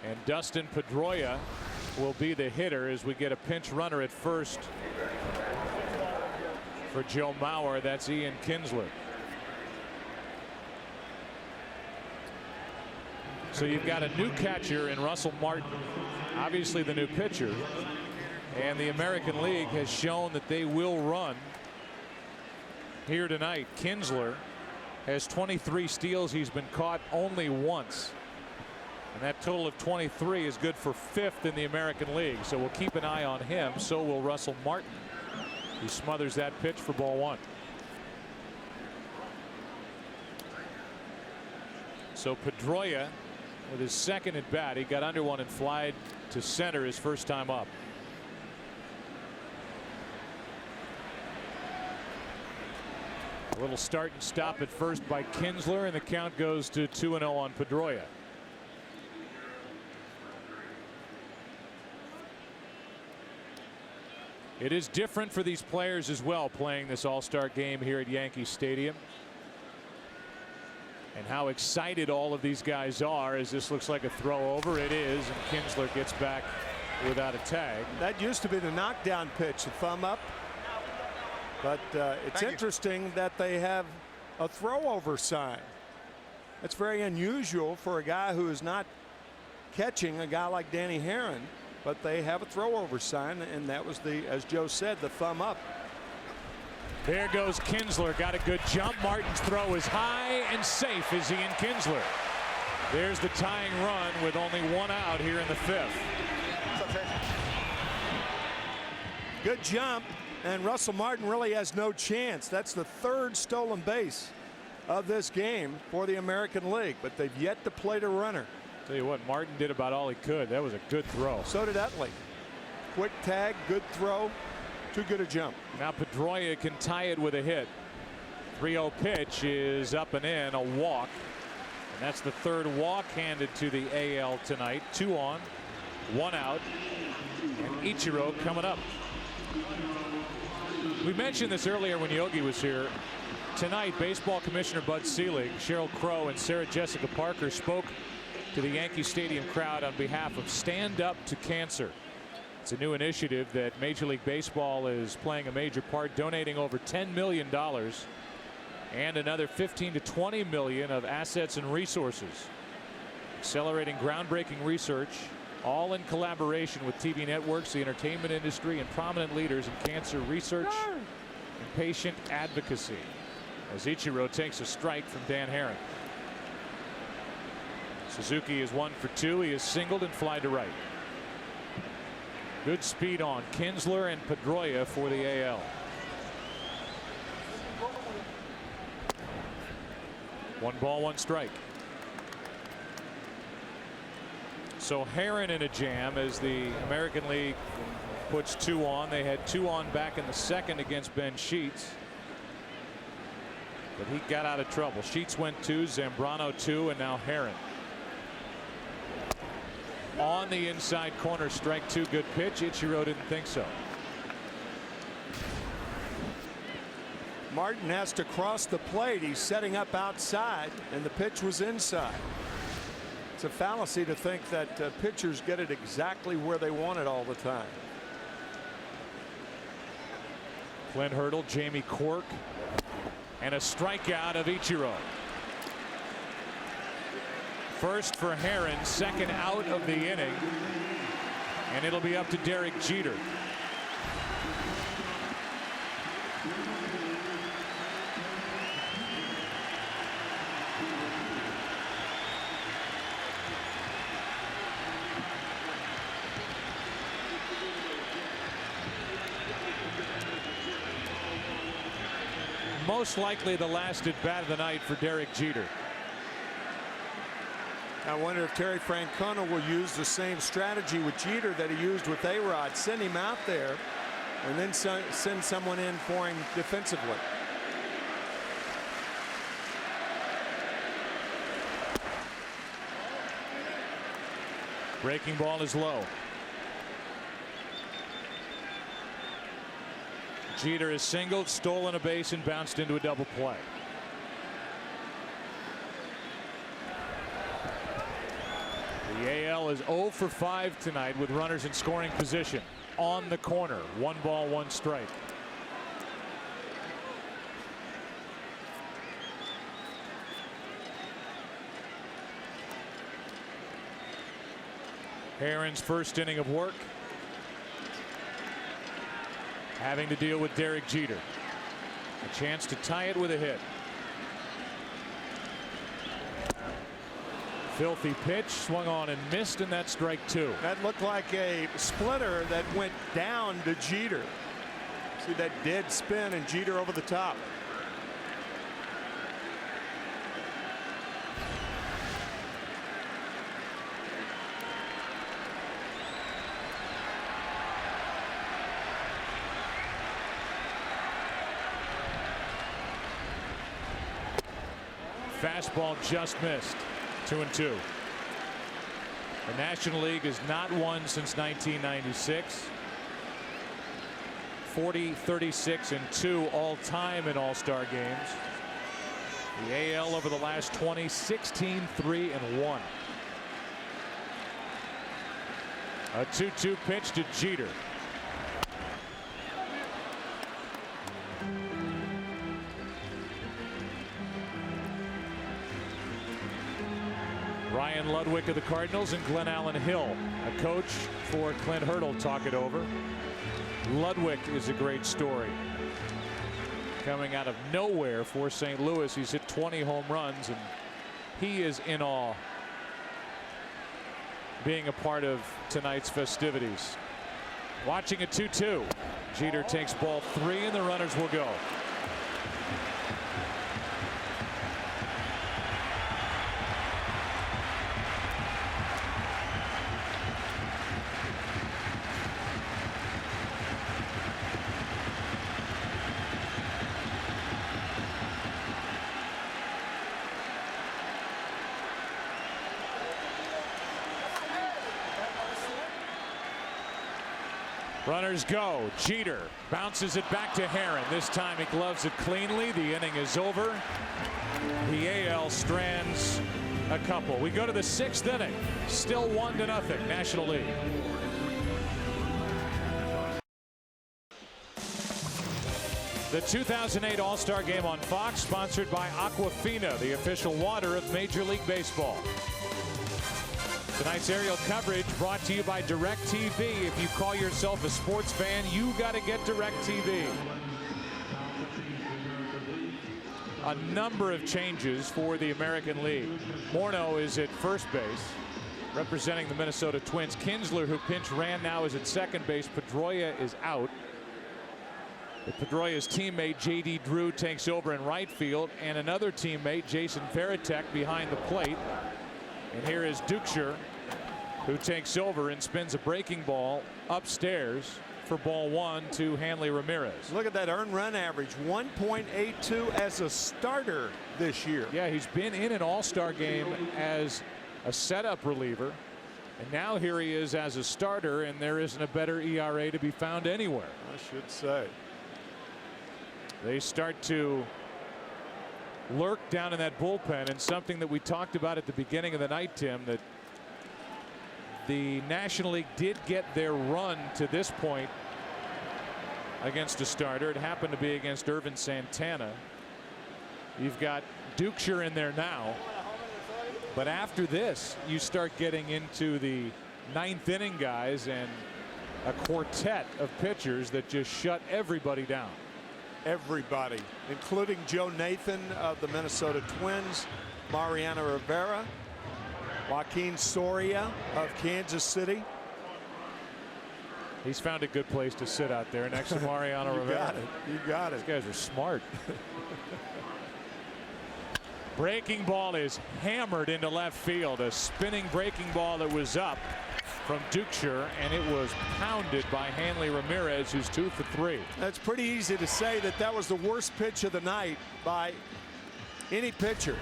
Speaker 1: and Dustin Pedroia will be the hitter as we get a pinch runner at first for Joe Mauer. That's Ian Kinsler. So you've got a new catcher in Russell Martin, obviously the new pitcher, and the American League has shown that they will run here tonight. Kinsler has 23 steals. He's been caught only once, and that total of 23 is good for 5th in the American League. So we'll keep an eye on him. So will Russell Martin, who smothers that pitch for ball 1. So Pedroia with his second at bat. He got under one and flied to center his first time up. A little start and stop at first by Kinsler, and the count goes to 2-0 on Pedroia. It is different for these players as well, playing this All-Star game here at Yankee Stadium. And how excited all of these guys are as this looks like a throw over. It is, and Kinsler gets back without a tag.
Speaker 8: That used to be the knockdown pitch, the thumb up. But it's interesting that they have a throw over sign. That's very unusual for a guy who is not catching, a guy like Danny Herron. But they have a throw over sign, and that was the, as Joe said, the thumb up.
Speaker 1: There goes Kinsler, got a good jump. Martin's throw is high and safe as Ian Kinsler. There's the tying run with only 1 out here in the 5th.
Speaker 8: Good jump, and Russell Martin really has no chance. That's the 3rd stolen base of this game for the American League, but they've yet to plate a runner.
Speaker 1: Tell you what, Martin did about all he could. That was a good throw.
Speaker 8: So did Utley. Quick tag, good throw. Too good a jump.
Speaker 1: Now Pedroia can tie it with a hit. 3-0 pitch is up and in, a walk. And that's the 3rd walk handed to the AL tonight. 2 on, 1 out. And Ichiro coming up. We mentioned this earlier when Yogi was here. Tonight, Baseball Commissioner Bud Selig, Sheryl Crow, and Sarah Jessica Parker spoke to the Yankee Stadium crowd on behalf of Stand Up to Cancer. It's a new initiative that Major League Baseball is playing a major part, donating over $10 million and another $15 to $20 million of assets and resources, accelerating groundbreaking research, all in collaboration with TV networks, the entertainment industry, and prominent leaders in cancer research and patient advocacy. as Ichiro takes a strike from Dan Haren. Suzuki is 1 for 2. He is singled and fly to right. Good speed on Kinsler and Pedroia for the AL. 1 ball, 1 strike. So Haren in a jam as the American League puts 2 on. They had 2 on back in the second against Ben Sheets, but he got out of trouble. Sheets went 2, Zambrano 2, and now Haren. On the inside corner, strike 2, good pitch. Ichiro didn't think so.
Speaker 8: Martin has to cross the plate. He's setting up outside, and the pitch was inside. It's a fallacy to think that pitchers get it exactly where they want it all the time.
Speaker 1: Clint Hurdle, Jamie Quirk, and a strikeout of Ichiro. First for Haren, second out of the inning, and it'll be up to Derek Jeter. Most likely the last at bat of the night for Derek Jeter.
Speaker 8: I wonder if Terry Francona will use the same strategy with Jeter that he used with A-Rod. Send him out there and then send someone in for him defensively.
Speaker 1: Breaking ball is low. Jeter is singled, stolen a base, and bounced into a double play. The AL is 0 for 5 tonight with runners in scoring position. On the corner, 1 ball, 1 strike. Haren's first inning of work, having to deal with Derek Jeter. A chance to tie it with a hit. Filthy pitch, swung on and missed, and that's strike 2.
Speaker 8: That looked like a splitter that went down to Jeter. See that dead spin and Jeter over the top.
Speaker 1: Fastball just missed. 2-2. The National League has not won since 1996. 40, 36, and 2 all time in All-Star games. The AL over the last 20, 16, 3, and 1. A 2-2 pitch to Jeter. Ryan Ludwig of the Cardinals and Glenn Allen Hill, a coach for Clint Hurdle, talk it over. Ludwig is a great story. Coming out of nowhere for St. Louis, he's hit 20 home runs, and he is in awe being a part of tonight's festivities. Watching a 2-2. Jeter takes ball 3, and the runners will go. Runners go. Jeter bounces it back to Haren. This time he gloves it cleanly. The inning is over. The AL strands a couple. We go to the 6th inning. Still 1-0 National League. The 2008 All-Star Game on Fox, sponsored by Aquafina, the official water of Major League Baseball. Tonight's aerial coverage brought to you by DirecTV. If you call yourself a sports fan, you got to get DirecTV. a number of changes for the American League. Morneau is at first base, representing the Minnesota Twins. Kinsler, who pinch ran, now is at second base. Pedroia is out. Pedroia's teammate J.D. Drew takes over in right field, and another teammate, Jason Varitek, behind the plate. And here is Duchscherer, who takes over and spins a breaking ball upstairs for ball one to Hanley Ramirez.
Speaker 8: Look at that earned run average, 1.82 as a starter this year.
Speaker 1: Yeah, he's been in an all-star game as a setup reliever, and now here he is as a starter, and there isn't a better ERA to be found anywhere.
Speaker 8: I should say.
Speaker 1: They start to lurk down in that bullpen, and something that we talked about at the beginning of the night, Tim, that the National League did get their run to this point against a starter. It happened to be against Irvin Santana. You've got Duchscherer in there now, but after this you start getting into the ninth inning guys and a quartet of pitchers that just shut everybody down.
Speaker 8: Everybody, including Joe Nathan of the Minnesota Twins, Mariano Rivera, Joaquin Soria of Kansas City.
Speaker 1: He's found a good place to sit out there next to Mariano Rivera.
Speaker 8: Got it. You got it.
Speaker 1: These guys are smart. Breaking ball is hammered into left field. A spinning breaking ball that was up from Duchscherer, and it was pounded by Hanley Ramirez, who's 2 for 3.
Speaker 8: That's pretty easy to say that that was the worst pitch of the night by any pitcher.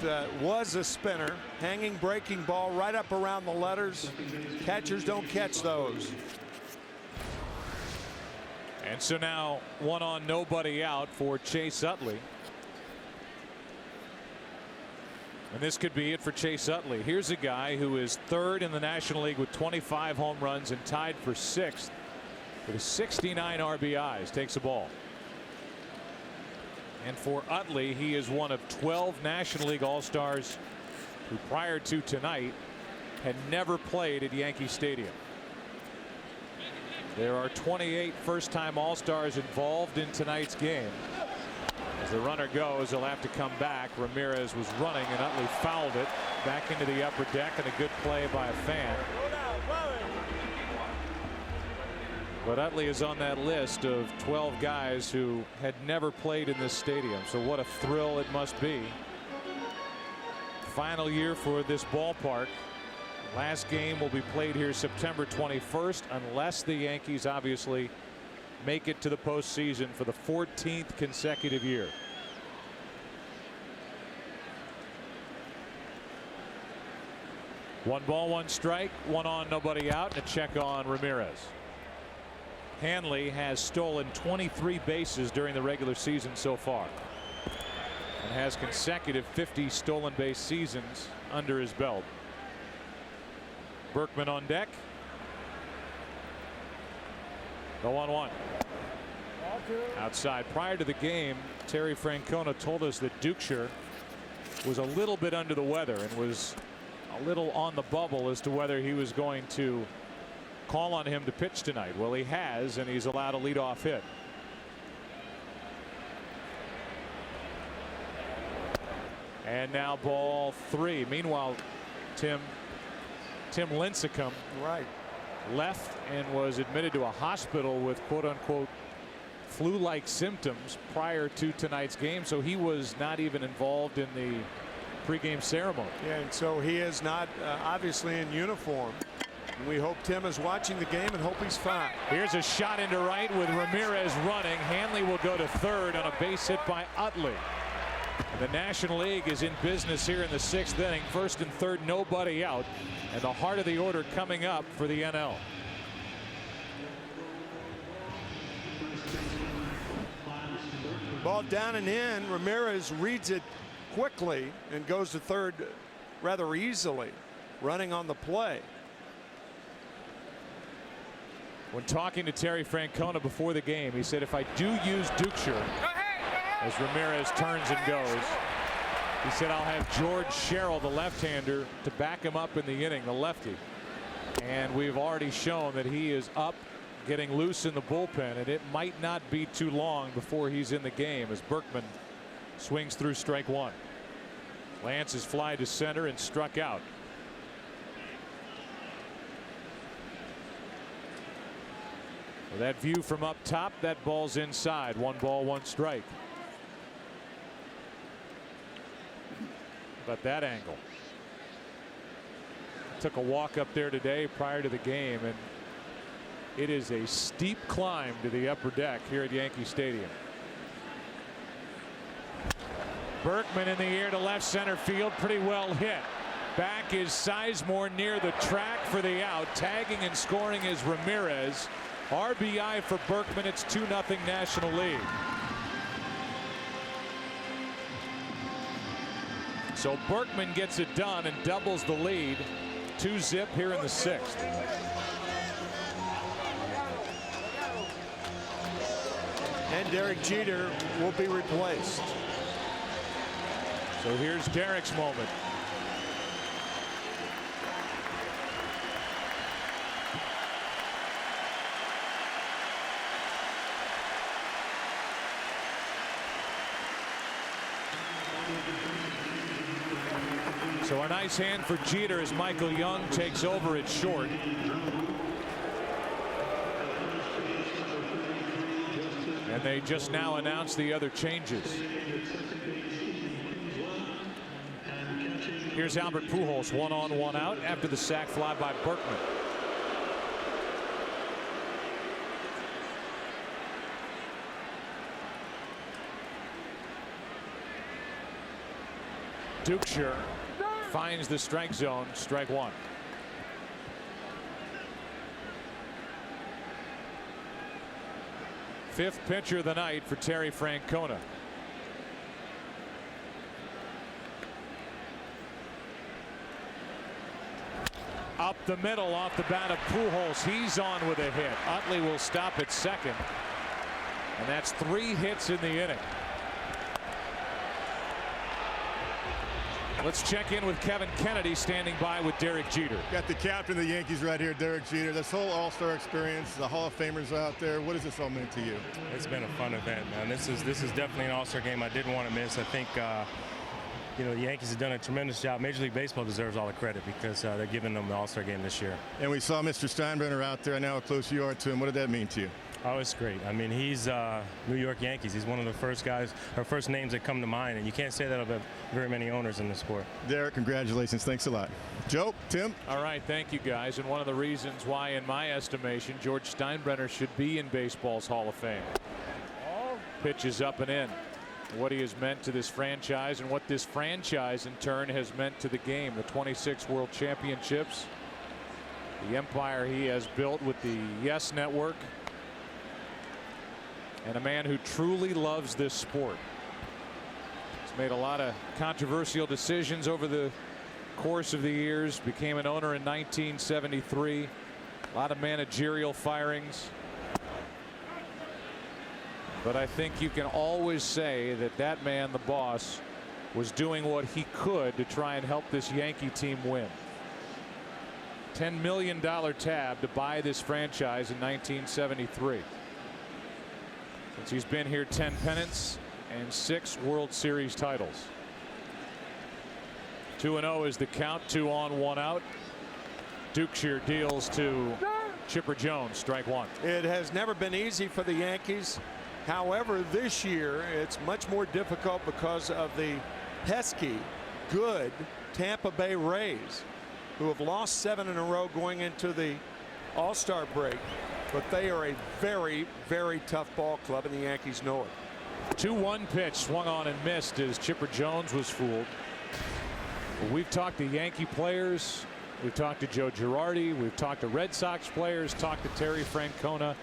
Speaker 8: That was a spinner, hanging breaking ball right up around the letters. Catchers don't catch those.
Speaker 1: And so now 1 on, nobody out for Chase Utley. And this could be it for Chase Utley. Here's a guy who is third in the National League with 25 home runs and tied for 6th with 69 RBIs. Takes a ball. And for Utley, he is one of 12 National League All-Stars who prior to tonight had never played at Yankee Stadium. There are 28 first-time All-Stars involved in tonight's game. As the runner goes, he'll have to come back. Ramirez was running, and Utley fouled it back into the upper deck, and a good play by a fan. But Utley is on that list of 12 guys who had never played in this stadium. So what a thrill it must be. Final year for this ballpark. Last game will be played here September 21st, unless the Yankees obviously make it to the postseason for the 14th consecutive year. One ball, one strike, 1 on, nobody out, and a check on Ramirez. Hanley has stolen 23 bases during the regular season so far, and has consecutive 50 stolen base seasons under his belt. Berkman on deck. The 1-1. Outside. Prior to the game, Terry Francona told us that Duchscherer was a little bit under the weather and was a little on the bubble as to whether he was going to call on him to pitch tonight. Well, he has, and he's allowed a leadoff hit. And now ball 3. Meanwhile, Tim Lincecum left and was admitted to a hospital with quote-unquote flu-like symptoms prior to tonight's game, so he was not even involved in the pregame ceremony.
Speaker 8: Yeah, and so he is not obviously in uniform. We hope Tim is watching the game and hope he's fine.
Speaker 1: Here's a shot into right with Ramirez running. Hanley will go to third on a base hit by Utley. The National League is in business here in the 6th inning. First and third, nobody out, and the heart of the order coming up for the NL.
Speaker 8: Ball down and in. Ramirez reads it quickly and goes to third rather easily, running on the play.
Speaker 1: When talking to Terry Francona before the game, he said, if I do use Duchscherer, as Ramirez turns and goes, he said, I'll have George Sherrill, the left-hander, to back him up in the inning, the lefty. And we've already shown that he is up, getting loose in the bullpen, and it might not be too long before he's in the game, as Berkman Swings through strike one. Lances fly to center and struck out. With that view from up top, that ball's inside. 1 ball, 1 strike. But that angle. Took a walk up there today prior to the game, and it is a steep climb to the upper deck here at Yankee Stadium. Berkman in the air to left center field, pretty well hit. Back is Sizemore near the track for the out. Tagging and scoring is Ramirez. RBI for Berkman. It's 2-0 National League. So Berkman gets it done and doubles the lead. 2-zip here in the 6th.
Speaker 8: And Derek Jeter will be replaced.
Speaker 1: So here's Derek's moment. So a nice hand for Jeter as Michael Young takes over at short. And they just now announced the other changes. Here's Albert Pujols, 1 on, 1 out after the sac fly by Berkman. Dukeshire finds the strike zone, strike one. Fifth pitcher of the night for Terry Francona. Up the middle off the bat of Pujols. He's on with a hit. Utley will stop at second. And that's 3 hits in the inning. Let's check in with Kevin Kennedy standing by with Derek Jeter.
Speaker 9: Got the captain of the Yankees right here, Derek Jeter. This whole All-Star experience, the Hall of Famers out there. What does this all mean to you?
Speaker 10: It's been a fun event, man. This is definitely an All-Star game I didn't want to miss. I think you know, the Yankees have done a tremendous job. Major League Baseball deserves all the credit because they're giving them the All-Star game this year.
Speaker 9: And we saw Mr. Steinbrenner out there. I know how close you are to him. What did that mean to you?
Speaker 10: Oh, it's great. I mean, he's New York Yankees. He's one of the first guys, or first names that come to mind, and you can't say that about very many owners in the sport.
Speaker 9: Derek, congratulations. Thanks a lot. Joe, Tim.
Speaker 1: All right, thank you guys. And one of the reasons why, in my estimation, George Steinbrenner should be in baseball's Hall of Fame. Pitch is up and in. What he has meant to this franchise and what this franchise in turn has meant to the game. The 26 World Championships, the empire he has built with the Yes Network, and a man who truly loves this sport. He's made a lot of controversial decisions over the course of the years. Became an owner in 1973. A lot of managerial firings. But I think you can always say that that man, the boss, was doing what he could to try and help this Yankee team win. $10 million tab to buy this franchise in 1973. Since he's been here, 10 pennants and 6 World Series titles. 2-0 is the count. 2 on, 1 out. Dukeshire deals to Chipper Jones, strike one.
Speaker 8: It has never been easy for the Yankees. However, this year it's much more difficult because of the pesky, good Tampa Bay Rays, who have lost 7 in a row going into the All-Star break. But they are a very, very tough ball club, and the Yankees know it.
Speaker 1: 2-1 pitch swung on and missed as Chipper Jones was fooled. Well, we've talked to Yankee players. We've talked to Joe Girardi. We've talked to Red Sox players, talked to Terry Francona.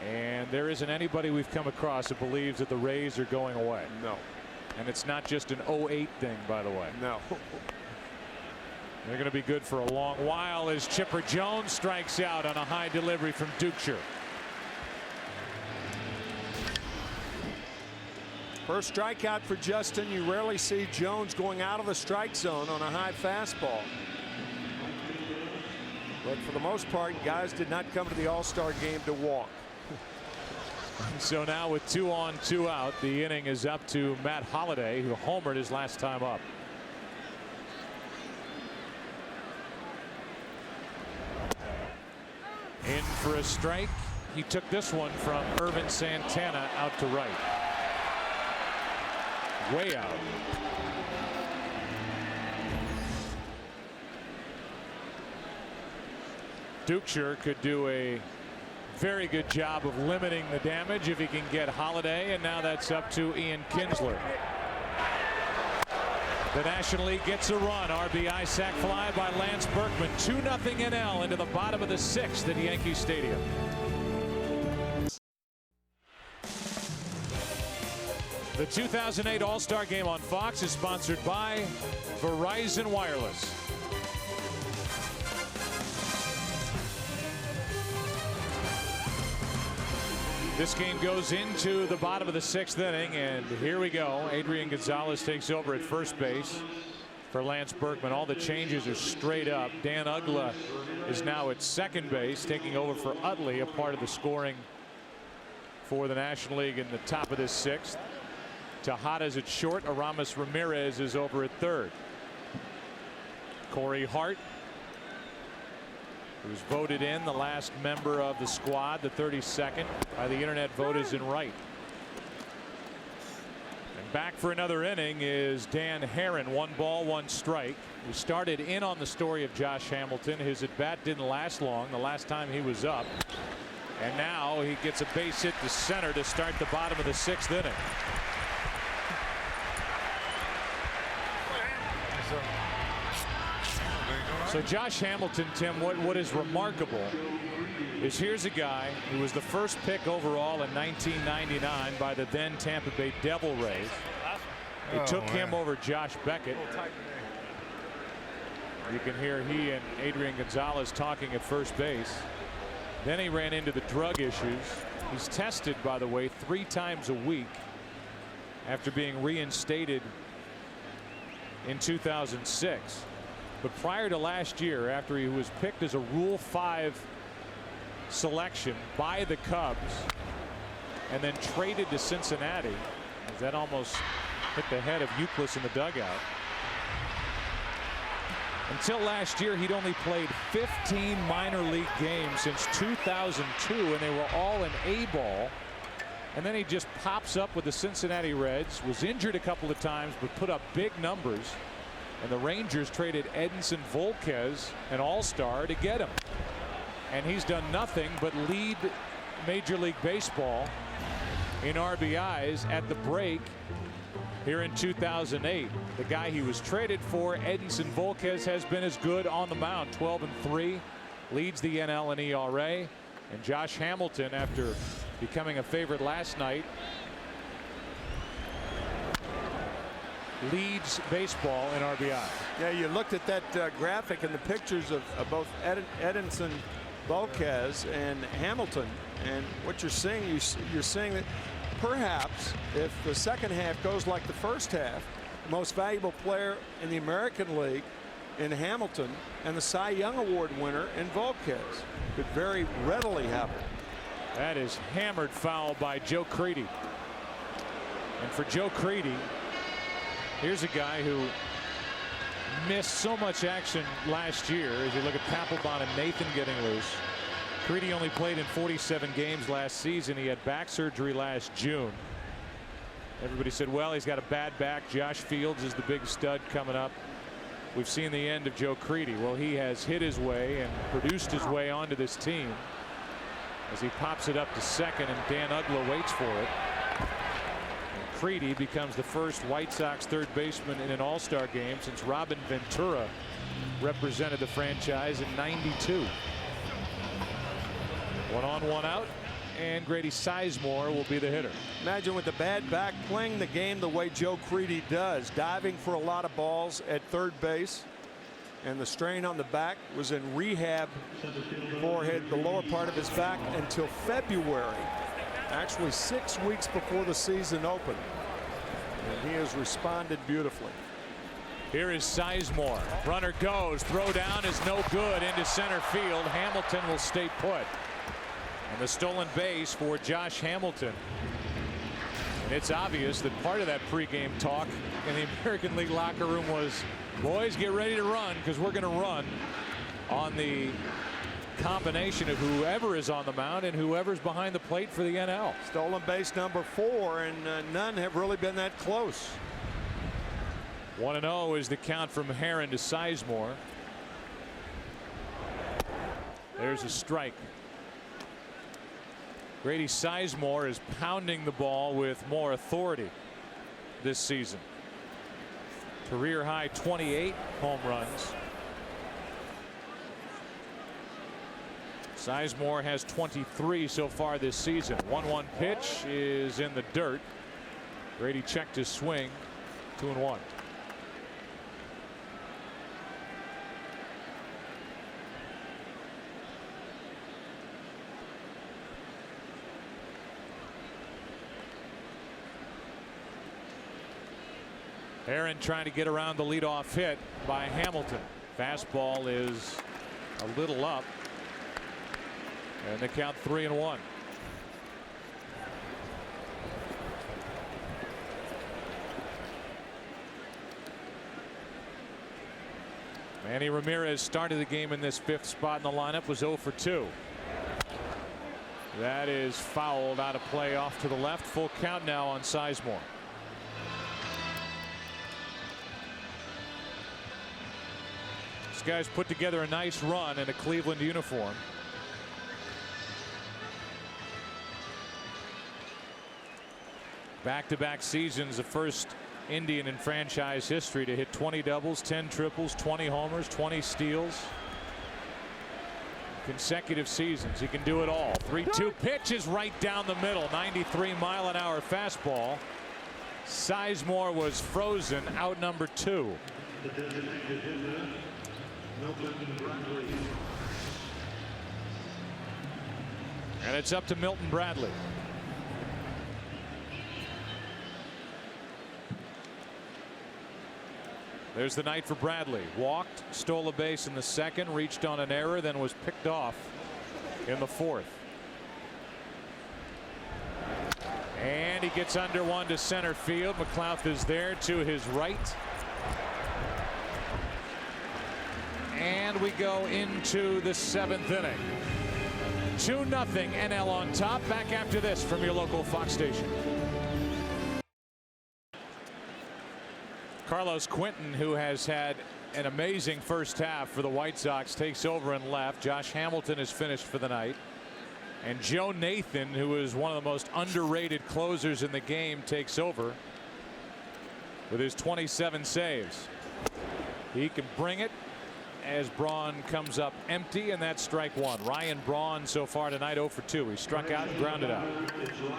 Speaker 1: And there isn't anybody we've come across that believes that the Rays are going away.
Speaker 8: No.
Speaker 1: And it's not just an 08 thing, by the way.
Speaker 8: No.
Speaker 1: They're going to be good for a long while as Chipper Jones strikes out on a high delivery from Dukeshire.
Speaker 8: First strikeout for Justin. You rarely see Jones going out of the strike zone on a high fastball. But for the most part, guys did not come to the All-Star game to walk.
Speaker 1: So now with 2 on, 2 out, the inning is up to Matt Holliday, who homered his last time up. In for a strike. He took this one from Irvin Santana out to right. Way out. Dukeshire could do a very good job of limiting the damage if he can get Holliday, and now that's up to Ian Kinsler. The National League gets a run. RBI sac fly by Lance Berkman. 2-0 NL into the bottom of the 6th at Yankee Stadium. The 2008 All-Star Game on Fox is sponsored by Verizon Wireless. This game goes into the bottom of the 6th inning, and here we go. Adrian Gonzalez takes over at first base for Lance Berkman. All the changes are straight up. Dan Uggla is now at second base, taking over for Utley, a part of the scoring for the National League in the top of this 6th. Tejada's at short. Aramis Ramirez is over at third. Corey Hart, who's voted in the last member of the squad, the 32nd by the internet vote, is in right. And back for another inning is Dan Herron. 1 ball, 1 strike. We started in on the story of Josh Hamilton. His at bat didn't last long the last time he was up, and now he gets a base hit to center to start the bottom of the 6th inning. So Josh Hamilton, Tim, what is remarkable is here's a guy who was the first pick overall in 1999 by the then Tampa Bay Devil Rays. They took him over Josh Beckett. You can hear he and Adrian Gonzalez talking at first base. Then he ran into the drug issues. He's tested, by the way, 3 times a week after being reinstated in 2006. But prior to last year, after he was picked as a Rule 5 selection by the Cubs and then traded to Cincinnati, that almost hit the head of Youkilis in the dugout. Until last year, he'd only played 15 minor league games since 2002, and they were all in A-ball. And then he just pops up with the Cincinnati Reds, was injured a couple of times, but put up big numbers. And the Rangers traded Edinson Volquez, an all-star, to get him. And he's done nothing but lead Major League Baseball in RBIs at the break here in 2008. The guy he was traded for, Edinson Volquez, has been as good on the mound. 12-3, leads the NL in ERA. And Josh Hamilton, after becoming a favorite last night, leads baseball in RBI.
Speaker 8: Yeah, you looked at that graphic and the pictures of both Edinson Volquez and Hamilton, and what you're seeing, you're seeing that perhaps if the second half goes like the first half, the most valuable player in the American League in Hamilton and the Cy Young Award winner in Volquez could very readily happen.
Speaker 1: That is hammered foul by Joe Crede. And for Joe Crede, here's a guy who missed so much action last year. As you look at Papelbon and Nathan getting loose, Crede only played in 47 games last season. He had back surgery last June. Everybody said, well, he's got a bad back. Josh Fields is the big stud coming up. We've seen the end of Joe Crede. Well, he has hit his way and produced his way onto this team as he pops it up to second, and Dan Uggla waits for it. Crede becomes the first White Sox third baseman in an All-Star game since Robin Ventura represented the franchise in '92. 1 on, 1 out, and Grady Sizemore will be the hitter.
Speaker 8: Imagine with the bad back playing the game the way Joe Crede does, diving for a lot of balls at third base, and the strain on the back was in rehab for the lower part of his back until February. Actually 6 weeks before the season opened, and he has responded beautifully.
Speaker 1: Here is Sizemore. Runner goes. Throw down is no good into center field. Hamilton will stay put. And the stolen base for Josh Hamilton. And it's obvious that part of that pregame talk in the American League locker room was, boys, get ready to run because we're going to run on the combination of whoever is on the mound and whoever's behind the plate for the NL.
Speaker 8: Stolen base number 4, and none have really been that close.
Speaker 1: 1-0 is the count from Herron to Sizemore. There's a strike. Grady Sizemore is pounding the ball with more authority this season. Career high 28 home runs. Sizemore has 23 so far this season. 1-1 pitch is in the dirt. Grady checked his swing. 2-1. Aaron trying to get around the leadoff hit by Hamilton. Fastball is a little up. And the count 3-1. Manny Ramirez started the game in this 5th spot in the lineup, was 0 for 2. That is fouled out of play off to the left. Full count now on Sizemore. This guy's put together a nice run in a Cleveland uniform. Back-to-back seasons, the first Indian in franchise history to hit 20 doubles, 10 triples, 20 homers, 20 steals. Consecutive seasons. He can do it all. 3-2 pitch is right down the middle. 93-mile-an-hour fastball. Sizemore was frozen, out number 2. And it's up to Milton Bradley. There's the night for Bradley. Walked, stole a base in the 2nd, reached on an error, then was picked off in the 4th. And he gets under one to center field. McLouth is there to his right. And we go into the 7th inning. 2-0 NL on top. Back after this from your local Fox station. Carlos Quentin, who has had an amazing first half for the White Sox, takes over in left. Josh Hamilton is finished for the night. And Joe Nathan, who is one of the most underrated closers in the game, takes over with his 27 saves. He can bring it as Braun comes up empty, and that's strike 1. Ryan Braun so far tonight 0 for 2. He struck out and grounded out.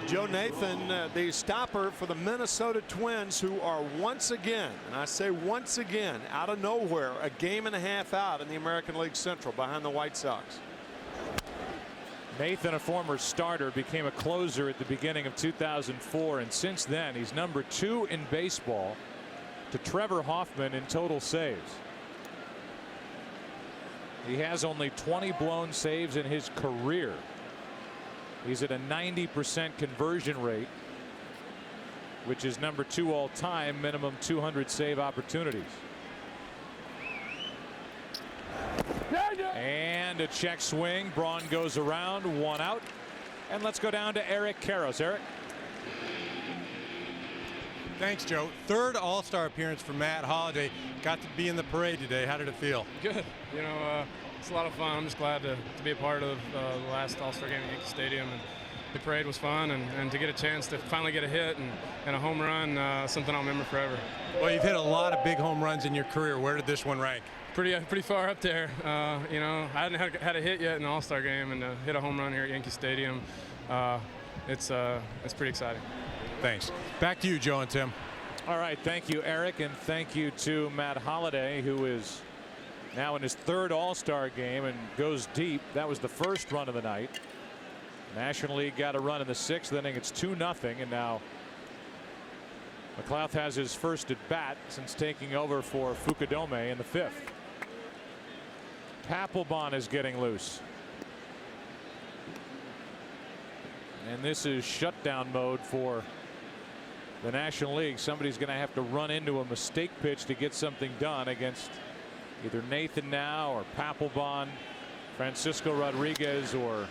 Speaker 8: Joe Nathan, the stopper for the Minnesota Twins, who are once again, and I say once again, out of nowhere, a game and a half out in the American League Central behind the White Sox.
Speaker 1: Nathan, a former starter, became a closer at the beginning of 2004, and since then he's number 2 in baseball to Trevor Hoffman in total saves. He has only 20 blown saves in his career. He's at a 90% conversion rate, which is number 2 all time, minimum 200 save opportunities. And a check swing. Braun goes around, 1 out. And let's go down to Eric Karros. Eric.
Speaker 11: Thanks, Joe. 3rd All-Star appearance for Matt Holliday. Got to be in the parade today. How did it feel?
Speaker 12: Good. You know, it's a lot of fun. I'm just glad to be a part of the last All-Star game at Yankee Stadium. And the parade was fun, and to get a chance to finally get a hit and a home run, something I'll remember forever.
Speaker 11: Well, you've hit a lot of big home runs in your career. Where did this one rank?
Speaker 12: Pretty far up there. You know, I hadn't had a hit yet in the All-Star game, and to hit a home run here at Yankee Stadium, it's pretty exciting.
Speaker 11: Thanks. Back to you, Joe and Tim.
Speaker 1: All right, thank you, Eric, and thank you to Matt Holliday, who is now in his 3rd All-Star game and goes deep. That was the first run of the night. National League got a run in the 6th inning. It's 2-0, and now McLouth has his first at bat since taking over for Fukudome in the 5th. Papelbon is getting loose. And this is shutdown mode for the National League. Somebody's going to have to run into a mistake pitch to get something done against either Nathan Now or Papelbon, Francisco Rodriguez, or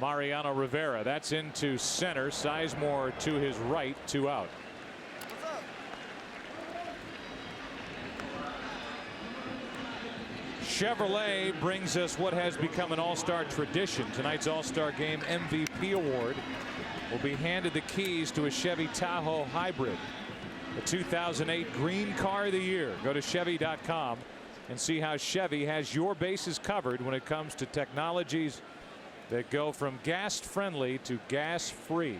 Speaker 1: Mariano Rivera. That's into center. Sizemore to his right, 2 out. Chevrolet brings us what has become an all-star tradition. Tonight's all-star game MVP award will be handed the keys to a Chevy Tahoe hybrid, the 2008 Green Car of the Year. Go to Chevy.com and see how Chevy has your bases covered when it comes to technologies that go from gas-friendly to gas-free.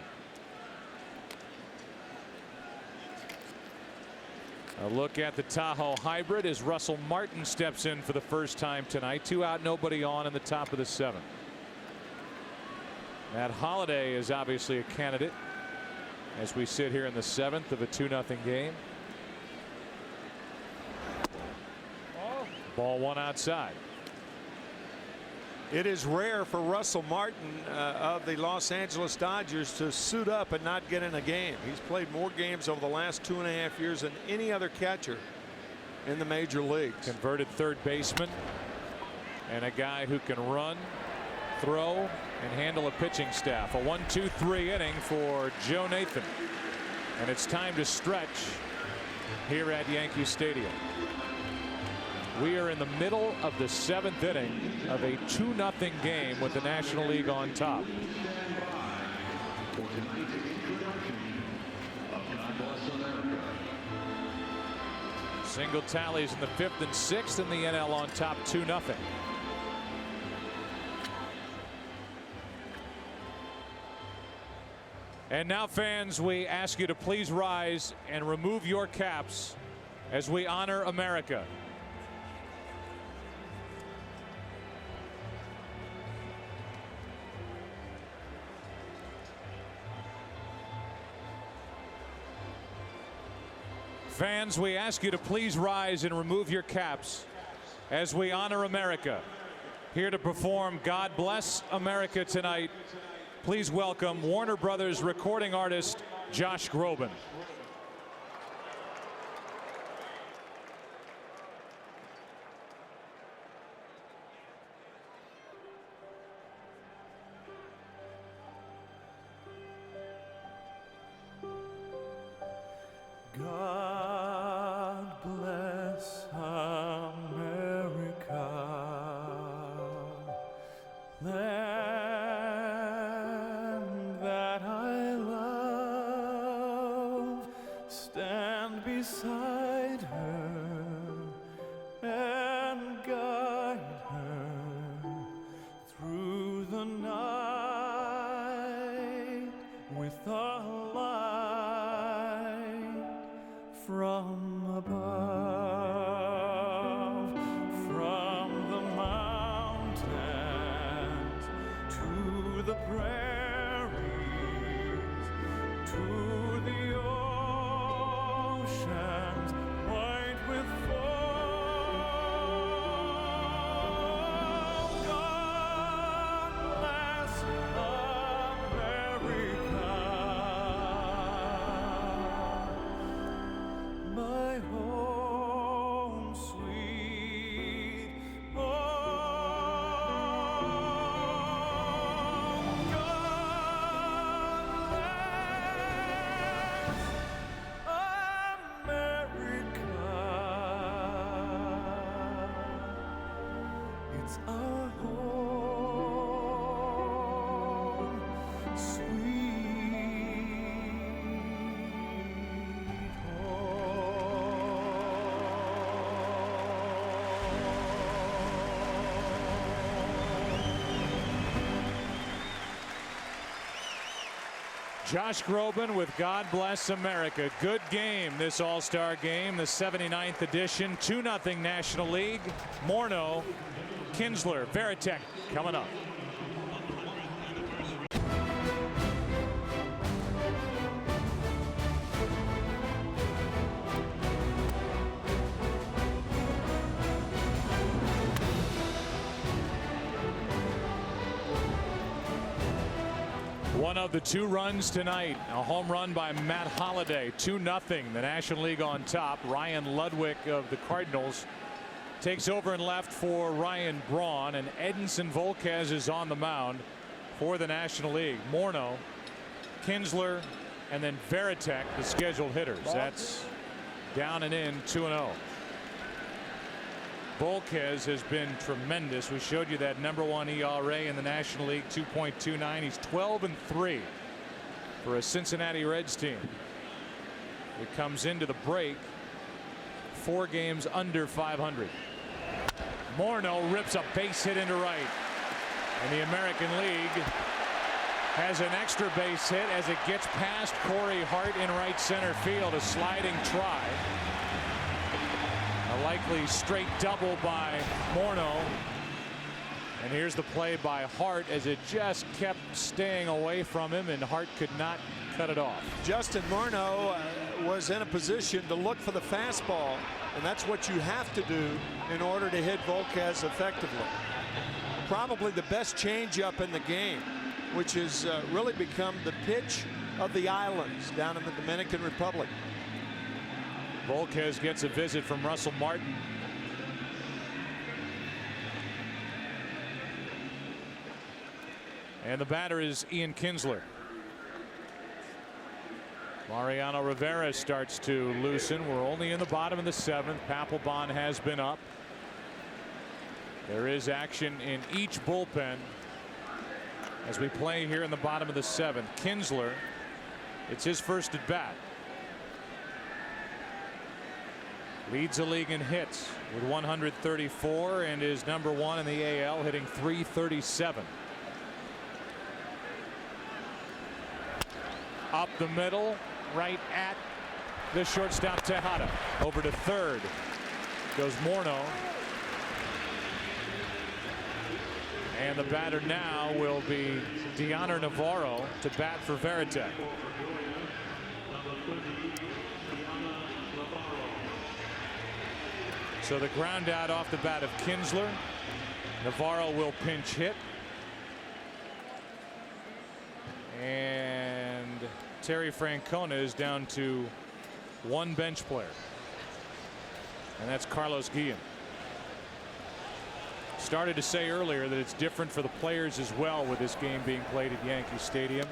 Speaker 1: A look at the Tahoe hybrid as Russell Martin steps in for the first time tonight. 2 out, nobody on in the top of the 7th. Matt Holliday is obviously a candidate as we sit here in the 7th of a 2-0 game. Ball 1 outside.
Speaker 8: It is rare for Russell Martin of the Los Angeles Dodgers to suit up and not get in a game. He's played more games over the last 2.5 years than any other catcher in the major leagues.
Speaker 1: Converted third baseman and a guy who can run, throw, and handle a pitching staff. A 1-2-3 inning for Joe Nathan. And it's time to stretch here at Yankee Stadium. We are in the middle of the 7th inning of a 2-0 game with the National League on top. Single tallies in the 5th and 6th, and the NL on top 2-0. And now, fans, we ask you to please rise and remove your caps as we honor America. Fans, we ask you to please rise and remove your caps as we honor America. Here to perform God Bless America tonight, please welcome Warner Brothers recording artist Josh Groban.
Speaker 13: God bless America, land that I love. Stand beside her and guide her through the night with a from above, from the mountains to the prairies, to the oceans white with foam. God bless America. My home, sweet home. God bless America. It's our home, sweet
Speaker 1: Josh Groban with God Bless America. Good game, this All-Star game, the 79th edition. 2-0 National League. Morneau, Kinsler, Varitek coming up. One of the 2 runs tonight, a home run by Matt Holliday, 2-0, the National League on top. Ryan Ludwig of the Cardinals takes over and left for Ryan Braun, and Edinson Volquez is on the mound for the National League. Morneau, Kinsler, and then Varitek, the scheduled hitters. That's down and in, 2-0. Volquez has been tremendous. We showed you that #1 ERA in the National League, 2.29. He's 12-3 for a Cincinnati Reds team. It comes into the break 4 games under 500. Morneau rips a base hit into right, and the American League has an extra base hit as it gets past Corey Hart in right center field. A sliding try. A likely straight double by Morneau. And here's the play by Hart as it just kept staying away from him, and Hart could not cut it off.
Speaker 8: Justin Morneau was in a position to look for the fastball, and that's what you have to do in order to hit Volquez effectively. Probably the best changeup in the game, which has really become the pitch of the islands down in the Dominican Republic.
Speaker 1: Volquez gets a visit from Russell Martin. And the batter is Ian Kinsler. Mariano Rivera starts to loosen. We're only in the bottom of the 7th. Papelbon has been up. There is action in each bullpen as we play here in the bottom of the 7th. Kinsler, it's his first at bat. Leads the league in hits with 134 and is #1 in the AL, hitting .337. Up the middle, right at the shortstop Tejada. Over to third goes Morneau. And the batter now will be Dioner Navarro to bat for Varitek. So the ground out off the bat of Kinsler. Navarro will pinch hit. And Terry Francona is down to 1 bench player. And that's Carlos Guillen. Started to say earlier that it's different for the players as well with this game being played at Yankee Stadium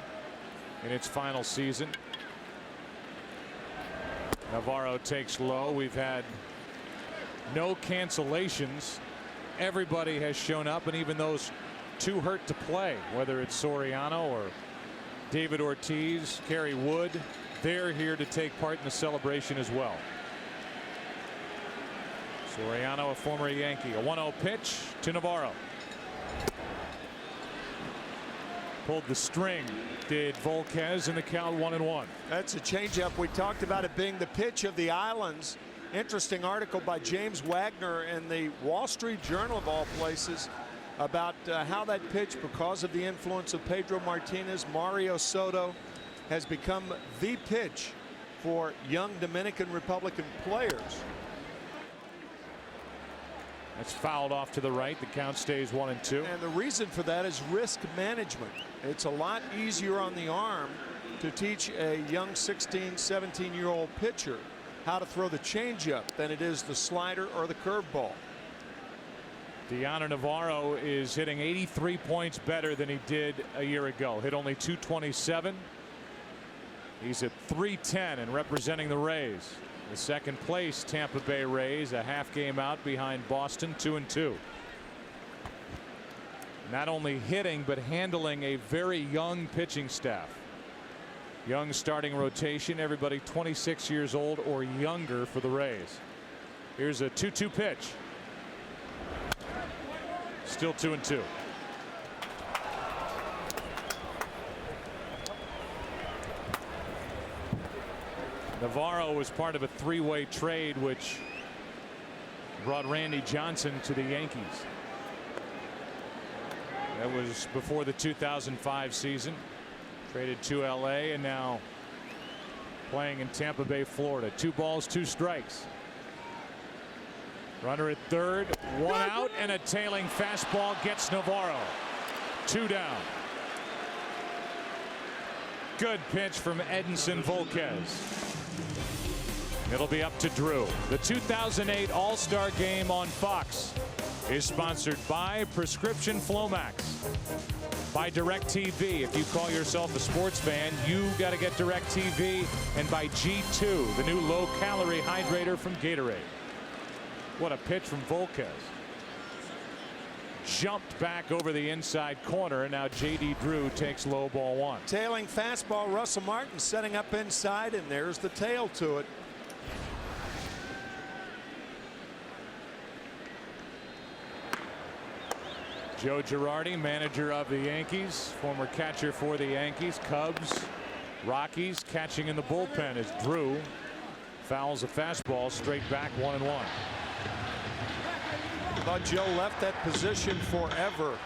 Speaker 1: in its final season. Navarro takes low. We've had no cancellations. Everybody has shown up, and even those 2 hurt to play, whether it's Soriano or David Ortiz, Kerry Wood, they're here to take part in the celebration as well. Soriano, a former Yankee. A 1-0 pitch to Navarro. Pulled the string, did Volquez, in the count 1-1.
Speaker 8: That's a changeup. We talked about it being the pitch of the islands. Interesting article by James Wagner in the Wall Street Journal of all places about how that pitch, because of the influence of Pedro Martinez, Mario Soto, has become the pitch for young Dominican Republican players.
Speaker 1: That's fouled off to the right. The count stays 1-2.
Speaker 8: And the reason for that is risk management. It's a lot easier on the arm to teach a young 16, 17-year-old pitcher how to throw the changeup than it is the slider or the curveball.
Speaker 1: Dioner Navarro is hitting 83 points better than he did a year ago. Hit only .227. He's at .310 and representing the Rays. The second place Tampa Bay Rays, a half game out behind Boston, 2-2. Not only hitting but handling a very young pitching staff. Young starting rotation, everybody 26 years old or younger for the Rays. Here's a 2-2 pitch. Still 2-2. Navarro was part of a 3-way trade which brought Randy Johnson to the Yankees. That was before the 2005 season. Traded to LA and now playing in Tampa Bay, Florida. 2 balls, 2 strikes. Runner at third, 1 out, and a tailing fastball gets Navarro. 2 down. Good pitch from Edinson Volquez. It'll be up to Drew. The 2008 All-Star Game on Fox is sponsored by Prescription Flomax, by DirecTV. If you call yourself a sports fan, you got to get DirecTV, and by G2, the new low-calorie hydrator from Gatorade. What a pitch from Volquez. Jumped back over the inside corner. Now J.D. Drew takes low ball one.
Speaker 8: Tailing fastball, Russell Martin setting up inside, and there's the tail to it.
Speaker 1: Joe Girardi, manager of the Yankees, former catcher for the Yankees, Cubs, Rockies, catching in the bullpen as Drew fouls a fastball straight back 1-1.
Speaker 8: I thought Joe left that position forever.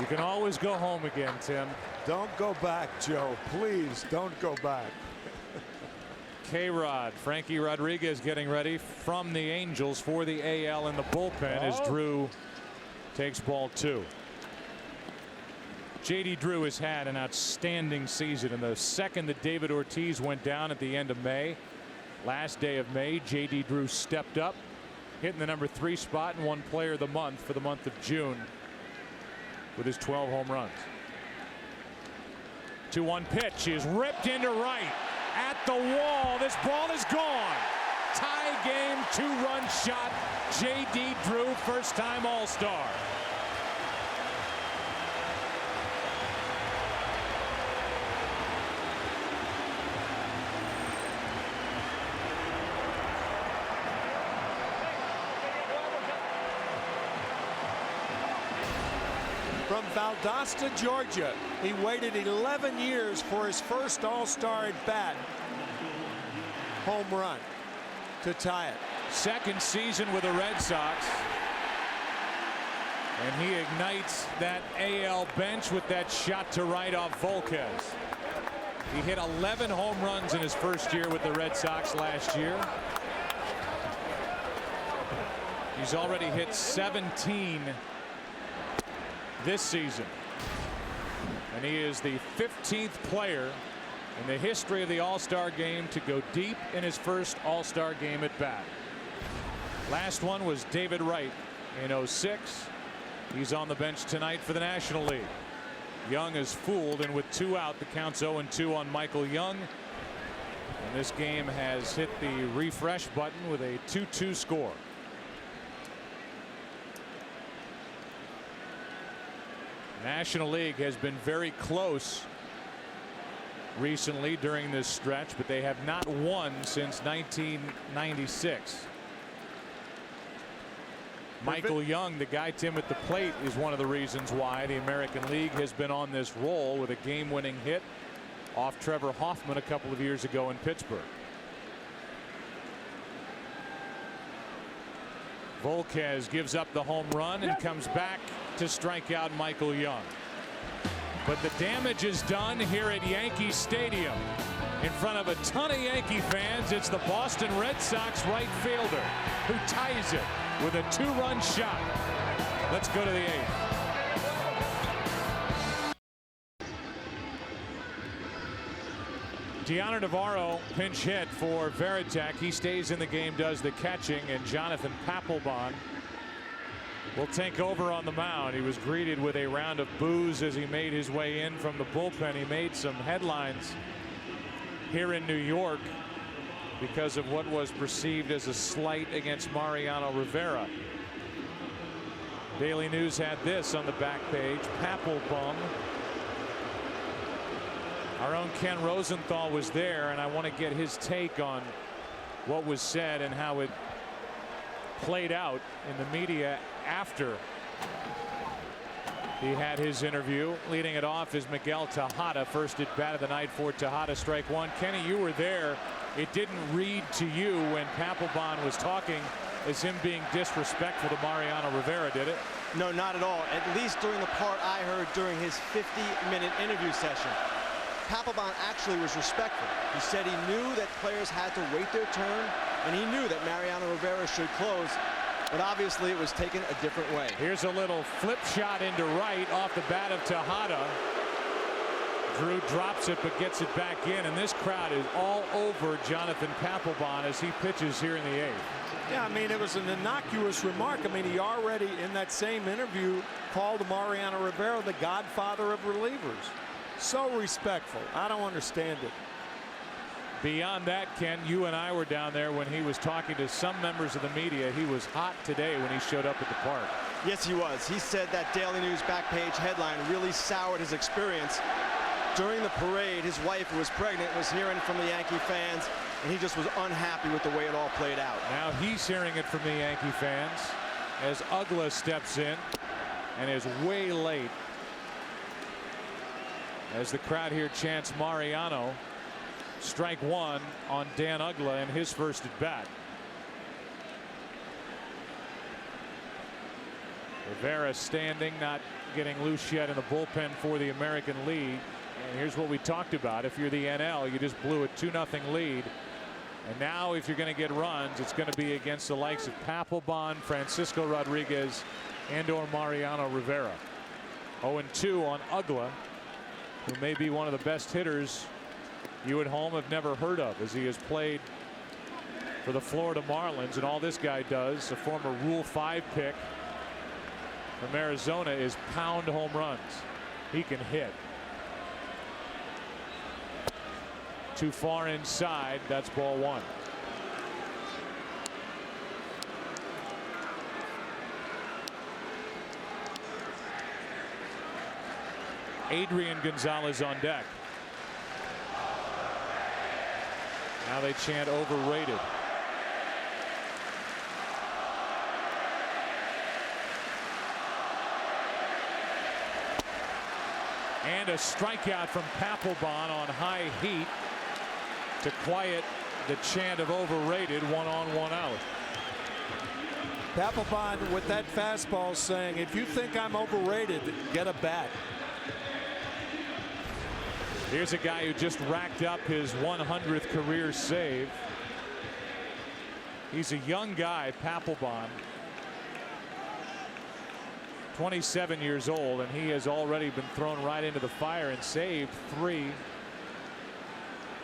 Speaker 1: You can always go home again, Tim.
Speaker 8: Don't go back, Joe. Please don't go back.
Speaker 1: K-Rod, Frankie Rodriguez getting ready from the Angels for the AL in the bullpen as Drew takes ball two. J.D. Drew has had an outstanding season. In the second that David Ortiz went down at the end of May, last day of May, J.D. Drew stepped up, hitting the number 3 spot and won Player of the Month for the month of June with his 12 home runs. 2-1 pitch is ripped into right. At the wall, this ball is gone. Tie game, 2-run shot. J.D. Drew, first-time All-Star.
Speaker 8: From Valdosta, Georgia, he waited 11 years for his first All-Star at bat. Home run to tie it.
Speaker 1: Second season with the Red Sox. And he ignites that AL bench with that shot to right off Volquez. He hit 11 home runs in his first year with the Red Sox last year. He's already hit 17 this season. And he is the 15th player in the history of the All-Star game to go deep in his first All-Star game at bat. Last one was David Wright in 06. He's on the bench tonight for the National League. Young is fooled, and with 2 out, the count's 0-2 on Michael Young. And this game has hit the refresh button with a 2-2 score. National League has been very close recently during this stretch, but they have not won since 1996. Michael Young, the guy, Tim, at the plate, is one of the reasons why the American League has been on this roll with a game-winning hit off Trevor Hoffman a couple of years ago in Pittsburgh. Volquez gives up the home run and comes back to strike out Michael Young. But the damage is done here at Yankee Stadium. In front of a ton of Yankee fans, it's the Boston Red Sox right fielder who ties it with a 2-run shot. Let's go to the 8th. Deanna Navarro pinch hit for Varitek. He stays in the game, does the catching, and Jonathan Papelbon will take over on the mound. He was greeted with a round of boos as he made his way in from the bullpen. He made some headlines here in New York because of what was perceived as a slight against Mariano Rivera. Daily News had this on the back page: Papelbon. Our own Ken Rosenthal was there, and I want to get his take on what was said and how it played out in the media after he had his interview. Leading it off is Miguel Tejada, first at bat of the night for Tejada, strike one. Kenny, you were there. It didn't read to you when Papelbon was talking as him being disrespectful to Mariano Rivera, did it?
Speaker 6: No, not at all. At least during the part I heard during his 50-minute interview session. Papelbon actually was respectful. He said he knew that players had to wait their turn, and he knew that Mariano Rivera should close. but obviously it was taken a different way.
Speaker 1: Here's a little flip shot into right off the bat of Tejada. Drew drops it but gets it back in, and this crowd is all over Jonathan Papelbon as he pitches here in the 8th.
Speaker 8: Yeah, I mean, it was an innocuous remark. I mean, he already, in that same interview, called Mariano Rivera the godfather of relievers. So respectful. I don't understand it.
Speaker 1: Beyond that, Ken, you and I were down there when he was talking to some members of the media. He was hot today when he showed up at the park.
Speaker 6: Yes, he was. He said that Daily News back page headline really soured his experience. During the parade, his wife, who was pregnant, was hearing from the Yankee fans, and he just was unhappy with the way it all played out.
Speaker 1: Now he's hearing it from the Yankee fans as Uggla steps in and is way late as the crowd here chants Mariano. Strike one on Dan Uggla in his first at bat. Rivera standing, not getting loose yet in the bullpen for the American League. And here's what we talked about. If you're the NL, you just blew a 2-0 lead. And now if you're going to get runs, it's going to be against the likes of Papelbon, Francisco Rodriguez, and/or Mariano Rivera. 0-2 on Uggla, who may be one of the best hitters you at home have never heard of, as he has played for the Florida Marlins. And all this guy does, a former Rule 5 pick from Arizona, is pound home runs. He can hit. Too far inside. That's ball one. Adrian Gonzalez on deck. Now they chant overrated. And a strikeout from Papelbon on high heat to quiet the chant of overrated. 1 on, 1 out.
Speaker 8: Papelbon with that fastball saying, if you think I'm overrated, get a bat.
Speaker 1: Here's a guy who just racked up his 100th career save. He's a young guy, Papelbon. 27 years old, and he has already been thrown right into the fire and saved 3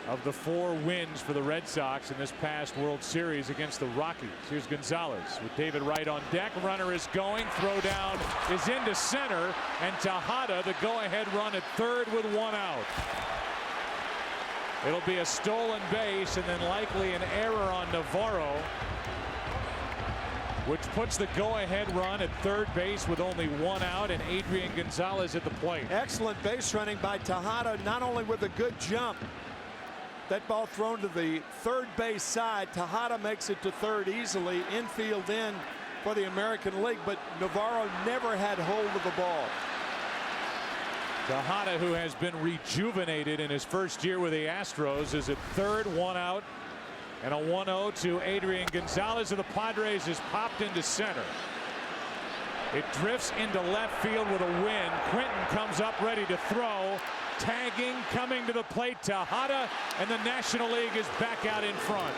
Speaker 1: of the 4 wins for the Red Sox in this past World Series against the Rockies. Here's Gonzalez with David Wright on deck. Runner is going. Throw down is into center, and Tejada the go-ahead run at third with 1 out. It'll be a stolen base and then likely an error on Navarro, which puts the go-ahead run at third base with only 1 out, and Adrian Gonzalez at the plate.
Speaker 8: Excellent base running by Tejada, not only with a good jump. That ball thrown to the third base side. Tejada makes it to third easily. Infield in for the American League, but Navarro never had hold of the ball.
Speaker 1: Tejada, who has been rejuvenated in his first year with the Astros, is at third, 1 out, and a 1-0 to Adrian Gonzalez of the Padres is popped into center. It drifts into left field with a win. Quinton comes up ready to throw. Tagging, coming to the plate, Tejada, and the National League is back out in front.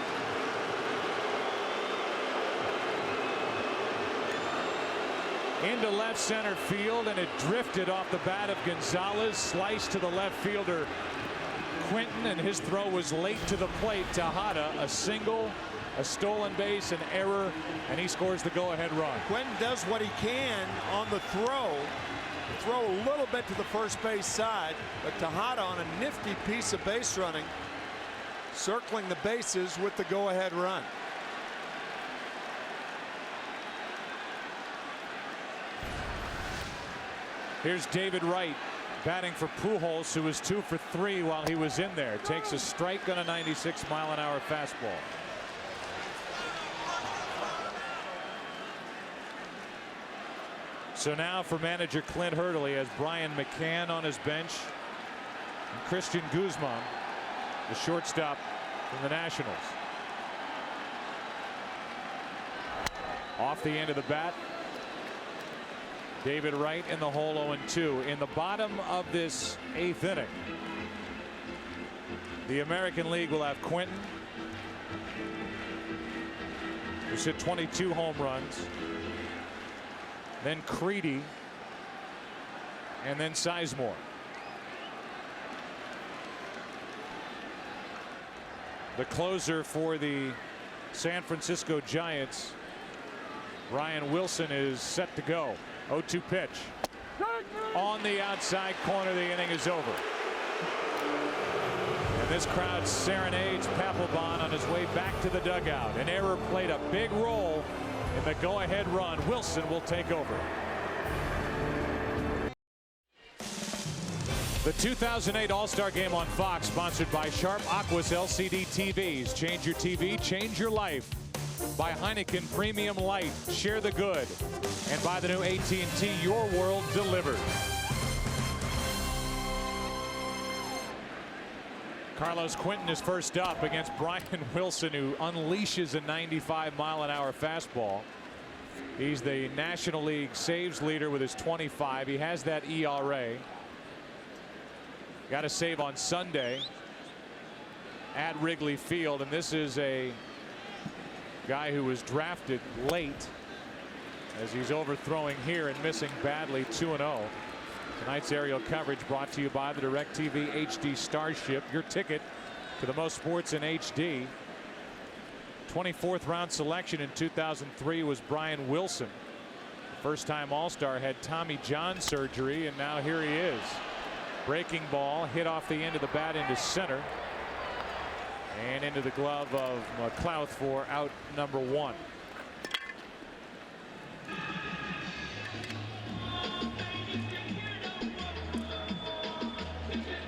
Speaker 1: Into left center field, and it drifted off the bat of Gonzalez, sliced to the left fielder Quinton, and his throw was late to the plate. Tejada, a single, a stolen base, an error, and he scores the go-ahead run.
Speaker 8: Quinton does what he can on the throw. Throw a little bit to the first base side, but Tejada on a nifty piece of base running, circling the bases with the go-ahead run.
Speaker 1: Here's David Wright batting for Pujols, who was 2 for 3 while he was in there. Takes a strike on a 96-mile-an-hour fastball. So now for manager Clint Hurtley, has Brian McCann on his bench, and Christian Guzman, the shortstop from the Nationals. Off the end of the bat, David Wright in the hole, 0-2. In the bottom of this 8th inning, the American League will have Quinton, who's hit 22 home runs. Then Creedy. And then Sizemore. The closer for the San Francisco Giants, Brian Wilson, is set to go. 0-2 pitch. On the outside corner, the inning is over. And this crowd serenades Papelbon on his way back to the dugout. An error played a big role in the go-ahead run. Wilson will take over. The 2008 All-Star Game on Fox, sponsored by Sharp Aquas LCD TVs. Change your TV, change your life. By Heineken Premium Light, share the good. And by the new AT&T Your World Delivered. Carlos Quentin is first up against Brian Wilson, who unleashes a 95-mile-an-hour fastball. He's the National League saves leader with his 25. He has that ERA. Got a save on Sunday at Wrigley Field, and this is a guy who was drafted late, as he's overthrowing here and missing badly. 2-0. Tonight's aerial coverage brought to you by the DirecTV HD Starship, your ticket to the most sports in HD. 24th round selection in 2003 was Brian Wilson. First time All-Star, had Tommy John surgery, and now here he is. Breaking ball hit off the end of the bat into center and into the glove of McLouth for out number 1.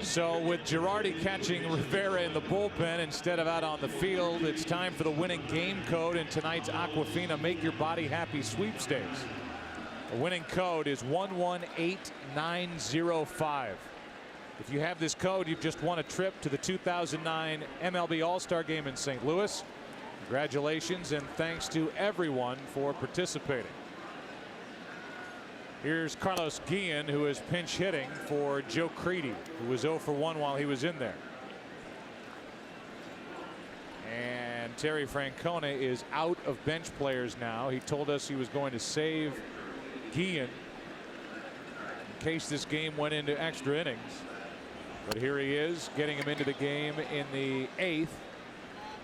Speaker 1: So with Girardi catching Rivera in the bullpen instead of out on the field, it's time for the winning game code in tonight's Aquafina Make Your Body Happy sweepstakes. The winning code is 118905. If you have this code, you've just won a trip to the 2009 MLB All-Star Game in St. Louis. Congratulations, and thanks to everyone for participating. Here's Carlos Guillen, who is pinch hitting for Joe Creedy, who was 0 for 1 while he was in there. And Terry Francona is out of bench players now. He told us he was going to save Guillen in case this game went into extra innings. But here he is, getting him into the game in the 8th,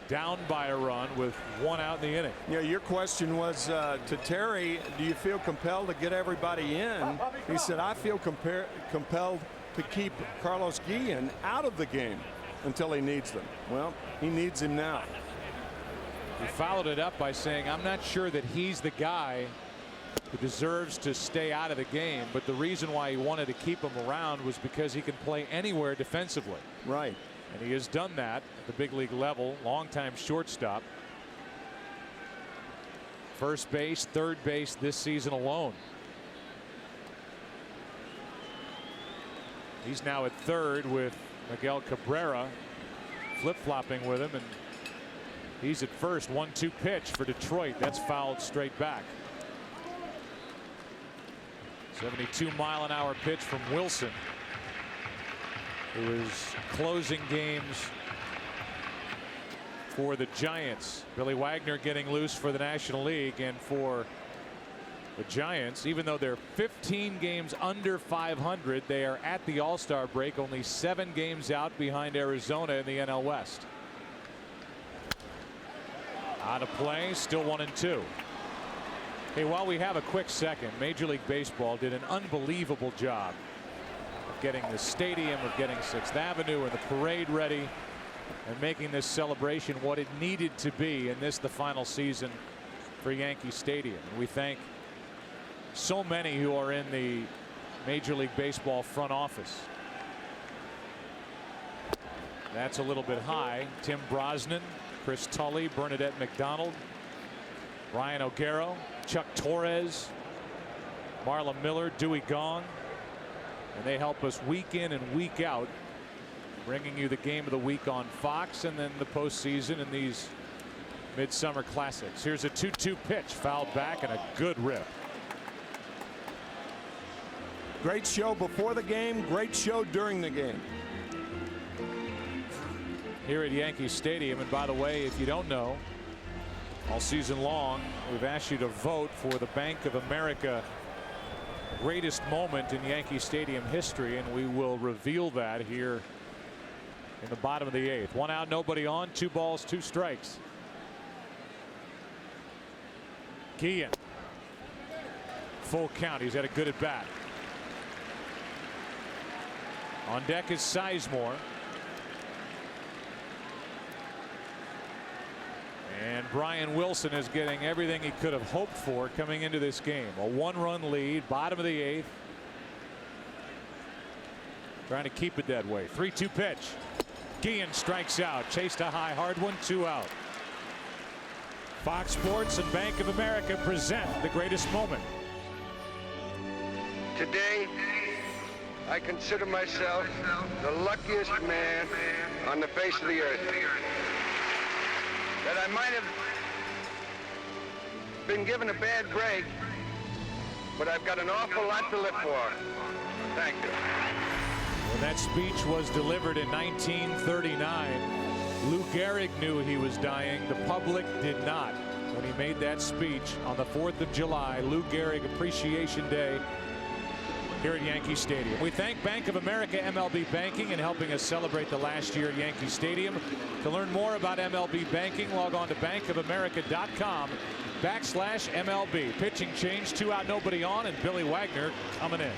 Speaker 1: down by a run with 1 out in the inning.
Speaker 8: Yeah, your question was to Terry, do you feel compelled to get everybody in? He said, I feel compelled to keep Carlos Guillen out of the game until he needs them. Well, he needs him now.
Speaker 1: He followed it up by saying, I'm not sure that he's the guy who deserves to stay out of the game, but the reason why he wanted to keep him around was because he can play anywhere defensively.
Speaker 8: Right.
Speaker 1: And he has done that at the big league level. Longtime shortstop. First base, third base this season alone. He's now at third with Miguel Cabrera flip-flopping with him, and he's at first. 1-2 pitch for Detroit. That's fouled straight back. 72-mile-an-hour pitch from Wilson, who is closing games for the Giants. Billy Wagner getting loose for the National League, and for the Giants, even though they're 15 games under 500, they are at the All-Star break only 7 games out behind Arizona in the NL West. Out of play, still 1-2. Hey, while we have a quick second, Major League Baseball did an unbelievable job of getting the stadium, of getting 6th Avenue and the parade ready, and making this celebration what it needed to be in this, the final season for Yankee Stadium. And we thank so many who are in the Major League Baseball front office. That's a little bit high. Tim Brosnan, Chris Tully, Bernadette McDonald, Ryan O'Garo, Chuck Torres, Marla Miller, Dewey Gong, and they help us week in and week out, bringing you the game of the week on Fox, and then the postseason and these midsummer classics. Here's a 2-2 pitch, fouled back, and a good rip.
Speaker 8: Great show before the game, great show during the game.
Speaker 1: Here at Yankee Stadium, and by the way, if you don't know, All season long, we've asked you to vote for the Bank of America greatest moment in Yankee Stadium history, and we will reveal that here in the bottom of the 8th. 1 out, nobody on, 2 balls, 2 strikes. Guillen. Full count. He's had a good at bat. On deck is Sizemore. And Brian Wilson is getting everything he could have hoped for coming into this game. A 1-run lead, bottom of the 8th. Trying to keep it that way. 3-2 pitch. Guillen strikes out. Chased a high, hard one, 2 out. Fox Sports and Bank of America present the greatest moment.
Speaker 14: Today, I consider myself the luckiest man on the face of the earth. That I might have been given a bad break, but I've got an awful lot to live for. Thank you.
Speaker 1: When that speech was delivered in 1939, Lou Gehrig knew he was dying. The public did not. When he made that speech on the 4th of July, Lou Gehrig Appreciation Day here at Yankee Stadium. We thank Bank of America MLB Banking in helping us celebrate the last year at Yankee Stadium. To learn more about MLB Banking, log on to bankofamerica.com/MLB. Pitching change, 2 out, nobody on, and Billy Wagner coming in.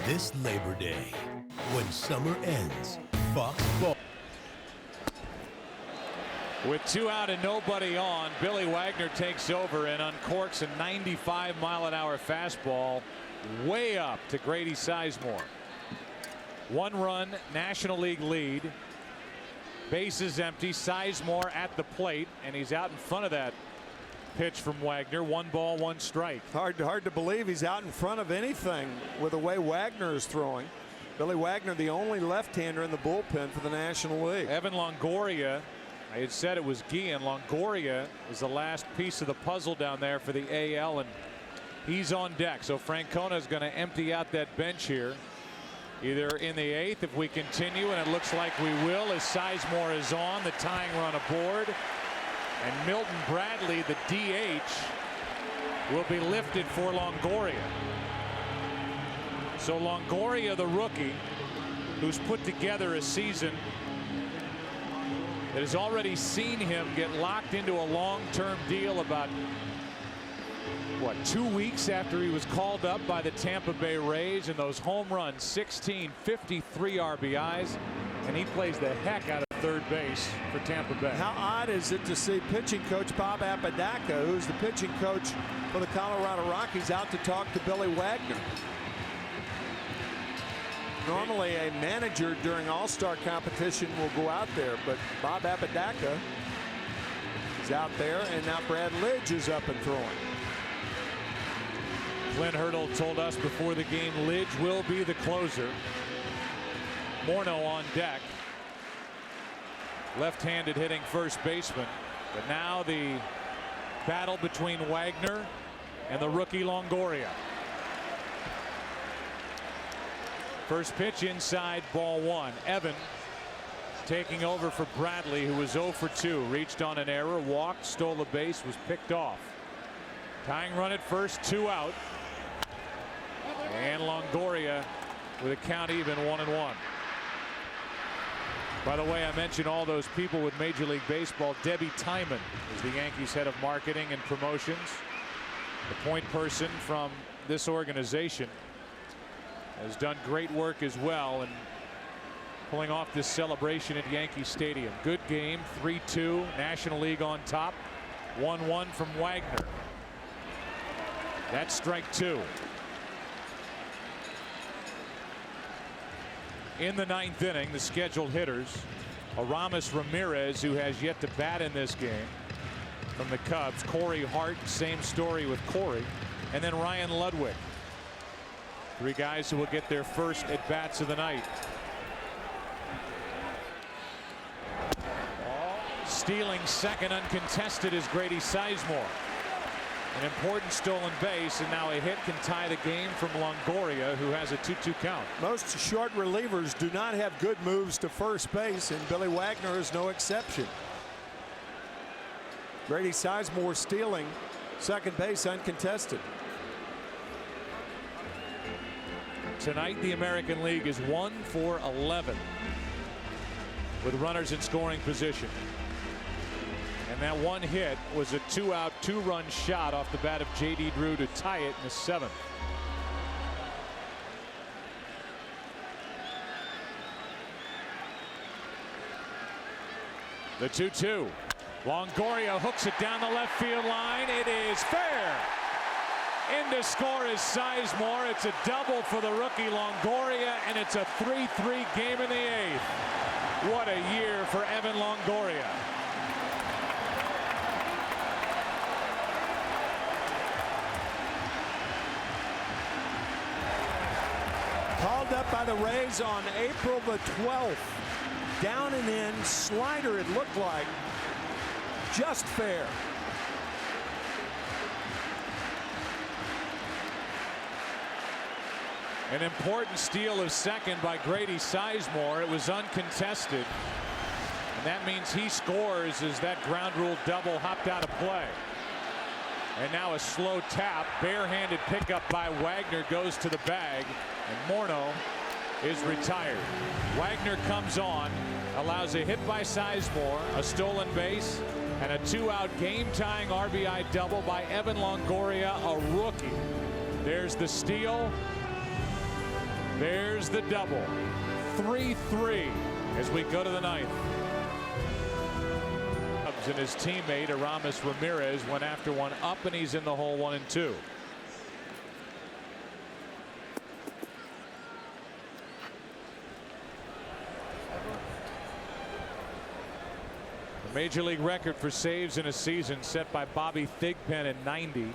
Speaker 15: This Labor Day, when summer ends, Fox Ball.
Speaker 1: With 2 out and nobody on, Billy Wagner takes over and uncorks a 95-mile-an-hour fastball way up to Grady Sizemore. 1-run National League lead. Bases empty. Sizemore at the plate, and he's out in front of that pitch from Wagner. 1 ball, 1 strike.
Speaker 8: Hard to believe he's out in front of anything with the way Wagner is throwing. Billy Wagner, the only left-hander in the bullpen for the National League.
Speaker 1: Evan Longoria. I had said it was Guillen. Longoria is the last piece of the puzzle down there for the AL, and he's on deck. So Francona is going to empty out that bench here, either in the 8th if we continue, and it looks like we will, as Sizemore is on, the tying run aboard. And Milton Bradley, the DH, will be lifted for Longoria. So Longoria, the rookie, who's put together a season that has already seen him get locked into a long-term deal about, what, 2 weeks after he was called up by the Tampa Bay Rays, and those home runs, 16, 53 RBIs, and he plays the heck out of third base for Tampa Bay.
Speaker 8: How odd is it to see pitching coach Bob Apodaca, who's the pitching coach for the Colorado Rockies, out to talk to Billy Wagner? Normally a manager during All-Star competition will go out there, but Bob Apodaca is out there, and now Brad Lidge is up and throwing.
Speaker 1: Clint Hurdle told us before the game Lidge will be the closer. Morneau on deck. Left-handed hitting first baseman. But now the battle between Wagner and the rookie Longoria. First pitch inside, ball 1. Evan taking over for Bradley, who was 0 for 2. Reached on an error, walked, stole a base, was picked off. Tying run at first, 2 out. And Longoria with a count even, 1-1. By the way, I mentioned all those people with Major League Baseball. Debbie Timon is the Yankees head of marketing and promotions. The point person from this organization. Has done great work as well and pulling off this celebration at Yankee Stadium. Good game, 3-2, National League on top. 1-1 from Wagner. That's strike 2. In the 9th inning, the scheduled hitters, Aramis Ramirez, who has yet to bat in this game from the Cubs. Corey Hart, same story with Corey, and then Ryan Ludwig. 3 guys who will get their first at bats of the night. Stealing second uncontested is Grady Sizemore. An important stolen base, and now a hit can tie the game from Longoria, who has a 2-2 count.
Speaker 8: Most short relievers do not have good moves to first base, and Billy Wagner is no exception. Grady Sizemore stealing second base uncontested.
Speaker 1: Tonight, the American League is 1 for 11 with runners in scoring position. And that one hit was a 2-out, 2-run shot off the bat of J.D. Drew to tie it in the 7th. The 2-2. Longoria hooks it down the left field line. It is fair. In to score is Sizemore. It's a double for the rookie Longoria, and it's a 3-3 game in the 8th. What a year for Evan Longoria.
Speaker 8: Called up by the Rays on April the 12th. Down and in, slider it looked like. Just fair.
Speaker 1: An important steal of second by Grady Sizemore. It was uncontested. And that means he scores as that ground rule double hopped out of play. And now a slow tap, barehanded pickup by Wagner goes to the bag, and Morneau is retired. Wagner comes on, allows a hit by Sizemore, a stolen base, and a 2-out game-tying RBI double by Evan Longoria, a rookie. There's the steal. There's the double. 3-3 as we go to the 9th. And his teammate Aramis Ramirez went after one up, and he's in the hole 1-2. The major league record for saves in a season set by Bobby Thigpen in '90.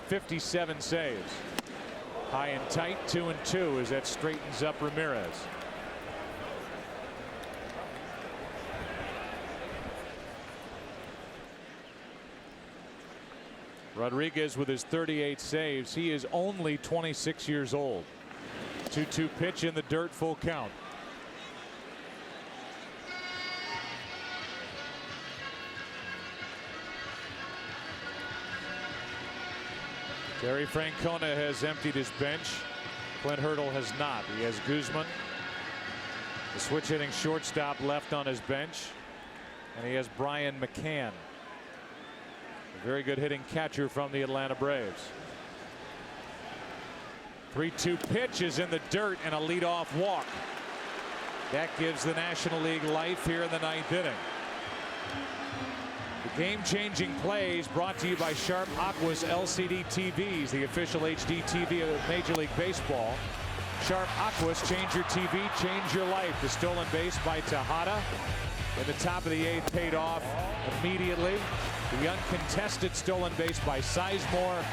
Speaker 1: 57 saves. High and tight, 2-2 as that straightens up Ramirez. Rodriguez with his 38 saves. He is only 26 years old. 2-2 pitch in the dirt, full count. Terry Francona has emptied his bench. Clint Hurdle has not. He has Guzman, the switch hitting shortstop, left on his bench, and he has Brian McCann, a very good hitting catcher from the Atlanta Braves. 3-2 pitch is in the dirt and a leadoff walk. That gives the National League life here in the 9th inning. The game-changing plays brought to you by Sharp Aqua's LCD TVs, the official HD TV of Major League Baseball. Sharp Aqua's change your TV, change your life. The stolen base by Tejada in the top of the 8th paid off immediately. The uncontested stolen base by Sizemore,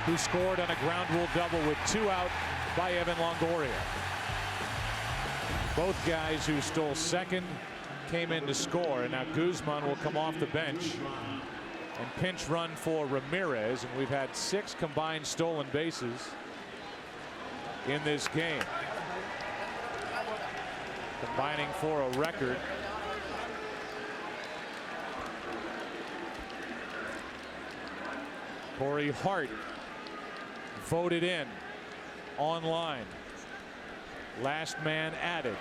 Speaker 1: who scored on a ground rule double with 2 out by Evan Longoria. Both guys who stole second came in to score, and now Guzman will come off the bench and pinch run for Ramirez, and we've had 6 combined stolen bases in this game, combining for a record. Corey Hart voted in online. Last man added.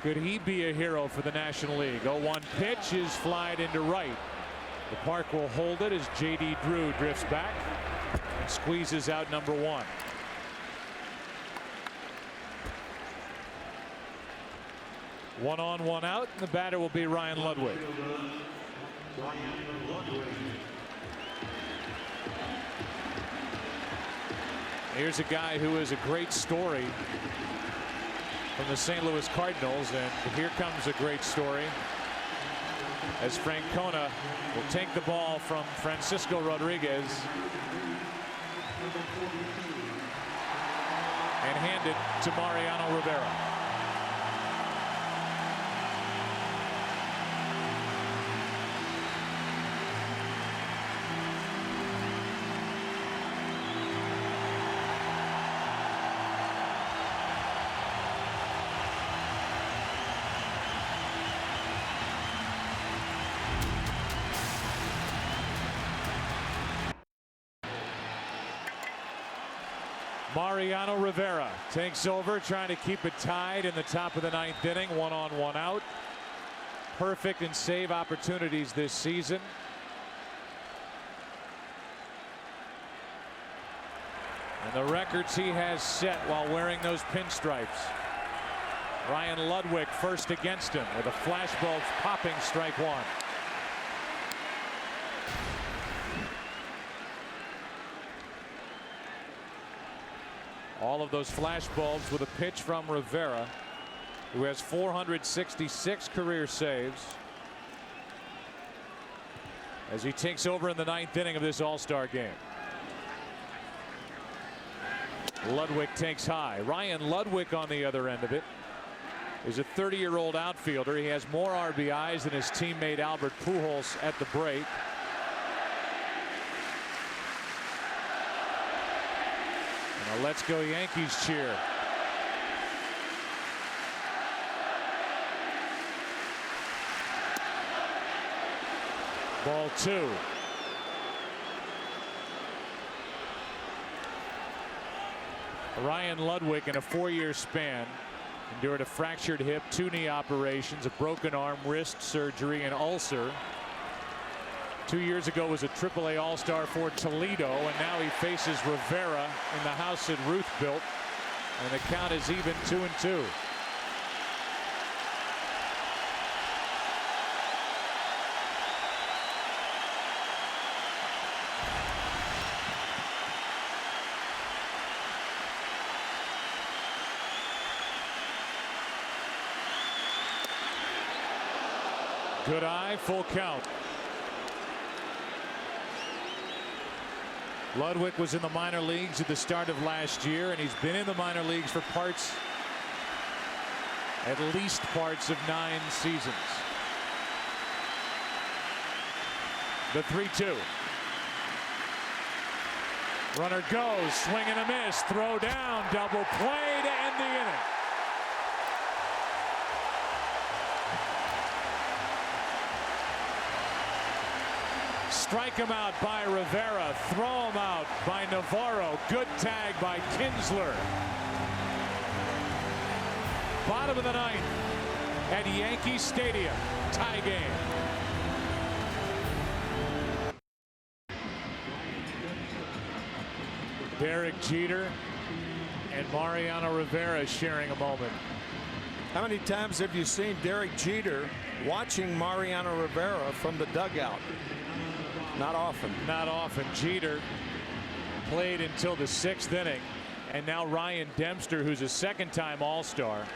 Speaker 1: Could he be a hero for the National League? 0-1 pitch is flied into right. The park will hold it as J.D. Drew drifts back and squeezes out number 1. One on, one out. The batter will be Ryan Ludwig. Here's a guy who is a great story from the St. Louis Cardinals, and here comes a great story as Francona will take the ball from Francisco Rodriguez and hand it to Mariano Rivera. Mariano Rivera takes over, trying to keep it tied in the top of the 9th inning. 1 on, 1 out. Perfect in save opportunities this season. And the records he has set while wearing those pinstripes. Ryan Ludwig first against him with a flashbulb popping strike 1. All of those flashbulbs with a pitch from Rivera, who has 466 career saves as he takes over in the 9th inning of this All-Star game. Ludwig takes high. Ryan Ludwig on the other end of it is a 30-year-old outfielder. He has more RBIs than his teammate Albert Pujols at the break. And a "Let's Go Yankees" cheer. Ball 2. Ryan Ludwig, in a 4-year span, endured a fractured hip, 2 knee operations, a broken arm, wrist surgery, and ulcer. 2 years ago was a AAA All-Star for Toledo, and now he faces Rivera in the house that Ruth built, and the count is even 2-2. Good eye, full count. Ludwig was in the minor leagues at the start of last year, and he's been in the minor leagues for at least parts of 9 seasons. The 3-2. Runner goes, swing and a miss, throw down, double play to end the inning. Strike him out by Rivera. Throw him out by Navarro. Good tag by Kinsler. Bottom of the 9th at Yankee Stadium. Tie game. Derek Jeter and Mariano Rivera sharing a moment.
Speaker 8: How many times have you seen Derek Jeter watching Mariano Rivera from the dugout? Not often.
Speaker 1: Not often. Jeter played until the 6th inning, and now Ryan Dempster, who's a 2nd-time All-Star.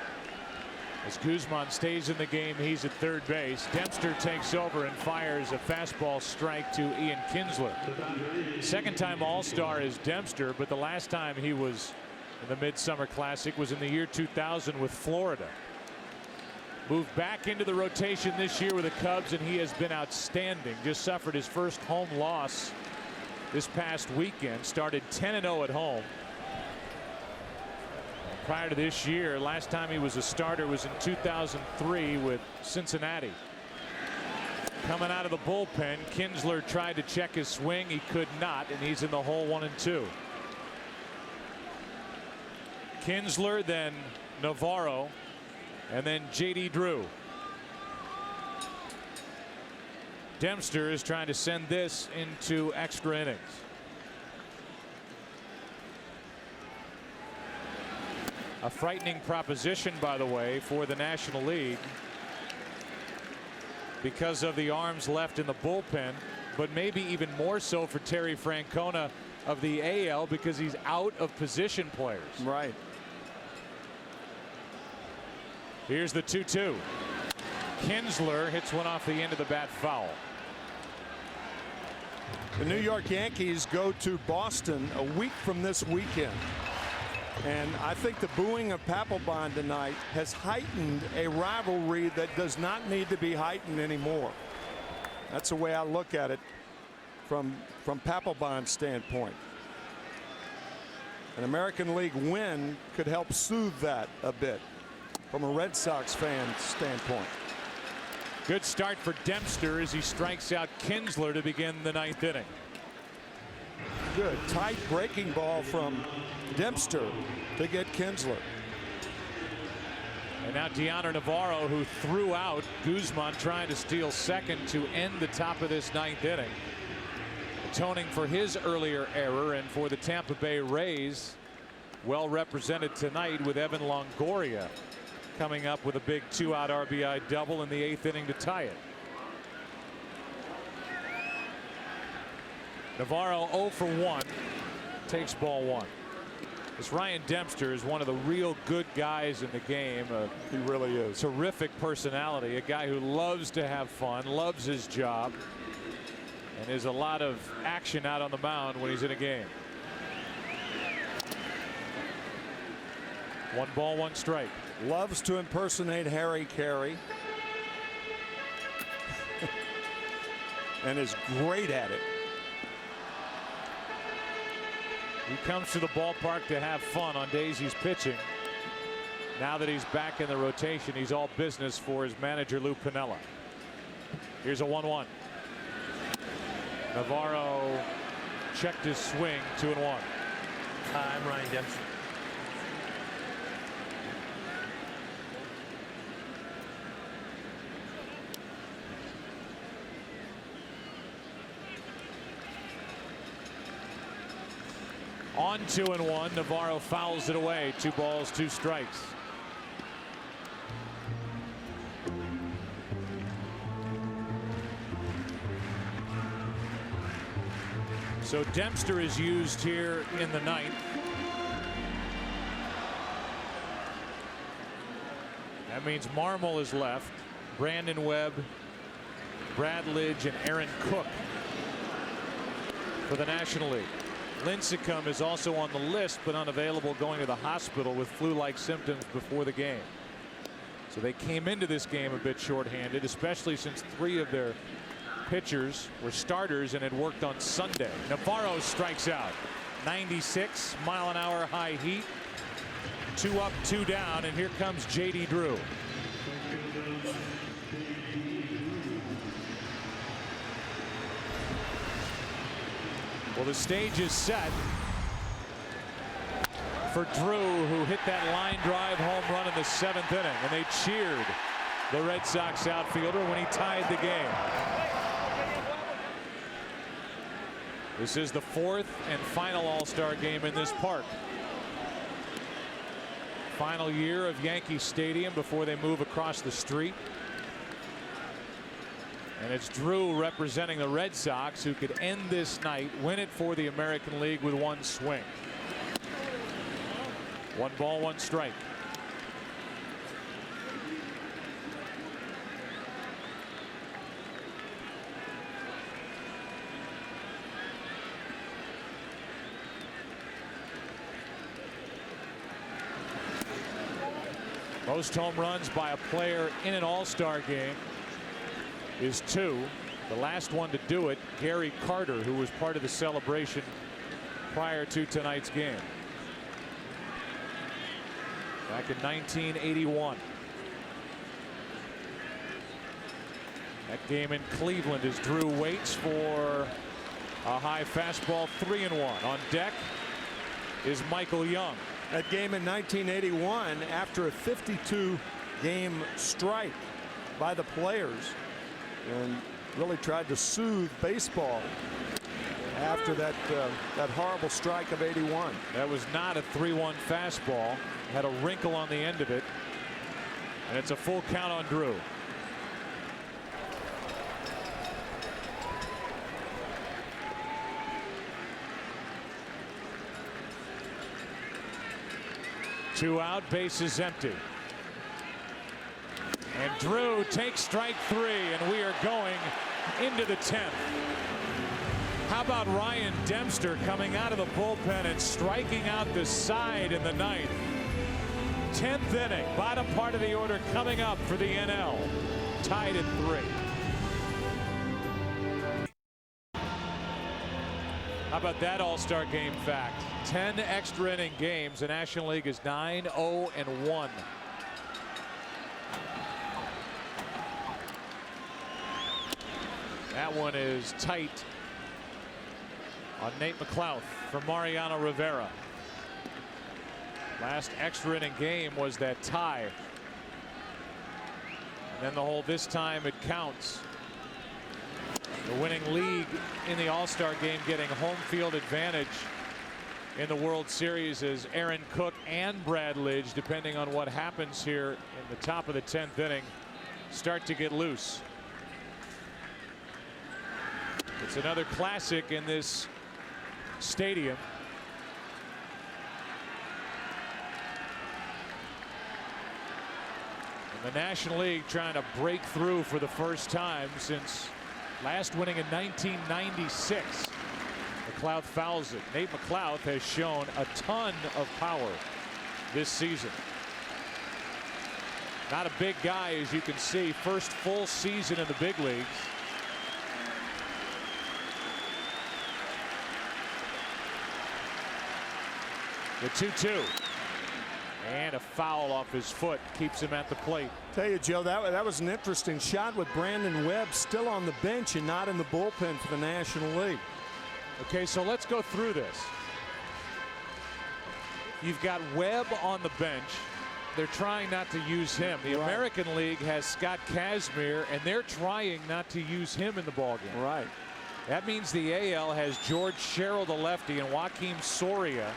Speaker 1: As Guzman stays in the game, he's at third base. Dempster takes over and fires a fastball strike to Ian Kinsler. 2nd-time All-Star is Dempster, but the last time he was in the Midsummer Classic was in the year 2000 with Florida. Moved back into the rotation this year with the Cubs, and he has been outstanding. Just suffered his first home loss this past weekend. Started 10-0 at home. Prior to this year, last time he was a starter was in 2003 with Cincinnati. Coming out of the bullpen, Kinsler tried to check his swing. He could not, and he's in the hole 1-2. Kinsler, then Navarro, and then J.D. Drew. Dempster is trying to send this into extra innings. A frightening proposition, by the way, for the National League because of the arms left in the bullpen, but maybe even more so for Terry Francona of the AL because he's out of position players.
Speaker 8: Right.
Speaker 1: Here's the 2-2. Kinsler hits one off the end of the bat foul.
Speaker 8: The New York Yankees go to Boston a week from this weekend. And I think the booing of Papelbon tonight has heightened a rivalry that does not need to be heightened anymore. That's the way I look at it from Papelbon's standpoint. An American League win could help soothe that a bit from a Red Sox fan standpoint.
Speaker 1: Good start for Dempster as he strikes out Kinsler to begin the 9th inning.
Speaker 4: good. Tight breaking ball from Dempster to get Kinsler.
Speaker 1: And now Deoner Navarro, who threw out Guzman trying to steal second to end the top of this 9th inning. Atoning for his earlier error, and for the Tampa Bay Rays, well represented tonight with Evan Longoria coming up with a big 2-out RBI double in the 8th inning to tie it. Navarro 0 for 1, takes ball 1. This Ryan Dempster is one of the real good guys in the game.
Speaker 4: He really is.
Speaker 1: Terrific personality, a guy who loves to have fun, loves his job, and there's a lot of action out on the mound when he's in a game. 1 ball, 1 strike.
Speaker 4: Loves to impersonate Harry Carey. And is great at it.
Speaker 1: He comes to the ballpark to have fun on days he's pitching. Now that he's back in the rotation, he's all business for his manager, Lou Piniella. Here's a 1-1. Navarro checked his swing, 2-1.
Speaker 16: I'm Ryan Dempster.
Speaker 1: On 2-1, Navarro fouls it away. 2 balls, 2 strikes. So Dempster is used here in the 9th. That means Marmol is left. Brandon Webb, Brad Lidge, and Aaron Cook for the National League. Lincecum is also on the list, but unavailable, going to the hospital with flu-like symptoms before the game. So they came into this game a bit shorthanded, especially since 3 of their pitchers were starters and had worked on Sunday. Navarro strikes out. 96 mile an hour high heat. 2 up, 2 down, and here comes J.D. Drew. Well, the stage is set for Drew, who hit that line drive home run in the 7th inning, and they cheered the Red Sox outfielder when he tied the game. This is the 4th and final All-Star game in this park. Final year of Yankee Stadium before they move across the street. And it's Drew representing the Red Sox, who could end this night, win it for the American League with 1 swing. 1 ball, 1 strike. Most home runs by a player in an All-Star game is 2. The last one to do it, Gary Carter, who was part of the celebration prior to tonight's game. Back in 1981. That game in Cleveland as Drew waits for a high fastball. 3-1. On deck is Michael Young.
Speaker 4: That game in 1981, after a 52-game strike by the players, and really tried to soothe baseball after that horrible strike of 81.
Speaker 1: That was not a 3-1 fastball. Had a wrinkle on the end of it, and it's a full count on Drew. Two out, bases empty. And Drew takes strike 3, and we are going into the 10th. How about Ryan Dempster coming out of the bullpen and striking out the side in the 9th? 10th inning, bottom part of the order coming up for the NL. Tied at 3. How about that All-Star game fact? 10 extra inning games. The National League is 9-0-1. That one is tight on Nate McLouth for Mariano Rivera. Last extra inning game was that tie. And then the hole this time it counts. The winning league in the All-Star game getting home field advantage in the World Series as Aaron Cook and Brad Lidge, depending on what happens here in the top of the 10th inning, start to get loose. It's another classic in this stadium. And the National League trying to break through for the first time since last winning in 1996. McLouth fouls it. Nate McLouth has shown a ton of power this season. Not a big guy, as you can see. First full season in the big leagues. The 2-2. And a foul off his foot keeps him at the plate.
Speaker 4: Tell you, Joe, that was an interesting shot with Brandon Webb still on the bench and not in the bullpen for the National League.
Speaker 1: Okay, so let's go through this. You've got Webb on the bench. They're trying not to use him. The American League has Scott Kazmir, and they're trying not to use him in the ballgame.
Speaker 4: Right.
Speaker 1: That means the AL has George Sherrill, the lefty, and Joaquim Soria,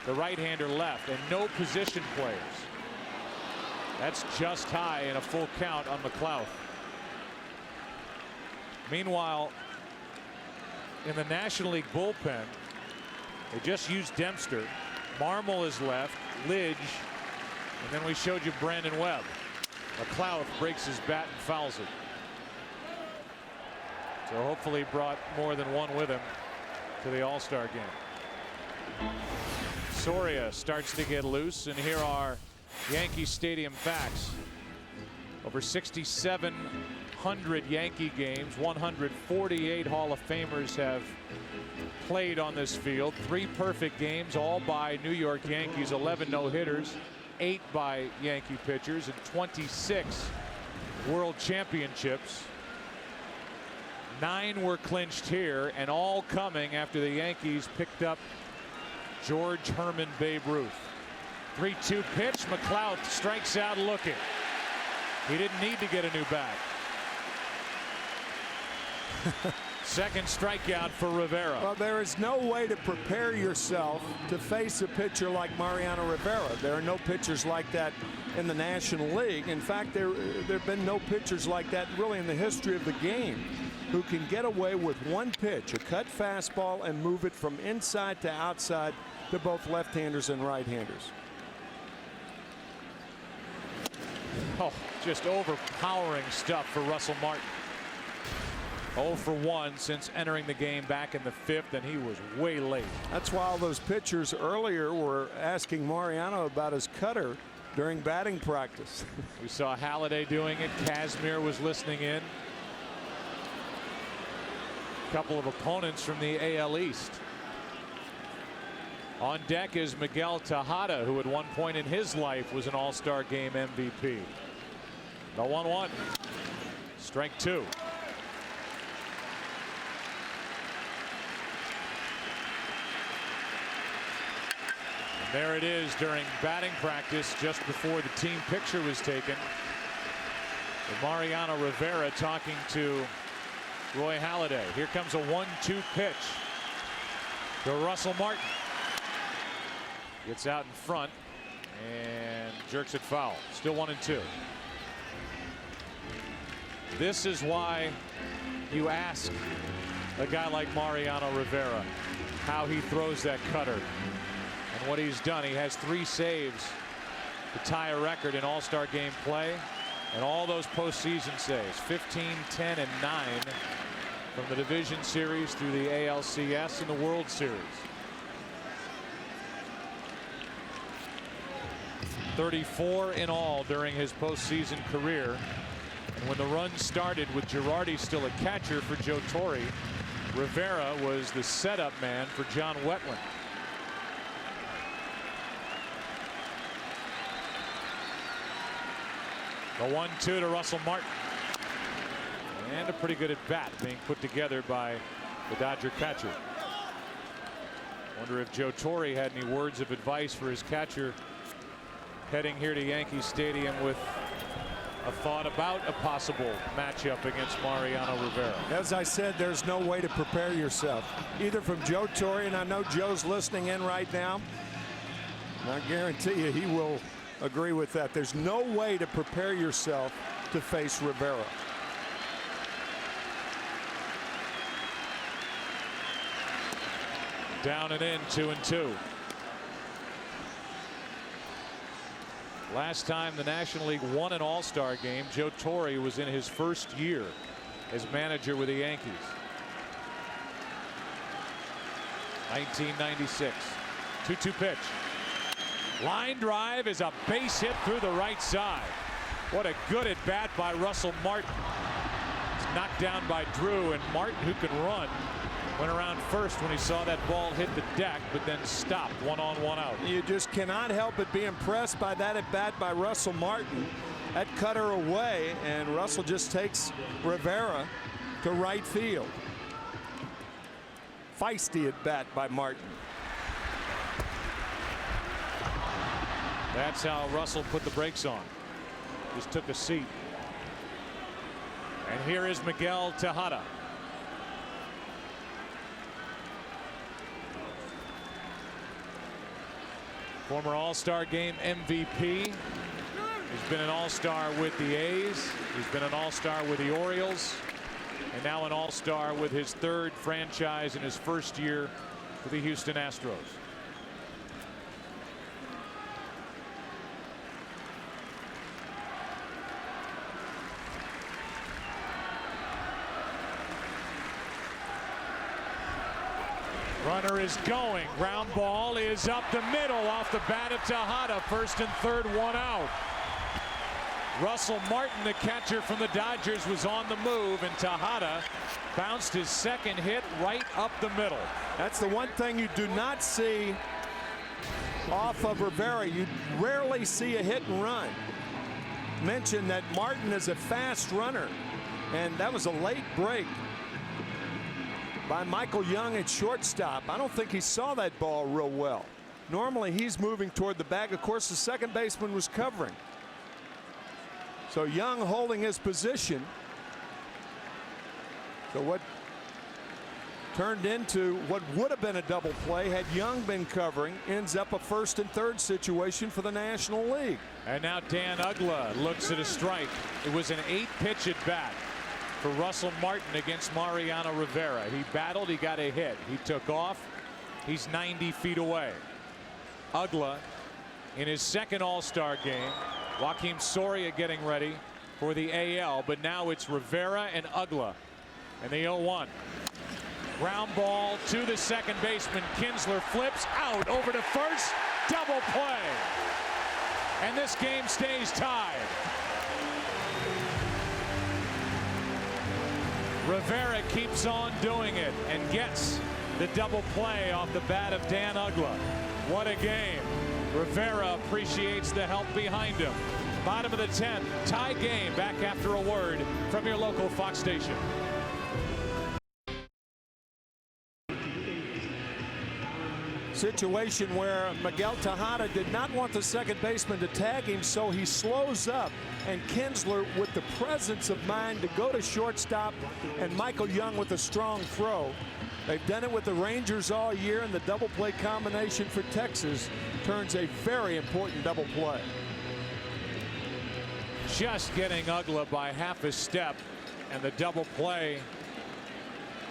Speaker 1: the right-hander, left, and no position players. That's just high and a full count on McLouth. Meanwhile, in the National League bullpen, they just used Dempster. Marmol is left, Lidge, and then we showed you Brandon Webb. McLouth breaks his bat and fouls it. So hopefully brought more than one with him to the All-Star game. Soria starts to get loose, and here are Yankee Stadium facts. Over 6,700 Yankee games, 148 Hall of Famers have played on this field. 3 perfect games, all by New York Yankees, 11 no-hitters, 8 by Yankee pitchers, and 26 World Championships. 9 were clinched here, and all coming after the Yankees picked up George Herman Babe Ruth. 3-2 pitch. McLouth strikes out looking. He didn't need to get a new bat. Second strikeout for Rivera.
Speaker 4: Well, there is no way to prepare yourself to face a pitcher like Mariano Rivera. There are no pitchers like that in the National League. In fact, there have been no pitchers like that really in the history of the game who can get away with one pitch, a cut fastball, and move it from inside to outside to both left-handers and right-handers.
Speaker 1: Oh, just overpowering stuff for Russell Martin. 0 for 1 since entering the game back in the 5th, and he was way late.
Speaker 4: That's why all those pitchers earlier were asking Mariano about his cutter during batting practice.
Speaker 1: We saw Halladay doing it. Kazmir was listening in. A couple of opponents from the AL East. On deck is Miguel Tejada, who at one point in his life was an All-Star Game MVP. The 1-1. Strike 2. And there it is during batting practice just before the team picture was taken. And Mariano Rivera talking to Roy Halladay. Here comes a 1-2 pitch to Russell Martin. Gets out in front and jerks it foul. Still 1-2. This is why you ask a guy like Mariano Rivera how he throws that cutter and what he's done. He has 3 saves to tie a record in All-Star Game play, and all those postseason saves, 15, 10, and 9 from the Division Series through the ALCS and the World Series. 34 in all during his postseason career. And when the run started with Girardi still a catcher for Joe Torre, Rivera was the setup man for John Wetland. The 1-2 to Russell Martin. And a pretty good at bat being put together by the Dodger catcher. Wonder if Joe Torre had any words of advice for his catcher heading here to Yankee Stadium with a thought about a possible matchup against Mariano Rivera.
Speaker 8: As I said, there's no way to prepare yourself, either from Joe Torre, and I know Joe's listening in right now, and I guarantee you he will agree with that. There's no way to prepare yourself to face Rivera.
Speaker 1: Down and in, 2-2. Last time the National League won an All-Star game, Joe Torre was in his first year as manager with the Yankees. 1996. 2-2 pitch. Line drive is a base hit through the right side. What a good at bat by Russell Martin. It's knocked down by Drew, and Martin, who can run, went around first when he saw that ball hit the deck, but then stopped. 1 on, 1 out.
Speaker 8: You just cannot help but be impressed by that at bat by Russell Martin. That cutter away, and Russell just takes Rivera to right field. Feisty at bat by Martin.
Speaker 1: That's how Russell put the brakes on. Just took a seat. And here is Miguel Tejada. Former All-Star Game MVP. He's been an All-Star with the A's. He's been an All-Star with the Orioles. And now an All-Star with his third franchise in his first year with the Houston Astros. Runner is going. Ground ball is up the middle off the bat of Tejada. First and third, 1 out. Russell Martin, the catcher from the Dodgers, was on the move, and Tejada bounced his second hit right up the middle.
Speaker 8: That's the one thing you do not see off of Rivera. You rarely see a hit and run. Mentioned that Martin is a fast runner, and that was a late break by Michael Young at shortstop. I don't think he saw that ball real well. Normally he's moving toward the bag. Of course, the second baseman was covering. So Young holding his position. So what turned into what would have been a double play had Young been covering ends up a first and third situation for the National League.
Speaker 1: And now Dan Uggla looks at a strike. It was an 8-pitch at bat for Russell Martin against Mariano Rivera. He battled, he got a hit. He took off. He's 90 feet away. Uggla in his second All-Star game. Joakim Soria getting ready for the AL, but now it's Rivera and Uggla and the 0-1. Ground ball to the second baseman. Kinsler flips out over to first. Double play. And this game stays tied. Rivera keeps on doing it and gets the double play off the bat of Dan Uggla. What a game. Rivera appreciates the help behind him. Bottom of the 10th, tie game. Back after a word from your local Fox station.
Speaker 8: Situation where Miguel Tejada did not want the second baseman to tag him, so he slows up, and Kinsler with the presence of mind to go to shortstop, and Michael Young with a strong throw. They've done it with the Rangers all year, and the double play combination for Texas turns a very important double play.
Speaker 1: Just getting Uggla by half a step, and the double play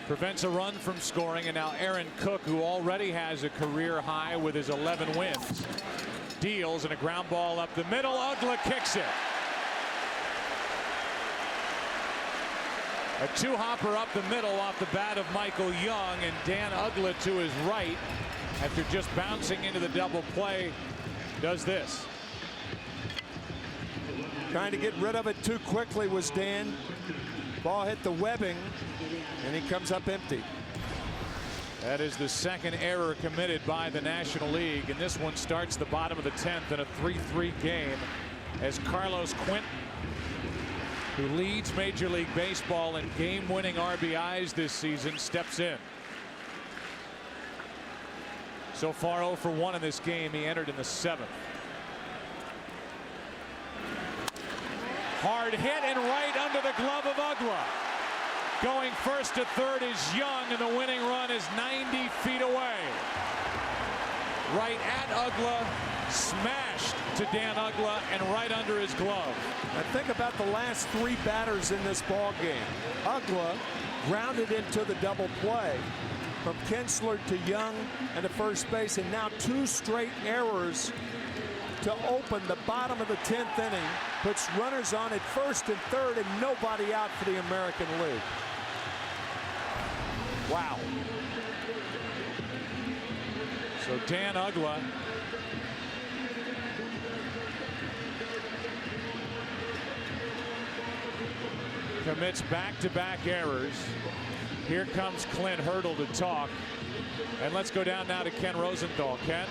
Speaker 1: prevents a run from scoring. And now Aaron Cook, who already has a career high with his 11 wins, deals, and a ground ball up the middle. Uggla kicks it. A two-hopper up the middle off the bat of Michael Young, and Dan Uggla to his right, after just bouncing into the double play, does this.
Speaker 8: Trying to get rid of it too quickly was Dan. Ball hit the webbing, and he comes up empty.
Speaker 1: That is the second error committed by the National League, and this one starts the bottom of the 10th in a 3-3 game as Carlos Quentin, who leads Major League Baseball in game-winning RBIs this season, steps in. So far 0 for 1 in this game. He entered in the 7th. Hard hit and right under the glove of Uggla. Going first to third is Young, and the winning run is 90 feet away. Right at Uggla, smashed to Dan Uggla, and right under his glove.
Speaker 8: Now think about the last 3 batters in this ball game. Uggla grounded into the double play from Kinsler to Young and to first base, and now 2 straight errors to open the bottom of the 10th inning, puts runners on at first and third, and nobody out for the American League. Wow.
Speaker 1: So Dan Uggla commits back-to-back errors. Here comes Clint Hurdle to talk. And let's go down now to Ken Rosenthal. Ken?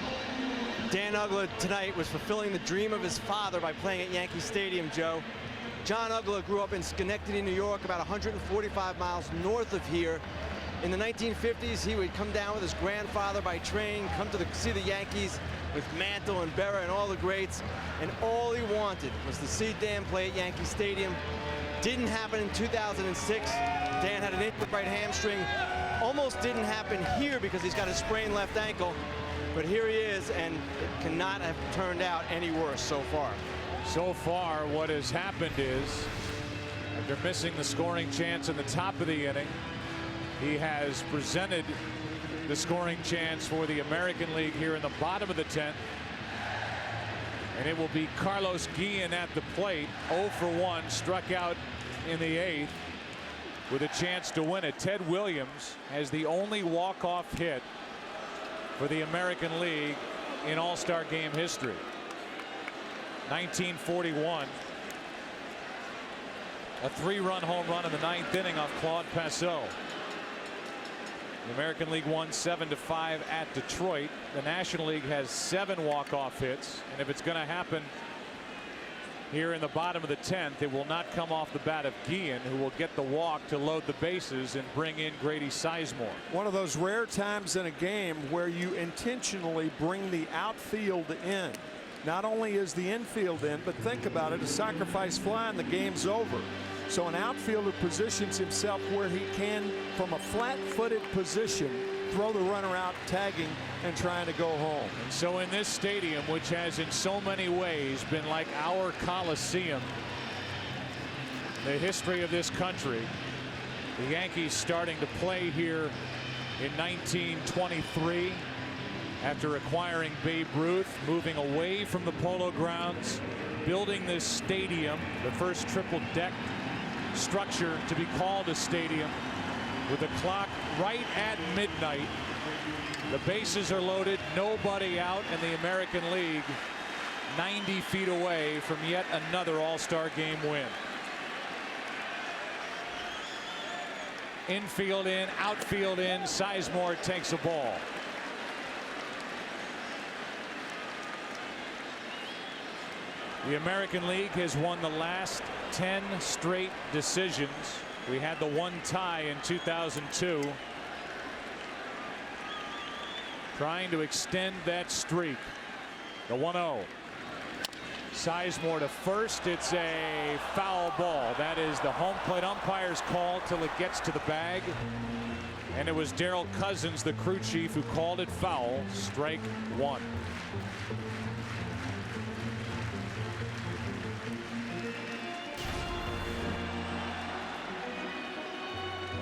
Speaker 6: Dan Uggla tonight was fulfilling the dream of his father by playing at Yankee Stadium, Joe. John Uggla grew up in Schenectady, New York, about 145 miles north of here. In the 1950s, he would come down with his grandfather by train, come to see the Yankees with Mantle and Berra and all the greats, and all he wanted was to see Dan play at Yankee Stadium. Didn't happen in 2006. Dan had an injured right hamstring. Almost didn't happen here because he's got a sprained left ankle. But here he is, and it cannot have turned out any worse so far.
Speaker 1: So far, what has happened is, after missing the scoring chance in the top of the inning, he has presented the scoring chance for the American League here in the bottom of the 10th. And it will be Carlos Guillen at the plate. 0 for 1, struck out in the 8th with a chance to win it. Ted Williams has the only walk-off hit for the American League in All-Star game history. 1941. A 3-run home run in the 9th inning off Claude Passeau. The American League won 7-5 at Detroit. The National League has 7 walk-off hits, and if it's going to happen here in the bottom of the 10th, it will not come off the bat of Guillen, who will get the walk to load the bases and bring in Grady Sizemore.
Speaker 8: One of those rare times in a game where you intentionally bring the outfield in. Not only is the infield in, but think about it, a sacrifice fly and the game's over. So an outfielder positions himself where he can, from a flat-footed position, throw the runner out, tagging and trying to go home.
Speaker 1: And so in this stadium, which has in so many ways been like our Coliseum, the history of this country, the Yankees starting to play here in 1923 after acquiring Babe Ruth, moving away from the Polo Grounds, building this stadium, the first triple-deck structure to be called a stadium, with the clock right at midnight. The bases are loaded, nobody out, and the American League 90 feet away from yet another All-Star game win. Infield in, outfield in, Sizemore takes a ball. The American League has won the last 10 straight decisions. We had the one tie in 2002. Trying to extend that streak. The 1-0. Sizemore to first. It's a foul ball. That is the home plate umpire's call till it gets to the bag. And it was Darrell Cousins, the crew chief, who called it foul. Strike 1.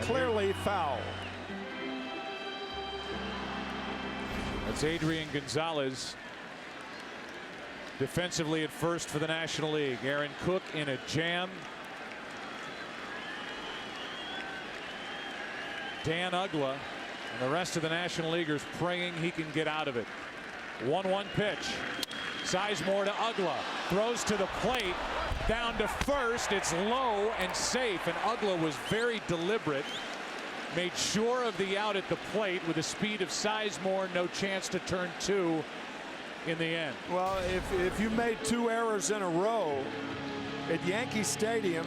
Speaker 8: Clearly foul.
Speaker 1: That's Adrian Gonzalez defensively at first for the National League. Aaron Cook in a jam. Dan Uggla and the rest of the National Leaguers praying he can get out of it. 1-1 pitch. Sizemore to Uggla. Throws to the plate. Down to first. It's low and safe. And Uggla was very deliberate. Made sure of the out at the plate with the speed of Sizemore. No chance to turn 2 in the end.
Speaker 8: Well, if you made 2 errors in a row at Yankee Stadium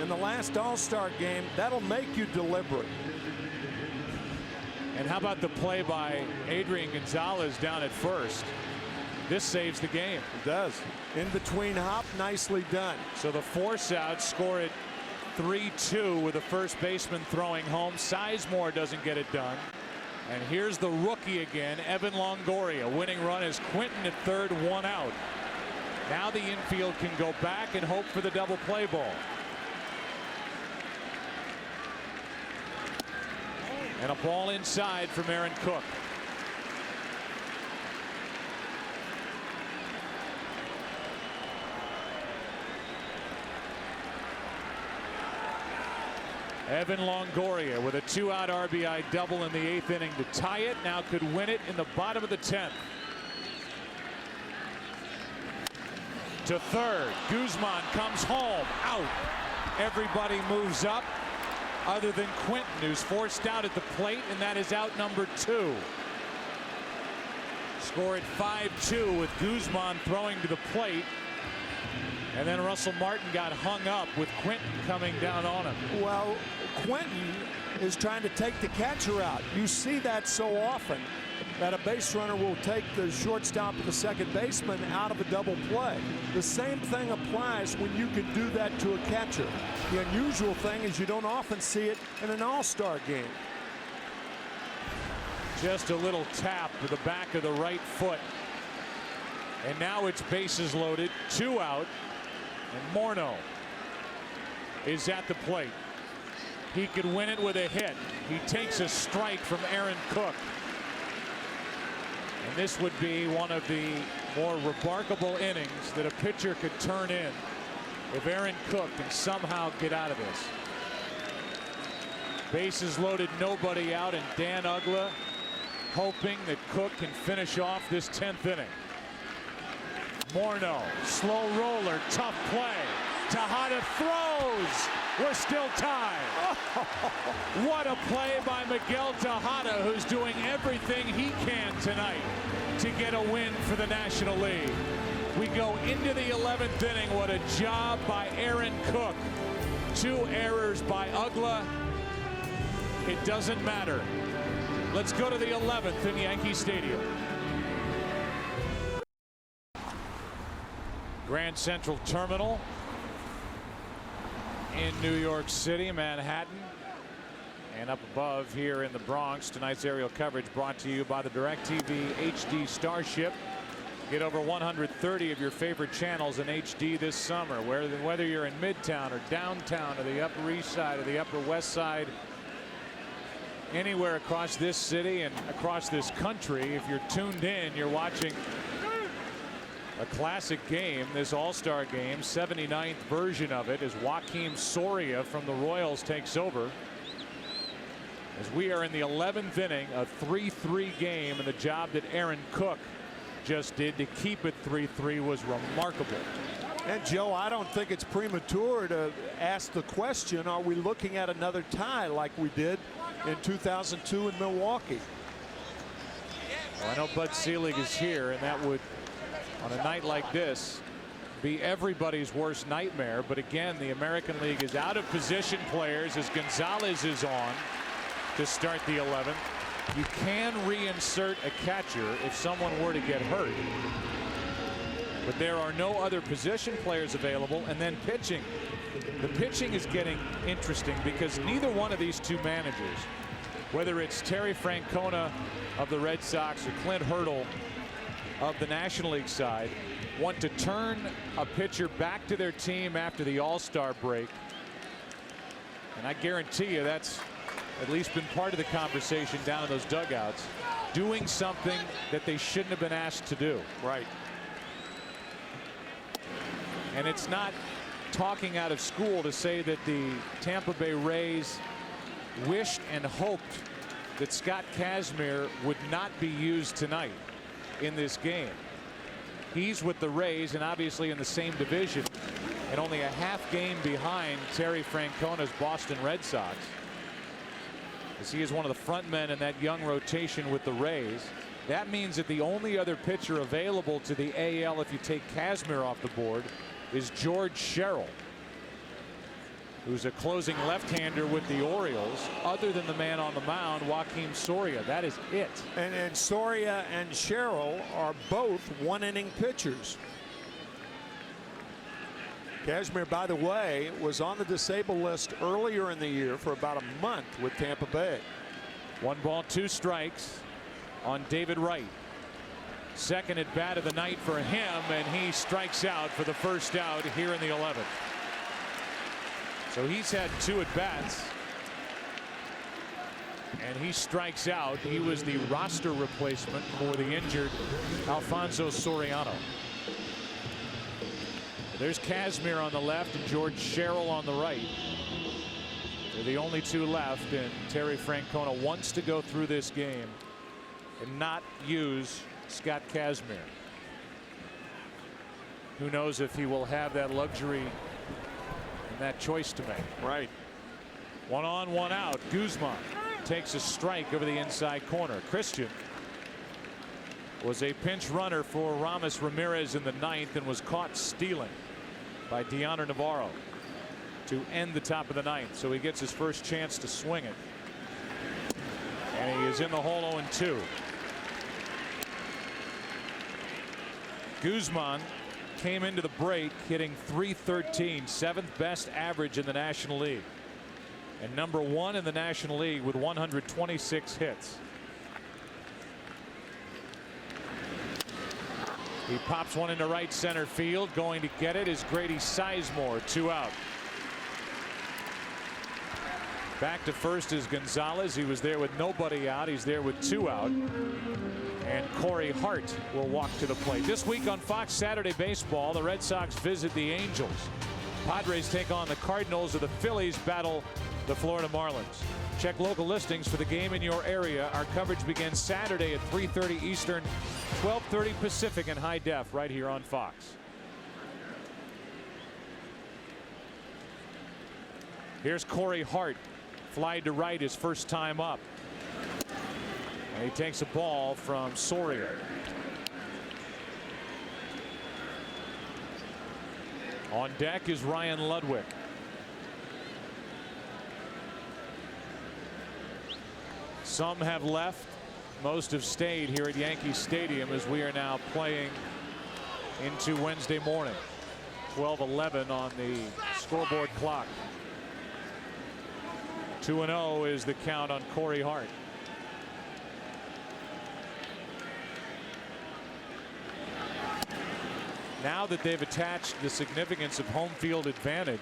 Speaker 8: in the last All-Star game, that'll make you deliberate.
Speaker 1: And how about the play by Adrian Gonzalez down at first? This saves the game.
Speaker 8: It does. In between hop, nicely done.
Speaker 1: So the force out, score it 3-2 with the first baseman throwing home. Sizemore doesn't get it done. And here's the rookie again, Evan Longoria. Winning run is Quinton at third, 1 out. Now the infield can go back and hope for the double play ball. And a ball inside from Aaron Cook. Evan Longoria with a 2-out RBI double in the 8th inning to tie it. Now could win it in the bottom of the 10th. To third. Guzman comes home. Out. Everybody moves up other than Quinton, who's forced out at the plate, and that is out number 2. Score at 5-2 with Guzman throwing to the plate. And then Russell Martin got hung up with Quinton coming down on him.
Speaker 8: Well, Quinton is trying to take the catcher out. You see that so often, that a base runner will take the shortstop or the second baseman out of a double play. The same thing applies when you can do that to a catcher. The unusual thing is you don't often see it in an all-star game.
Speaker 1: Just a little tap to the back of the right foot. And now it's bases loaded, 2 out. And Morneau is at the plate. He could win it with a hit. He takes a strike from Aaron Cook. And this would be one of the more remarkable innings that a pitcher could turn in if Aaron Cook can somehow get out of this. Bases loaded, nobody out, and Dan Uggla hoping that Cook can finish off this 10th inning. Morneau, slow roller, tough play. Tejada throws. We're still tied. What a play by Miguel Tejada, who's doing everything he can tonight to get a win for the National League. We go into the 11th inning. What a job by Aaron Cook. 2 errors by Uggla. It doesn't matter. Let's go to the 11th in Yankee Stadium. Grand Central Terminal in New York City, Manhattan. And up above here in the Bronx, tonight's aerial coverage brought to you by the DirecTV HD Starship. Get over 130 of your favorite channels in HD this summer, whether you're in Midtown or downtown or the Upper East Side or the Upper West Side. Anywhere across this city and across this country, if you're tuned in, you're watching a classic game, this All-Star game, 79th version of it, as Joakim Soria from the Royals takes over. As we are in the 11th inning, a 3-3 game, and the job that Aaron Cook just did to keep it 3-3 was remarkable.
Speaker 8: And Joe, I don't think it's premature to ask the question, are we looking at another tie like we did in 2002 in Milwaukee?
Speaker 1: Well, I know Bud Selig is here, and that would, on a night like this, be everybody's worst nightmare. But again, the American League is out of position players as Gonzalez is on to start the 11th. You can reinsert a catcher if someone were to get hurt. But there are no other position players available. And then pitching. The pitching is getting interesting because neither one of these two managers, whether it's Terry Francona of the Red Sox or Clint Hurdle of the National League side, want to turn a pitcher back to their team after the All-Star break. And I guarantee you that's at least been part of the conversation down in those dugouts, doing something that they shouldn't have been asked to do.
Speaker 8: Right.
Speaker 1: And it's not talking out of school to say that the Tampa Bay Rays wished and hoped that Scott Kazmir would not be used tonight in this game. He's with the Rays and obviously in the same division and only a half game behind Terry Francona's Boston Red Sox, as he is one of the front men in that young rotation with the Rays. That means that the only other pitcher available to the AL, if you take Kazmir off the board, is George Sherrill. who's a closing left-hander with the Orioles. Other than the man on the mound, Joakim Soria. That is it.
Speaker 8: And Soria and Sherrill are both one-inning pitchers. Kazmir, by the way, was on the disabled list earlier in the year for about a month with Tampa Bay.
Speaker 1: 1 ball, 2 strikes on David Wright. Second at bat of the night for him, and he strikes out for the first out here in the 11th. So he's had 2 at bats, and he strikes out. He was the roster replacement for the injured Alfonso Soriano. There's Kazmir on the left and George Sherrill on the right. They're the only 2 left, and Terry Francona wants to go through this game and not use Scott Kazmir. Who knows if he will have that luxury and that choice to make.
Speaker 8: Right.
Speaker 1: 1 on, 1 out. Guzman takes a strike over the inside corner. Christian was a pinch runner for Ramos Ramirez in the 9th and was caught stealing by Dioner Navarro to end the top of the 9th. So he gets his first chance to swing it. And he is in the hole 0-2. Guzman came into the break hitting .313, 7th best average in the National League, and number 1 in the National League with 126 hits. He pops one into right center field. Going to get it is Grady Sizemore. 2 out. Back to first is Gonzalez. He was there with nobody out. He's there with 2 out. And Corey Hart will walk to the plate. This week on Fox Saturday Baseball, the Red Sox visit the Angels. Padres take on the Cardinals, or the Phillies battle the Florida Marlins. Check local listings for the game in your area. Our coverage begins Saturday at 3:30 Eastern, 12:30 Pacific in high def right here on Fox. Here's Corey Hart. Fly to right his first time up. And he takes a ball from Soria. On deck is Ryan Ludwig. Some have left. Most have stayed here at Yankee Stadium as we are now playing into Wednesday morning. 12:11 on the scoreboard clock. 2-0 is the count on Corey Hart. Now that they've attached the significance of home field advantage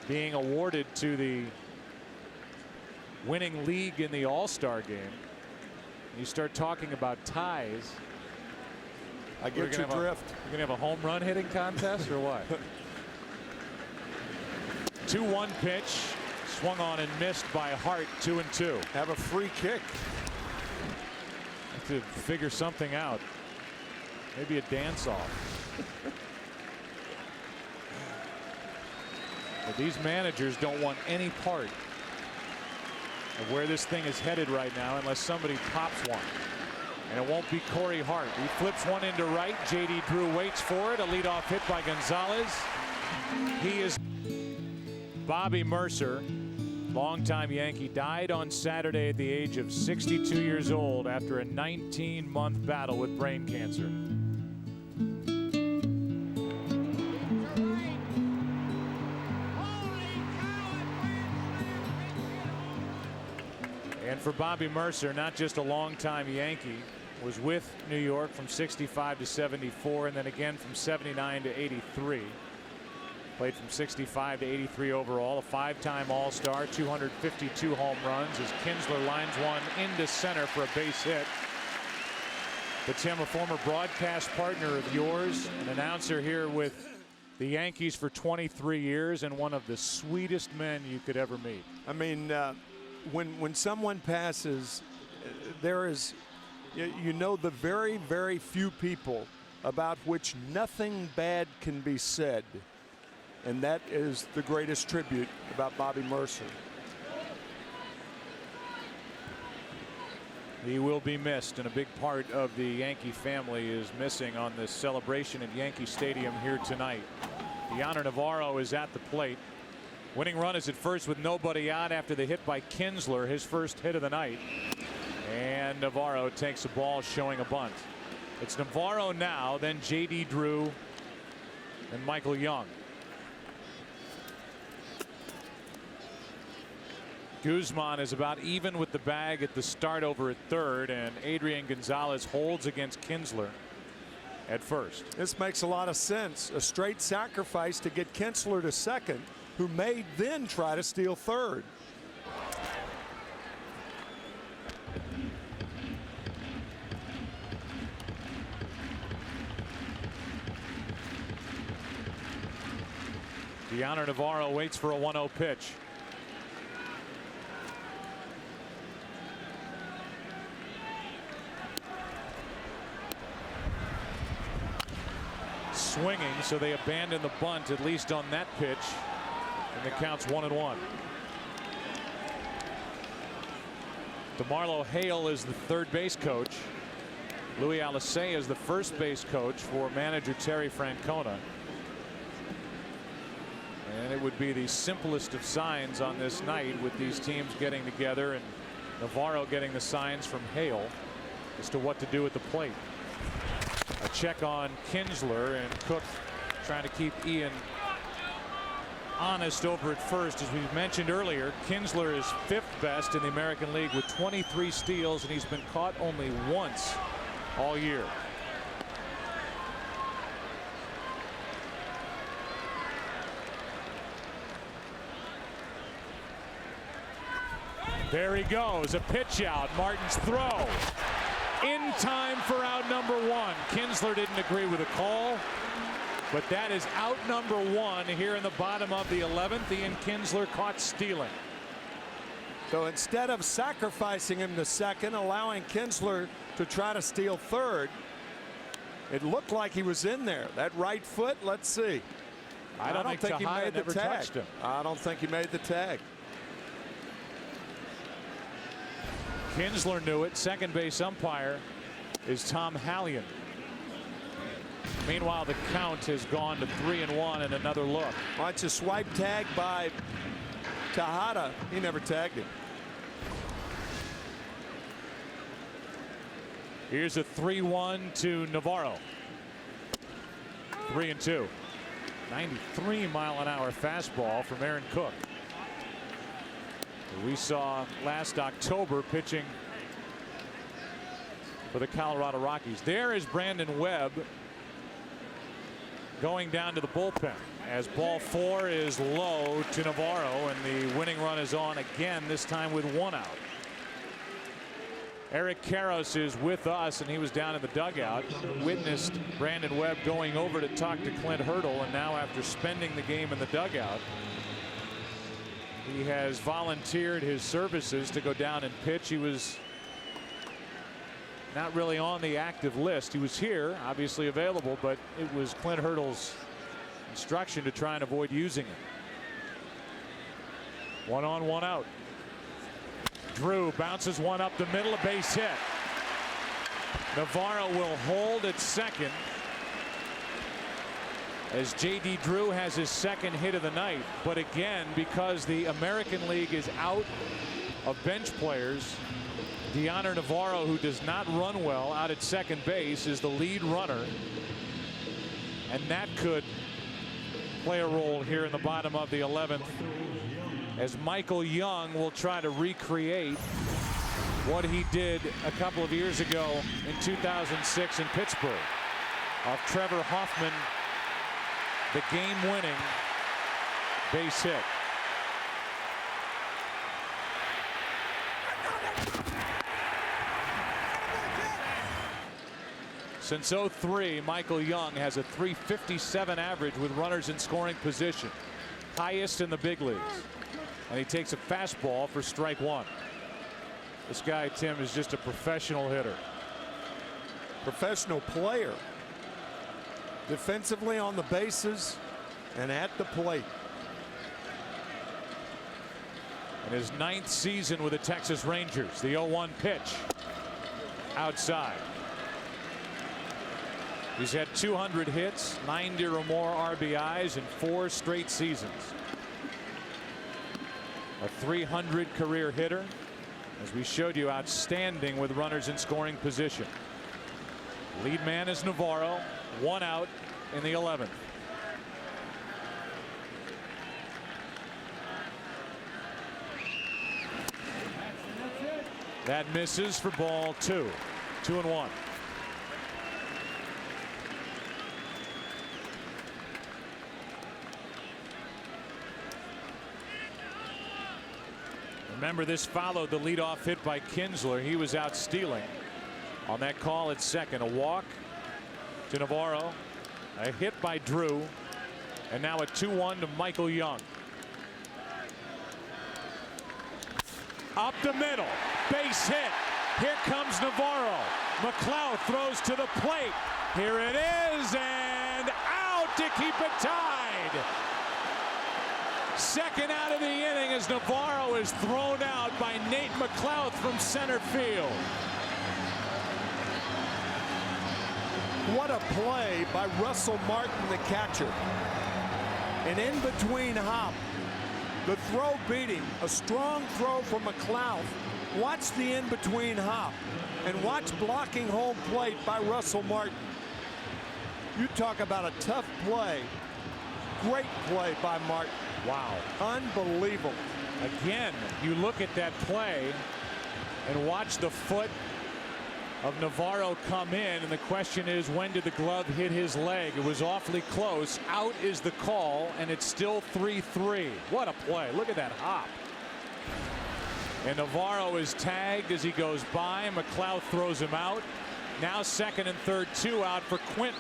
Speaker 1: being awarded to the winning league in the All-Star game, you start talking about ties.
Speaker 8: I get your drift.
Speaker 1: You're gonna have a home run hitting contest or what? 2-1 pitch, swung on and missed by Hart. 2-2.
Speaker 8: Have a free kick.
Speaker 1: Have to figure something out. Maybe a dance-off. But these managers don't want any part of where this thing is headed right now unless somebody pops one. And it won't be Corey Hart. He flips one into right. J.D. Drew waits for it. A leadoff hit by Gonzalez. He is Bobby Mercer, longtime Yankee, died on Saturday at the age of 62 years old after a 19-month battle with brain cancer. And for Bobby Mercer, not just a longtime Yankee, was with New York from 65 to 74 and then again from 79 to 83. Played from 65 to 83 overall, a 5-time All-Star, 252 home runs as Kinsler lines one into center for a base hit. But Tim, a former broadcast partner of yours, an announcer here with the Yankees for 23 years and one of the sweetest men you could ever meet.
Speaker 8: I mean, when someone passes, there is, you know, the very, very few people about which nothing bad can be said. And that is the greatest tribute about Bobby Mercer.
Speaker 1: He will be missed, and a big part of the Yankee family is missing on this celebration at Yankee Stadium here tonight. Dioner Navarro is at the plate. Winning run is at first with nobody out after the hit by Kinsler, his first hit of the night. And Navarro takes a ball showing a bunt. It's Navarro now, then J.D. Drew and Michael Young. Guzman is about even with the bag at the start over at third, and Adrian Gonzalez holds against Kinsler at first.
Speaker 4: This makes a lot of sense. A straight sacrifice to get Kinsler to second, who may then try to steal third.
Speaker 1: Dioner Navarro waits for a 1-0 pitch. Swinging, so they abandon the bunt at least on that pitch, and the count's 1-1. DeMarlo Hale is the third base coach. Louis Alicea is the first base coach for manager Terry Francona. And it would be the simplest of signs on this night with these teams getting together and Navarro getting the signs from Hale as to what to do at the plate. A check on Kinsler, and Cook trying to keep Ian honest over at first. As we mentioned earlier, Kinsler is 5th best in the American League with 23 steals, and he's been caught only once all year. There he goes, a pitch out. Martin's throw in time for out number 1. Kinsler didn't agree with the call, but that is out number 1 here in the bottom of the 11th. Ian Kinsler caught stealing.
Speaker 4: So instead of sacrificing him to second, allowing Kinsler to try to steal third, it looked like he was in there. That right foot, let's see.
Speaker 1: I don't think he made the tag.
Speaker 4: I don't think he made the tag.
Speaker 1: Kinsler knew it. Second base umpire is Tom Hallion. Meanwhile, the count has gone to 3-1 and another look.
Speaker 4: Watch a swipe tag by Tejada. He never tagged him.
Speaker 1: Here's a 3-1 to Navarro. 3-2. 93-mile-an-hour fastball from Aaron Cook. We saw last October pitching for the Colorado Rockies. There is Brandon Webb going down to the bullpen as ball 4 is low to Navarro, and the winning run is on again, this time with 1 out. Eric Karros is with us, and he was down in the dugout, witnessed Brandon Webb going over to talk to Clint Hurdle, and now after spending the game in the dugout, he has volunteered his services to go down and pitch. He was not really on the active list. He was here, obviously available, but it was Clint Hurdle's instruction to try and avoid using it. 1 on, 1 out. Drew bounces one up the middle, a base hit. Navarro will hold at second as J.D. Drew has his second hit of the night. But again, because the American League is out of bench players, Dioner Navarro, who does not run well out at second base, is the lead runner, and that could play a role here in the bottom of the 11th as Michael Young will try to recreate what he did a couple of years ago in 2006 in Pittsburgh off Trevor Hoffman, the game-winning base hit. Since 03, Michael Young has a .357 average with runners in scoring position, highest in the big leagues, and he takes a fastball for strike 1. This guy, Tim, is just a professional hitter.
Speaker 4: Professional player. Defensively on the bases and at the plate.
Speaker 1: In his 9th season with the Texas Rangers, the 0-1 pitch outside. He's had 200 hits, 90 or more RBIs in 4 straight seasons. A 300 career hitter. As we showed you, outstanding with runners in scoring position. Lead man is Navarro. 1 out in the 11th. That misses for ball 2. 2-1. Remember, this followed the leadoff hit by Kinsler. He was out stealing on that call at second. A walk to Navarro, a hit by Drew, and now a 2-1 to Michael Young. Up the middle, base hit. Here comes Navarro. McLeod throws to the plate. Here it is, and out to keep it tied. Second out of the inning as Navarro is thrown out by Nate McLeod from center field.
Speaker 8: What a play by Russell Martin, the catcher. An in-between hop. The throw beat him. A strong throw from McLeod. Watch the in-between hop. And watch blocking home plate by Russell Martin. You talk about a tough play. Great play by Martin.
Speaker 1: Wow.
Speaker 8: Unbelievable.
Speaker 1: Again, you look at that play and watch the foot of Navarro come in, and the question is, when did the glove hit his leg? It was awfully close. Out is the call, and it's still 3-3. What a play. Look at that hop. And Navarro is tagged as he goes by. McLeod throws him out. Now second and third, 2 out for Quinton.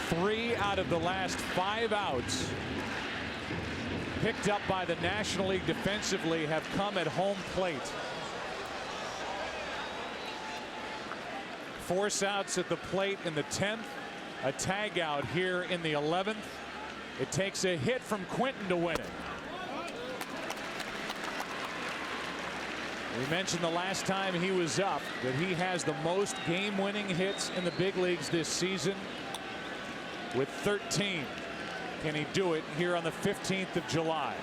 Speaker 1: Three out of the last 5 outs picked up by the National League defensively have come at home plate. Force outs at the plate in the 10th. A tag out here in the 11th. It takes a hit from Quinton to win it. We mentioned the last time he was up that he has the most game-winning hits in the big leagues this season with 13. Can he do it here on the 15th of July?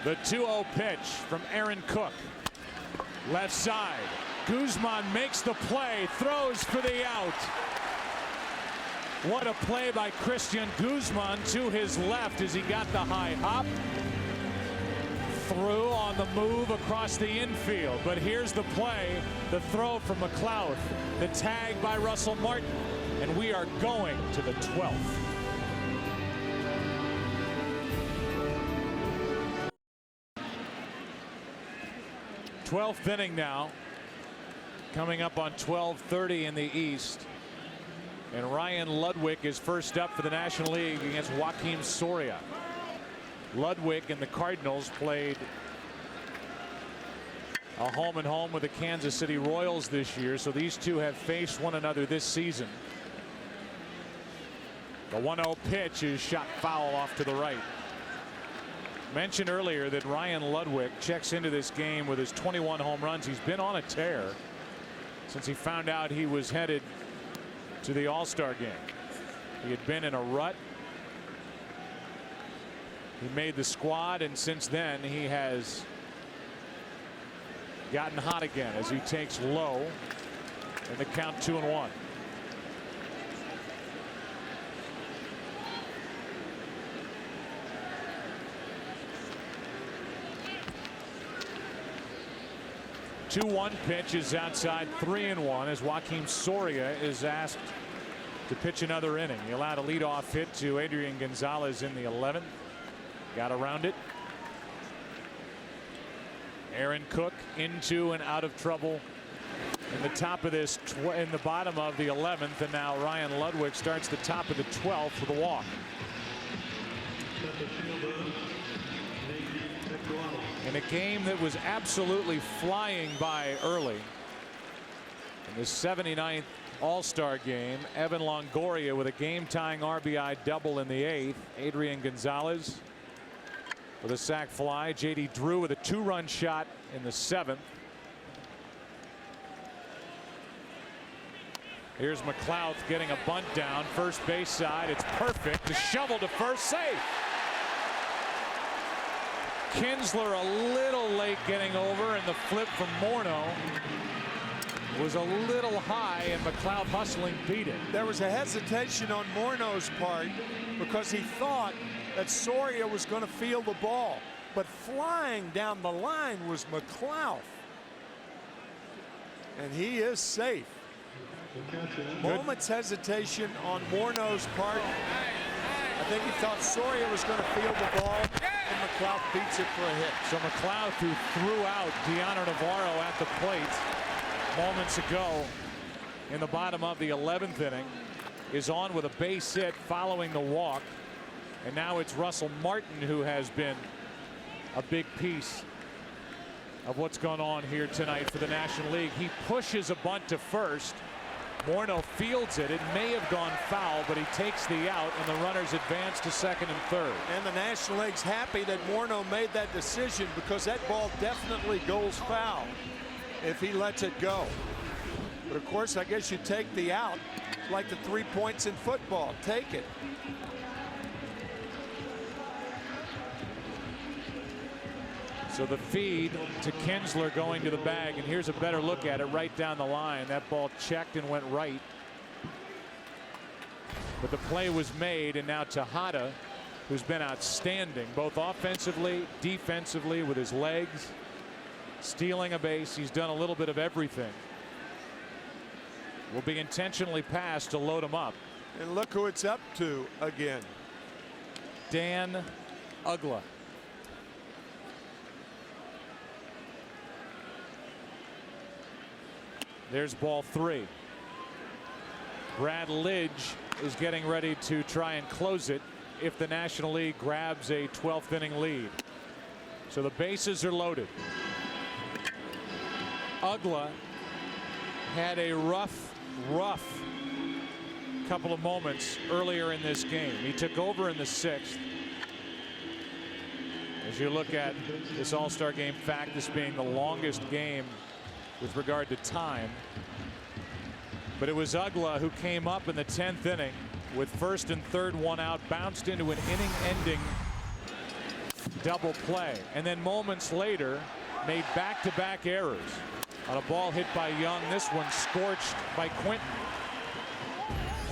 Speaker 1: The 2-0 pitch from Aaron Cook. Left side. Guzman makes the play, throws for the out. What a play by Christian Guzman to his left as he got the high hop. Through on the move across the infield. But here's the play, the throw from McLeod, the tag by Russell Martin, and we are going to the 12th. Twelfth inning now, coming up on 12:30 in the East, and Ryan Ludwig is first up for the National League against Joakim Soria. Ludwig and the Cardinals played a home-and-home with the Kansas City Royals this year, so these two have faced one another this season. The 1-0 pitch is shot foul off to the right. Mentioned earlier that Ryan Ludwig checks into this game with his 21 home runs. He's been on a tear since he found out he was headed to the All-Star game. He had been in a rut. He made the squad, and since then he has gotten hot again as he takes low in the count 2-1. The 2-1 pitch is outside, 3-1 as Joakim Soria is asked to pitch another inning. He allowed a leadoff hit to Adrian Gonzalez in the 11th. Got around it. Aaron Cook into and out of trouble in the top of this, in the bottom of the 11th, and now Ryan Ludwig starts the top of the 12th with a walk. In a game that was absolutely flying by early, in the 79th All-Star game, Evan Longoria with a game-tying RBI double in the 8th. Adrian Gonzalez with a sac fly. J.D. Drew with a 2-run shot in the 7th. Here's McLouth getting a bunt down first base side. It's perfect. The shovel to first, safe. Kinsler a little late getting over, and the flip from Morneau was a little high, and McLouth hustling beat it.
Speaker 4: There was a hesitation on Morneau's part because he thought that Soria was going to field the ball, but flying down the line was McLouth, and he is safe. Moment's hesitation on Morneau's part. I think he thought Soria was going to field the ball, and McLouth beats it for a hit.
Speaker 1: So McLouth, who threw out Deanna Navarro at the plate moments ago in the bottom of the 11th inning, is on with a base hit following the walk. And now it's Russell Martin who has been a big piece of what's gone on here tonight for the National League. He pushes a bunt to first. Morneau fields it. It may have gone foul, but he takes the out, and the runners advance to second and third.
Speaker 4: And the National League's happy that Morneau made that decision, because that ball definitely goes foul if he lets it go. But of course, I guess you take the out. It's like the 3 points in football. Take it.
Speaker 1: So the feed to Kinsler going to the bag, and here's a better look at it right down the line. That ball checked and went right. But the play was made, and now Tejada, who's been outstanding both offensively, defensively, with his legs, stealing a base. He's done a little bit of everything. Will be intentionally passed to load him up.
Speaker 4: And look who it's up to again.
Speaker 1: Dan Uggla. There's ball 3. Brad Lidge is getting ready to try and close it if the National League grabs a 12th inning lead. So the bases are loaded. Uggla had a rough couple of moments earlier in this game. He took over in the 6th. As you look at this All-Star game fact, this being the longest game with regard to time. But it was Uggla who came up in the 10th inning with first and third one out, bounced into an inning-ending double play, and then moments later made back-to-back errors on a ball hit by Young. This one scorched by Quinton.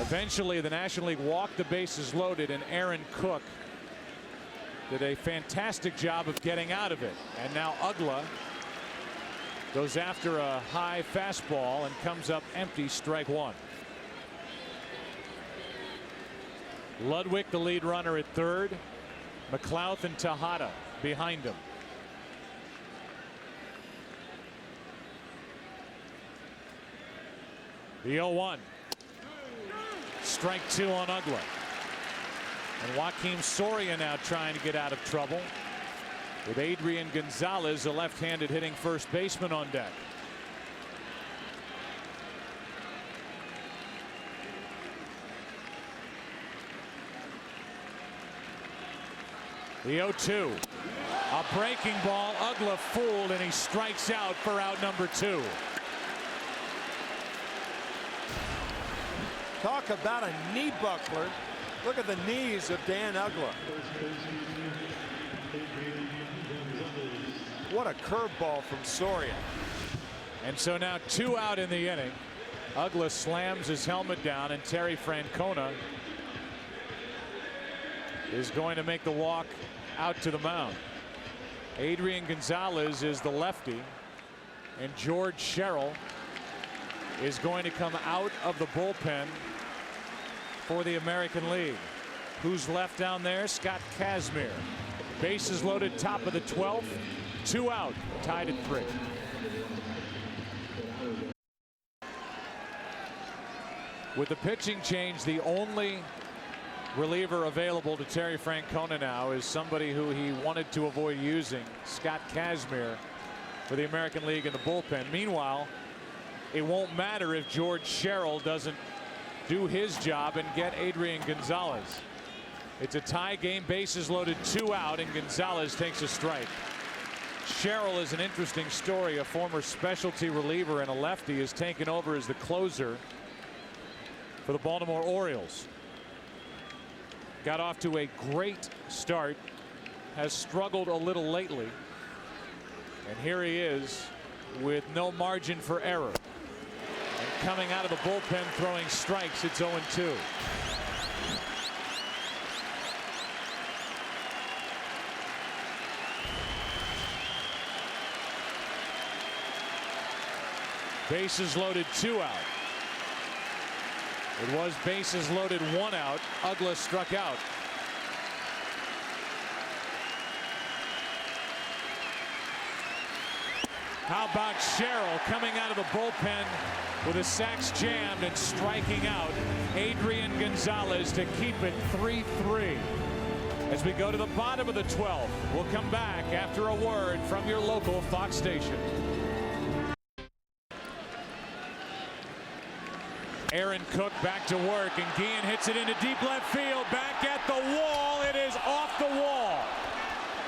Speaker 1: Eventually the National League walked the bases loaded, and Aaron Cook did a fantastic job of getting out of it. And now Uggla goes after a high fastball and comes up empty, strike 1. Ludwig, the lead runner at third. McLouth and Tejada behind him. The 0-1. Strike 2 on Uggla. And Joaquim Soria now trying to get out of trouble, with Adrian Gonzalez, a left-handed hitting first baseman, on deck. The 0-2. A breaking ball. Uggla fooled, and he strikes out for out number 2.
Speaker 4: Talk about a knee buckler. Look at the knees of Dan Uggla. What a curveball from Soria.
Speaker 1: And so now 2 out in the inning. Uggla slams his helmet down, and Terry Francona is going to make the walk out to the mound. Adrian Gonzalez is the lefty, and George Sherrill is going to come out of the bullpen for the American League. Who's left down there? Scott Kazmir. Bases loaded, top of the 12th. 2 out, tied at 3. With the pitching change, the only reliever available to Terry Francona now is somebody who he wanted to avoid using, Scott Kazmir, for the American League in the bullpen. Meanwhile, it won't matter if George Sherrill doesn't do his job and get Adrian Gonzalez. It's a tie game, bases loaded, 2 out, and Gonzalez takes a strike. Sherrill is an interesting story. A former specialty reliever and a lefty has taken over as the closer for the Baltimore Orioles. Got off to a great start, has struggled a little lately, and here he is with no margin for error. And coming out of the bullpen throwing strikes, it's 0-2. Bases loaded, 2 out. It was bases loaded, 1 out. Uggla struck out. How about Sherrill coming out of the bullpen with his sacks jammed and striking out Adrian Gonzalez to keep it 3-3. As we go to the bottom of the 12th, we'll come back after a word from your local Fox station. Aaron Cook back to work, and Guillen hits it into deep left field. Back at the wall. It is off the wall.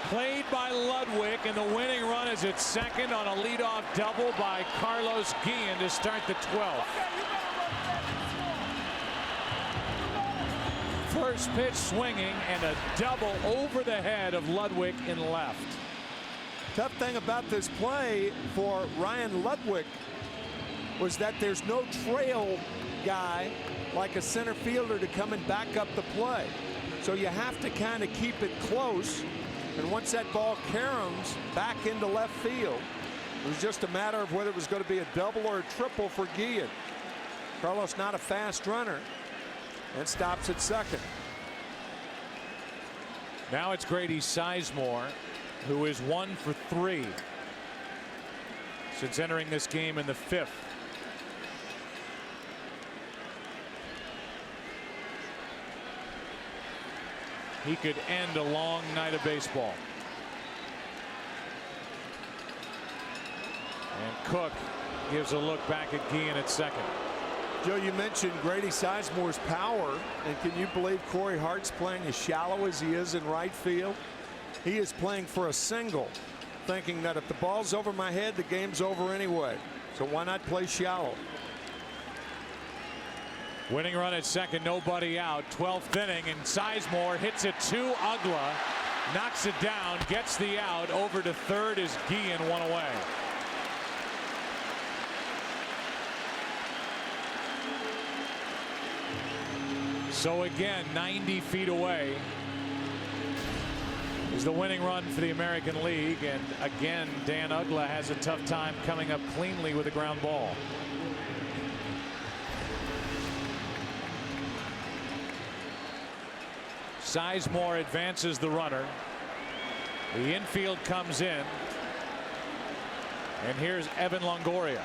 Speaker 1: Played by Ludwig, and the winning run is at second on a leadoff double by Carlos Guillen to start the 12th. First pitch swinging, and a double over the head of Ludwig in left.
Speaker 8: Tough thing about this play for Ryan Ludwig was that there's no trail guy like a center fielder to come and back up the play. So you have to kind of keep it close. And once that ball caroms back into left field, it was just a matter of whether it was going to be a double or a triple for Guillen. Carlos not a fast runner and stops at second.
Speaker 1: Now it's Grady Sizemore, who is 1 for 3 since entering this game in the 5th. He could end a long night of baseball. And Cook gives a look back at Guillen at second.
Speaker 8: Joe, you mentioned Grady Sizemore's power, and can you believe Corey Hart's playing as shallow as he is in right field? He is playing for a single, thinking that if the ball's over my head, the game's over anyway. So why not play shallow?
Speaker 1: Winning run at second, nobody out. 12th inning, and Sizemore hits it to Uggla, knocks it down, gets the out. Over to third is Guillen, 1 away. So again, 90 feet away is the winning run for the American League, and again, Dan Uggla has a tough time coming up cleanly with a ground ball. Sizemore advances the runner. The infield comes in. And here's Evan Longoria,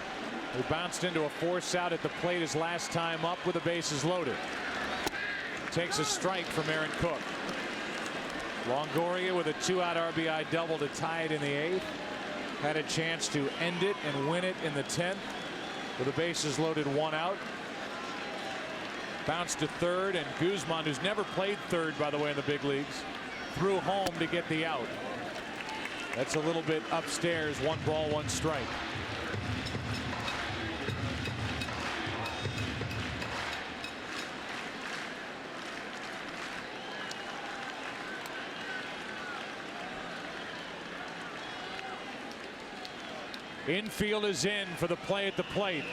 Speaker 1: who bounced into a force out at the plate his last time up with the bases loaded. Takes a strike from Aaron Cook. Longoria with a 2-out RBI double to tie it in the 8th. Had a chance to end it and win it in the 10th with the bases loaded, 1 out. Bounced to third, and Guzman, who's never played third, by the way, in the big leagues, threw home to get the out. That's a little bit upstairs. 1 ball, 1 strike. Infield is in for the play at the plate.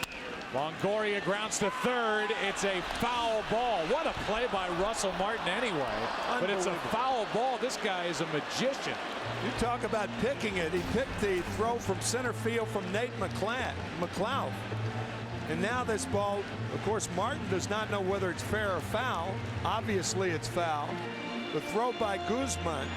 Speaker 1: Longoria grounds to third. It's a foul ball. What a play by Russell Martin anyway. But it's a foul ball. This guy is a magician.
Speaker 8: You talk about picking it. He picked the throw from center field from Nate McLeod. And now this ball, of course, Martin does not know whether it's fair or foul. Obviously it's foul. The throw by Guzman.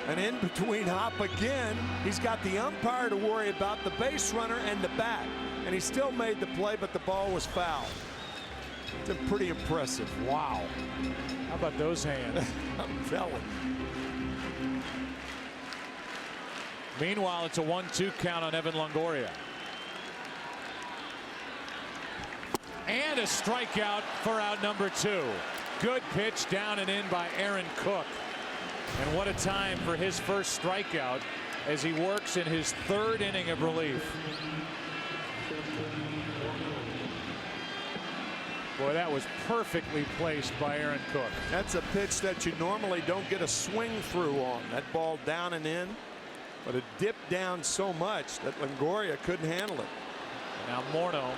Speaker 8: And in between hop again. He's got the umpire to worry about, the base runner and the bat. And he still made the play, but the ball was foul. It's pretty impressive. Wow.
Speaker 1: How about those hands?
Speaker 8: I'm telling.
Speaker 1: Meanwhile, it's a 1-2 count on Evan Longoria. And a strikeout for out number 2. Good pitch down and in by Aaron Cook. And what a time for his first strikeout as he works in his third inning of relief. Boy, that was perfectly placed by Aaron Cook.
Speaker 8: That's a pitch that you normally don't get a swing through on. That ball down and in, but it dipped down so much that Longoria couldn't handle it.
Speaker 1: Now Morneau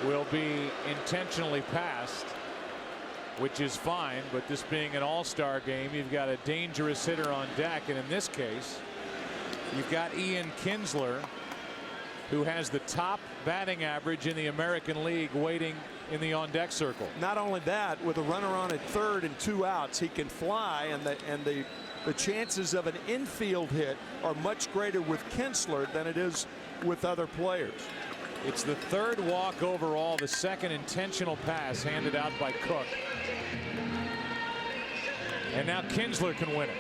Speaker 1: will be intentionally passed, which is fine, but this being an all-star game, you've got a dangerous hitter on deck, and in this case, you've got Ian Kinsler, who has the top batting average in the American League, waiting in the on-deck circle.
Speaker 8: Not only that, with a runner on at third and 2 outs, he can fly, and the chances of an infield hit are much greater with Kinsler than it is with other players.
Speaker 1: It's the third walk overall, the second intentional pass handed out by Cook. And now Kinsler can win it.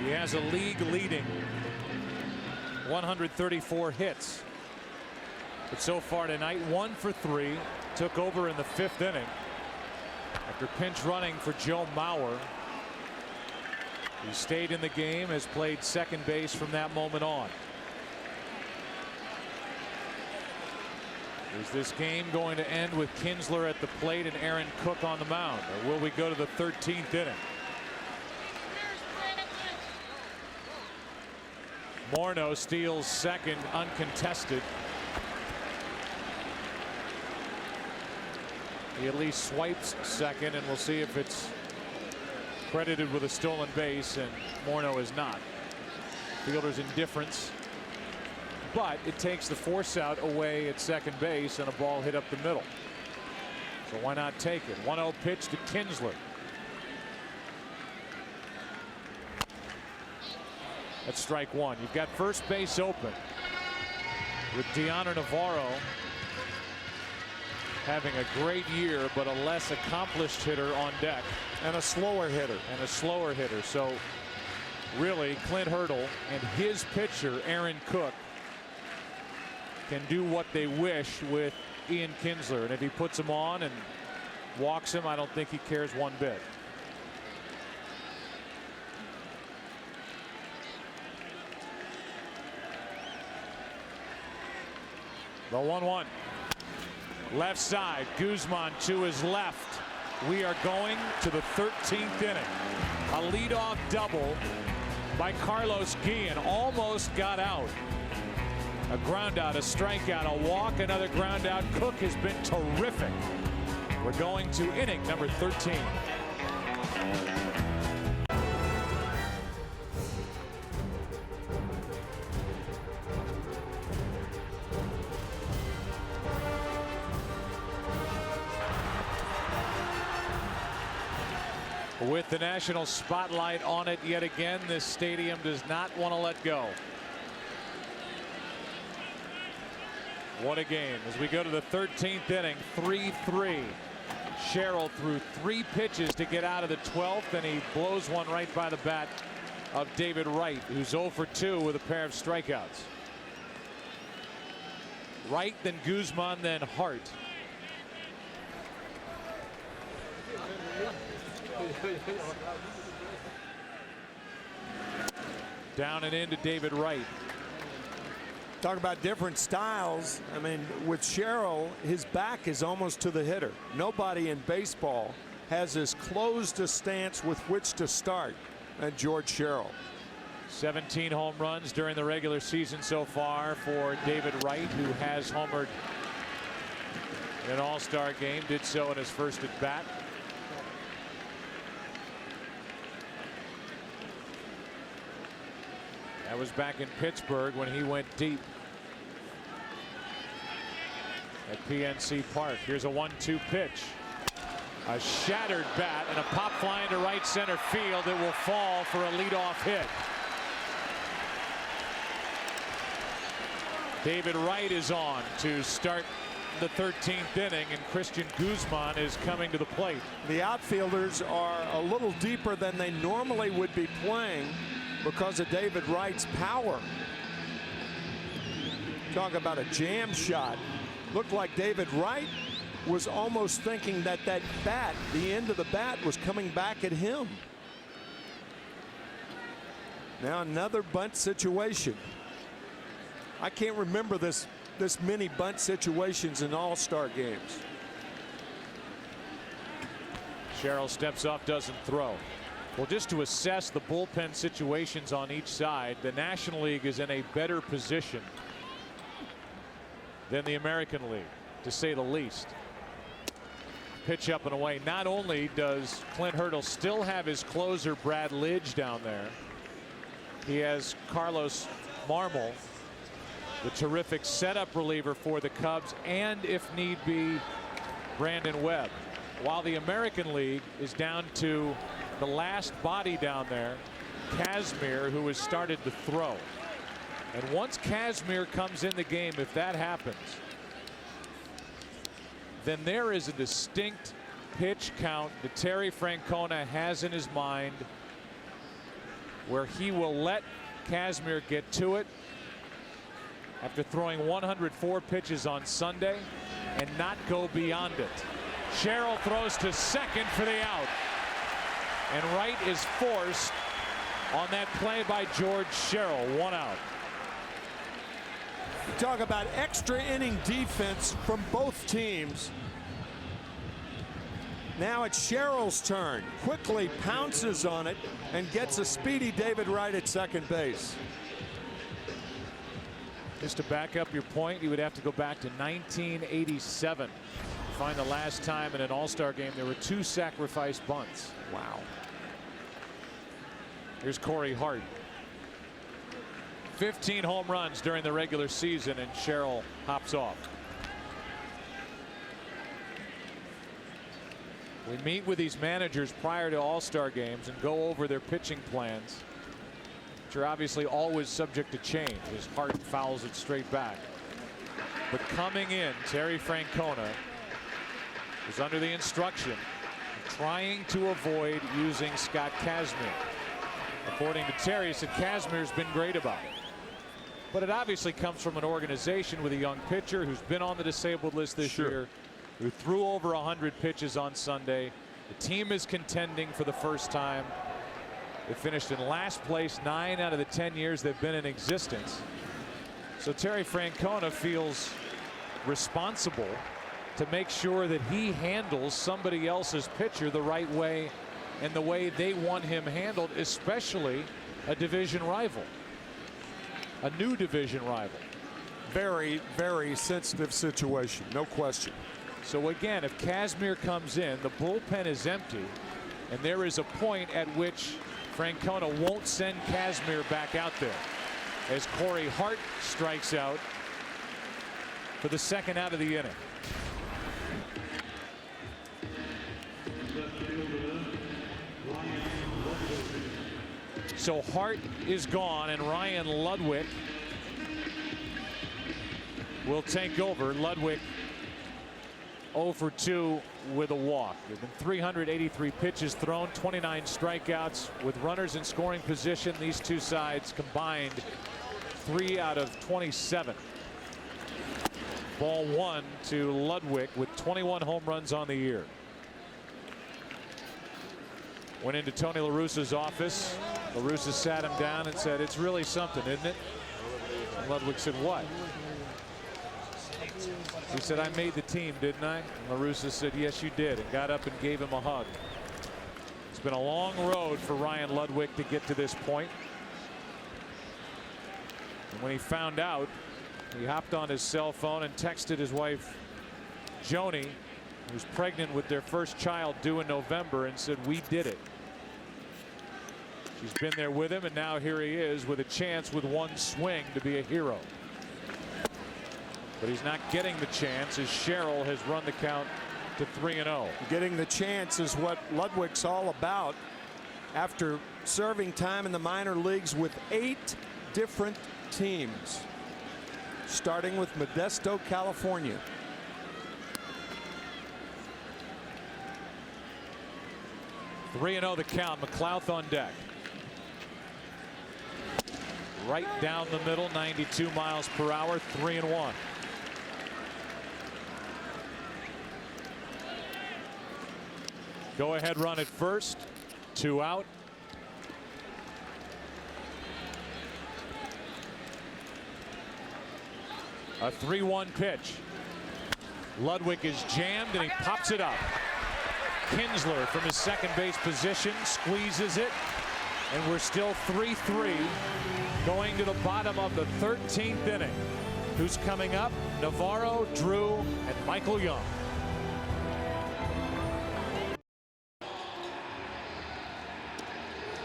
Speaker 1: He has a league-leading 134 hits. But so far tonight, 1 for 3. Took over in the 5th inning after pinch running for Joe Mauer. He stayed in the game, has played second base from that moment on. Is this game going to end with Kinsler at the plate and Aaron Cook on the mound, or will we go to the 13th inning? Morneau steals second uncontested. He at least swipes second, and we'll see if it's credited with a stolen base, and Morneau is not. Fielder's indifference, but it takes the force out away at second base and a ball hit up the middle. So why not take it? 1-0 pitch to Kinsler. That's strike one. You've got first base open with Dioner Navarro having a great year, but a less accomplished hitter on deck.
Speaker 8: And a slower hitter.
Speaker 1: So really, Clint Hurdle and his pitcher, Aaron Cook, can do what they wish with Ian Kinsler. And if he puts him on and walks him, I don't think he cares one bit. The 1-1. Left side, Guzman to his left. We are going to the 13th inning. A leadoff double by Carlos Guillen. Almost got out. A ground out, a strikeout, a walk, another ground out. Cook has been terrific. We're going to inning number 13. With the national spotlight on it yet again, this stadium does not want to let go. What a game as we go to the 13th inning. 3-3. Sherrill threw 3 pitches to get out of the 12th, and he blows one right by the bat of David Wright, who's 0 for 2 with a pair of strikeouts. Wright, then Guzman, then Hart. Down and into David Wright.
Speaker 8: Talk about different styles. I mean, with Sherrill, his back is almost to the hitter. Nobody in baseball has as closed a stance with which to start than George Sherrill.
Speaker 1: 17 home runs during the regular season so far for David Wright, who has homered in an all-star game. Did so in his first at bat. That was back in Pittsburgh when he went deep at PNC Park. Here's a 1-2 pitch. A shattered bat and a pop fly into right center field. It will fall for a leadoff hit. David Wright is on to start the 13th inning, and Christian Guzman is coming to the plate.
Speaker 8: The outfielders are a little deeper than they normally would be playing because of David Wright's power. Talk about a jam shot. Looked like David Wright was almost thinking that bat, the end of the bat, was coming back at him. Now another bunt situation. I can't remember this many bunt situations in All-Star games.
Speaker 1: Sherrill steps off, doesn't throw. Well, just to assess the bullpen situations on each side, the National League is in a better position than the American League, to say the least. Pitch up and away. Not only does Clint Hurdle still have his closer Brad Lidge down there, he has Carlos Marmol, the terrific setup reliever for the Cubs, and if need be, Brandon Webb. While the American League is down to the last body down there, Kazmir, who has started to throw. And once Kazmir comes in the game, if that happens, then there is a distinct pitch count that Terry Francona has in his mind where he will let Kazmir get to it after throwing 104 pitches on Sunday and not go beyond it. Sherrill throws to second for the out. And Wright is forced on that play by George Sherrill. 1 out.
Speaker 8: Talk about extra inning defense from both teams. Now it's Sherrill's turn. Quickly pounces on it and gets a speedy David Wright at second base.
Speaker 1: Just to back up your point, you would have to go back to 1987 to find the last time in an All-Star game there were 2 sacrifice bunts.
Speaker 8: Wow.
Speaker 1: Here's Corey Hart. 15 home runs during the regular season, and Sherrill hops off. We meet with these managers prior to All-Star games and go over their pitching plans, which are obviously always subject to change as Hart fouls it straight back. But coming in, Terry Francona was under the instruction of trying to avoid using Scott Kazmir. According to Terry, he said Kazmir's been great about it. But it obviously comes from an organization with a young pitcher who's been on the disabled list this year, who threw over 100 pitches on Sunday. The team is contending for the first time. They finished in last place 9 out of the 10 years they've been in existence. So Terry Francona feels responsible to make sure that he handles somebody else's pitcher the right way and the way they want him handled, especially a division rival. A new division rival.
Speaker 8: Very, very sensitive situation, no question.
Speaker 1: So again, if Kazmir comes in, the bullpen is empty, and there is a point at which Francona won't send Kazmir back out there as Corey Hart strikes out for the second out of the inning. So Hart is gone, and Ryan Ludwig will take over. Ludwig 0 for 2 with a walk. There have been 383 pitches thrown, 29 strikeouts. With runners in scoring position, these two sides combined 3 out of 27. Ball 1 to Ludwig with 21 home runs on the year. Went into Tony La Russa's office. La Russa sat him down and said, "It's really something, isn't it?" And Ludwig said, "What?" He said, "I made the team, didn't I?" And La Russa said, "Yes, you did," and got up and gave him a hug. It's been a long road for Ryan Ludwig to get to this point. And when he found out, he hopped on his cell phone and texted his wife, Joni, who's pregnant with their first child due in November, and said, "We did it." She's been there with him, and now here he is with a chance with one swing to be a hero. But he's not getting the chance as Sherrill has run the count to 3-0.
Speaker 8: Getting the chance is what Ludwig's all about after serving time in the minor leagues with 8 different teams, starting with Modesto, California.
Speaker 1: .3-0 the count. McLouth on deck. Right down the middle, 92 miles per hour, 3-1. Go ahead run at first. 2 out. A 3-1 pitch. Ludwig is jammed and he pops it up. Kinsler from his second base position squeezes it, and we're still 3-3 going to the bottom of the 13th inning. Who's coming up? Navarro, Drew, and Michael Young.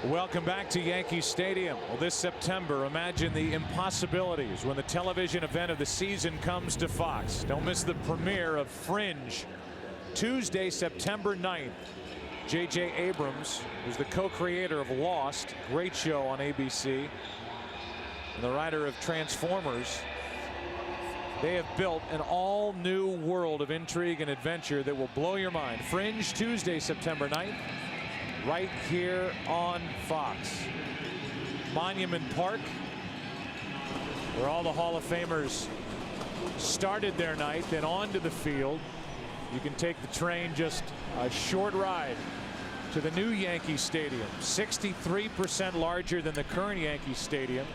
Speaker 1: Welcome back to Yankee Stadium. Well, this September, imagine the impossibilities when the television event of the season comes to Fox. Don't miss the premiere of Fringe, Tuesday, September 9th. J.J. Abrams, who's the co-creator of Lost, great show on ABC, and the writer of Transformers. They have built an all-new world of intrigue and adventure that will blow your mind. Fringe, Tuesday, September 9th. Right here on Fox. Monument Park, where all the Hall of Famers started their night, then onto the field. You can take the train just a short ride to the new Yankee Stadium, 63% larger than the current Yankee Stadium.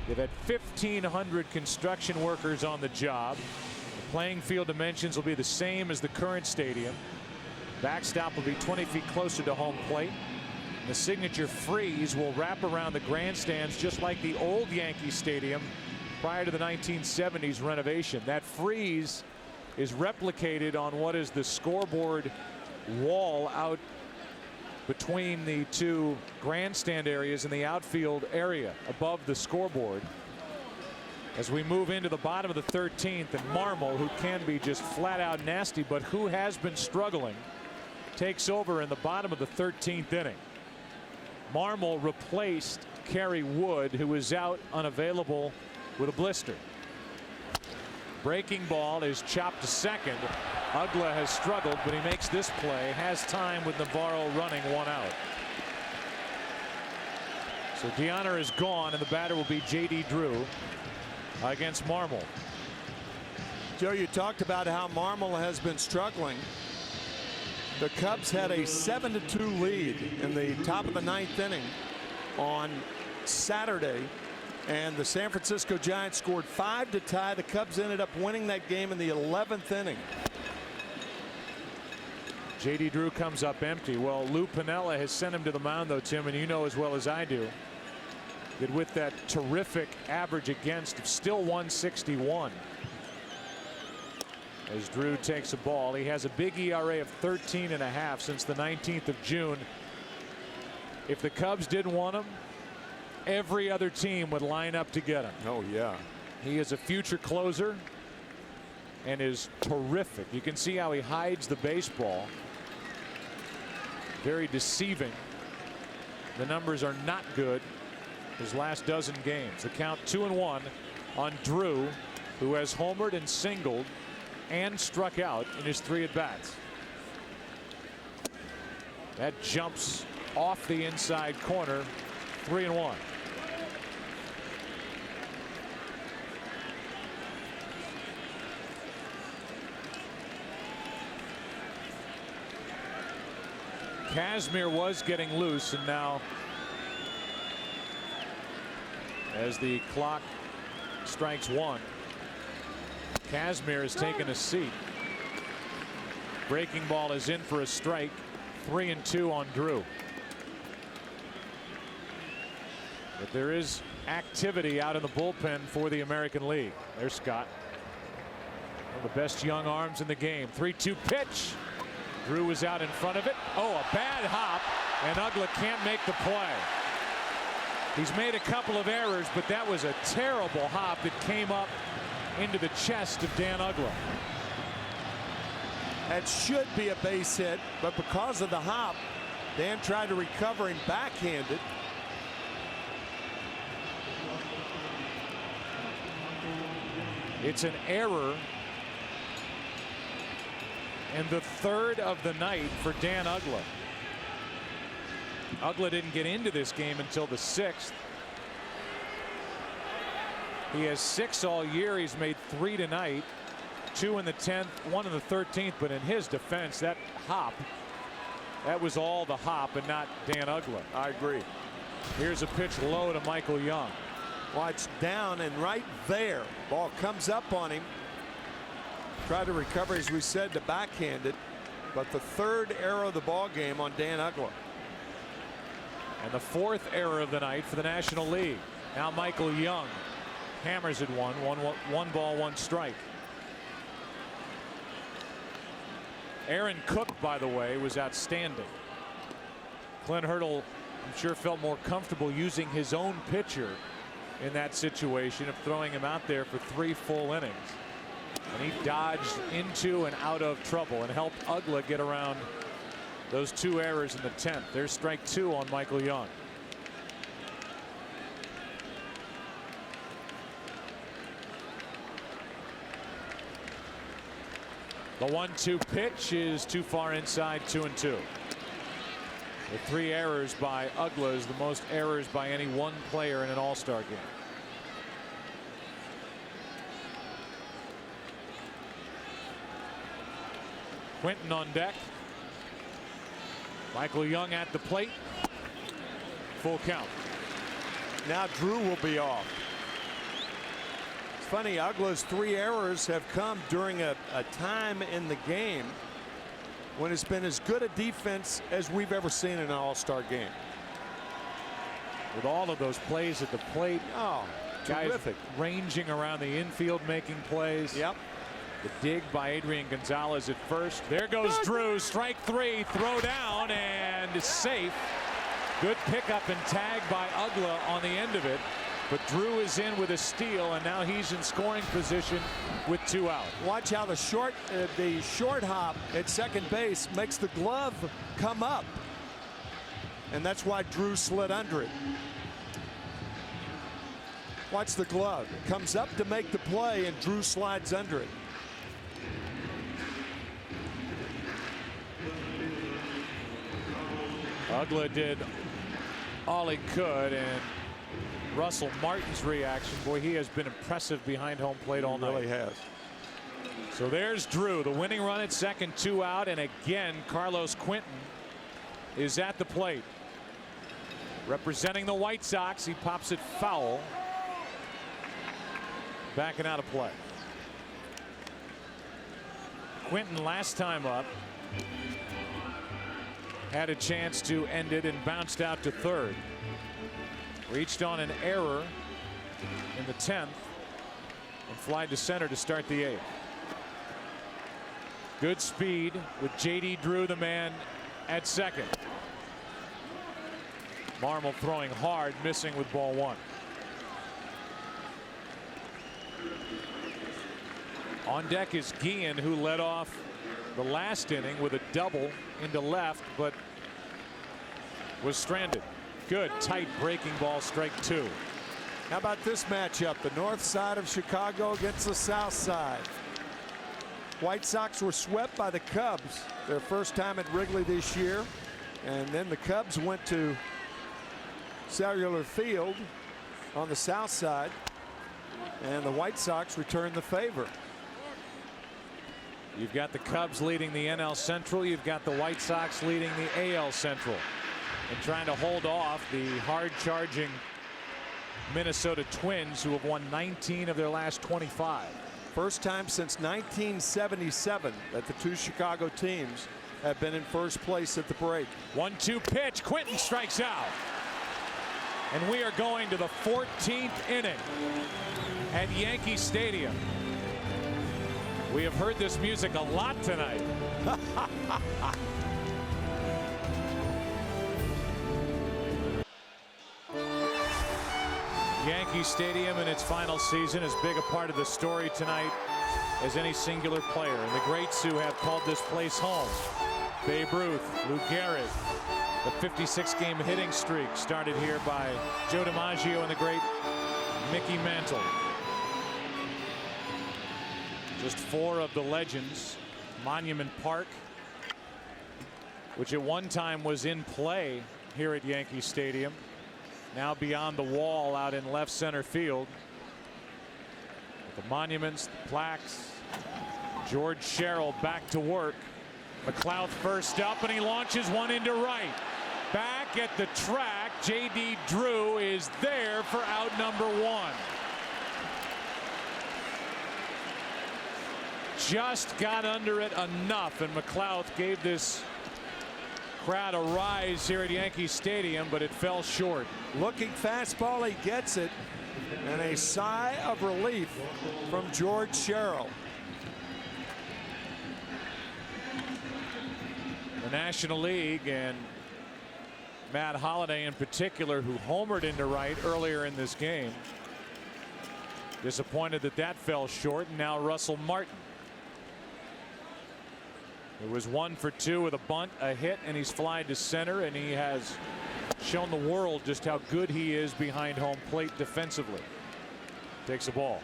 Speaker 1: They've had 1,500 construction workers on the job. The playing field dimensions will be the same as the current stadium. Backstop will be 20 feet closer to home plate. The signature frieze will wrap around the grandstands just like the old Yankee Stadium prior to the 1970s renovation. That frieze is replicated on what is the scoreboard wall out between the two grandstand areas in the outfield area above the scoreboard. As we move into the bottom of the 13th, and Marmol, who can be just flat out nasty, but who has been struggling, takes over in the bottom of the 13th inning. Marmol replaced Kerry Wood, who was out unavailable with a blister. Breaking ball is chopped to second. Ugla has struggled, but he makes this play, has time with Navarro running 1 out. So Deanna is gone, and the batter will be J.D. Drew against Marmol.
Speaker 8: Joe, you talked about how Marmol has been struggling. The Cubs had a 7-2 lead in the top of the 9th inning on Saturday, and the San Francisco Giants scored 5 to tie. The Cubs ended up winning that game in the 11th inning.
Speaker 1: J.D. Drew comes up empty. Well, Lou Piniella has sent him to the mound, though, Tim, and you know as well as I do that with that terrific average against of still 161. As Drew takes a ball, he has a big ERA of 13.5 since the 19th of June. If the Cubs didn't want him, every other team would line up to get him.
Speaker 8: Oh, yeah.
Speaker 1: He is a future closer and is terrific. You can see how he hides the baseball. Very deceiving. The numbers are not good his last dozen games. The count 2-1 on Drew, who has homered and singled and struck out in his 3 at-bats. That jumps off the inside corner. 3-1. Kazmir was getting loose, and now as the clock strikes 1, Kazmir has taken a seat. Breaking ball is in for a strike. 3-2 on Drew. But there is activity out in the bullpen for the American League. There's Scott. One of the best young arms in the game. 3-2 pitch. Drew was out in front of it. Oh, a bad hop, and Ugla can't make the play. He's made a couple of errors, but that was a terrible hop that came up into the chest of Dan Ugla.
Speaker 8: That should be a base hit, but because of the hop, Dan tried to recover him backhanded.
Speaker 1: It's an error, and the 3rd of the night for Dan Ugla. Ugla didn't get into this game until the 6th. He has 6 all year. He's made 3 tonight, 2 in the 10th, 1 in the 13th. But in his defense, that hop That was all the hop and not Dan Uggla.
Speaker 8: I agree.
Speaker 1: Here's a pitch low to Michael Young.
Speaker 8: Watch down and right there. Ball comes up on him. Try to recover, as we said, to backhand it. But the third error of the ball game on Dan Uggla.
Speaker 1: And the fourth error of the night for the National League. Now Michael Young hammers it one ball, one strike. Aaron Cook, by the way, was outstanding. Clint Hurdle, I'm sure, felt more comfortable using his own pitcher in that situation of throwing him out there for 3 full innings. And he dodged into and out of trouble and helped Uggla get around those 2 errors in the 10th. There's strike 2 on Michael Young. The 1-2 pitch is too far inside, 2-2. The 3 errors by Uggla is the most errors by any one player in an All-Star game. Quinton on deck. Michael Young at the plate. Full count.
Speaker 8: Now Drew will be off. It's funny, Uggla's 3 errors have come during a time in the game when it's been as good a defense as we've ever seen in an All-Star game.
Speaker 1: With all of those plays at the plate.
Speaker 8: Oh,
Speaker 1: guys
Speaker 8: terrific.
Speaker 1: Ranging around the infield making plays.
Speaker 8: Yep.
Speaker 1: The dig by Adrian Gonzalez at first. There goes Drew. Strike 3. Throw down and safe. Good pickup and tag by Uggla on the end of it. But Drew is in with a steal, and now he's in scoring position with 2 out.
Speaker 8: Watch how the short hop at second base makes the glove come up. And that's why Drew slid under it. Watch the glove. It comes up to make the play, and Drew slides under it.
Speaker 1: Uggla did all he could, and Russell Martin's reaction, boy, he has been impressive behind home plate all night.
Speaker 8: He really has.
Speaker 1: So there's Drew, the winning run at second, 2 out, and again Carlos Quinton is at the plate. Representing the White Sox, he pops it foul. Backing out of play. Quinton last time up had a chance to end it and bounced out to third. Reached on an error in the 10th and flied to center to start the 8th. Good speed with J.D. Drew, the man at second. Marmol throwing hard, missing with ball 1. On deck is Guillen, who led off the last inning with a double into left, but was stranded. Good tight breaking ball, strike 2.
Speaker 8: How about this matchup? The north side of Chicago against the south side. White Sox were swept by the Cubs their first time at Wrigley this year, and then the Cubs went to Cellular Field on the south side, and the White Sox returned the favor.
Speaker 1: You've got the Cubs leading the NL Central. You've got the White Sox leading the AL Central and trying to hold off the hard-charging Minnesota Twins, who have won 19 of their last 25.
Speaker 8: First time since 1977 that the 2 Chicago teams have been in first place at the break.
Speaker 1: 1-2 pitch. Quinton strikes out. And we are going to the 14th inning at Yankee Stadium. We have heard this music a lot tonight. Yankee Stadium in its final season, as big a part of the story tonight as any singular player. And the greats who have called this place home: Babe Ruth, Lou Gehrig. The 56-game hitting streak started here by Joe DiMaggio and the great Mickey Mantle. Just 4 of the legends. Monument Park, which at one time was in play here at Yankee Stadium, now beyond the wall out in left center field. The monuments, the plaques. George Sherrill back to work McLeod first up, and he launches one into right. Back at the track, J.D. Drew is there for out number 1. Just got under it enough, and McLeod gave this crowd a rise here at Yankee Stadium, but it fell short.
Speaker 8: Looking fastball, he gets it, and a sigh of relief from George Sherrill.
Speaker 1: The National League and Matt Holliday in particular, who homered into right earlier in this game, disappointed that that fell short. And now Russell Martin. It was 1 for 2 with a bunt, a hit, and he's flied to center, and he has shown the world just how good he is behind home plate defensively. Takes the ball.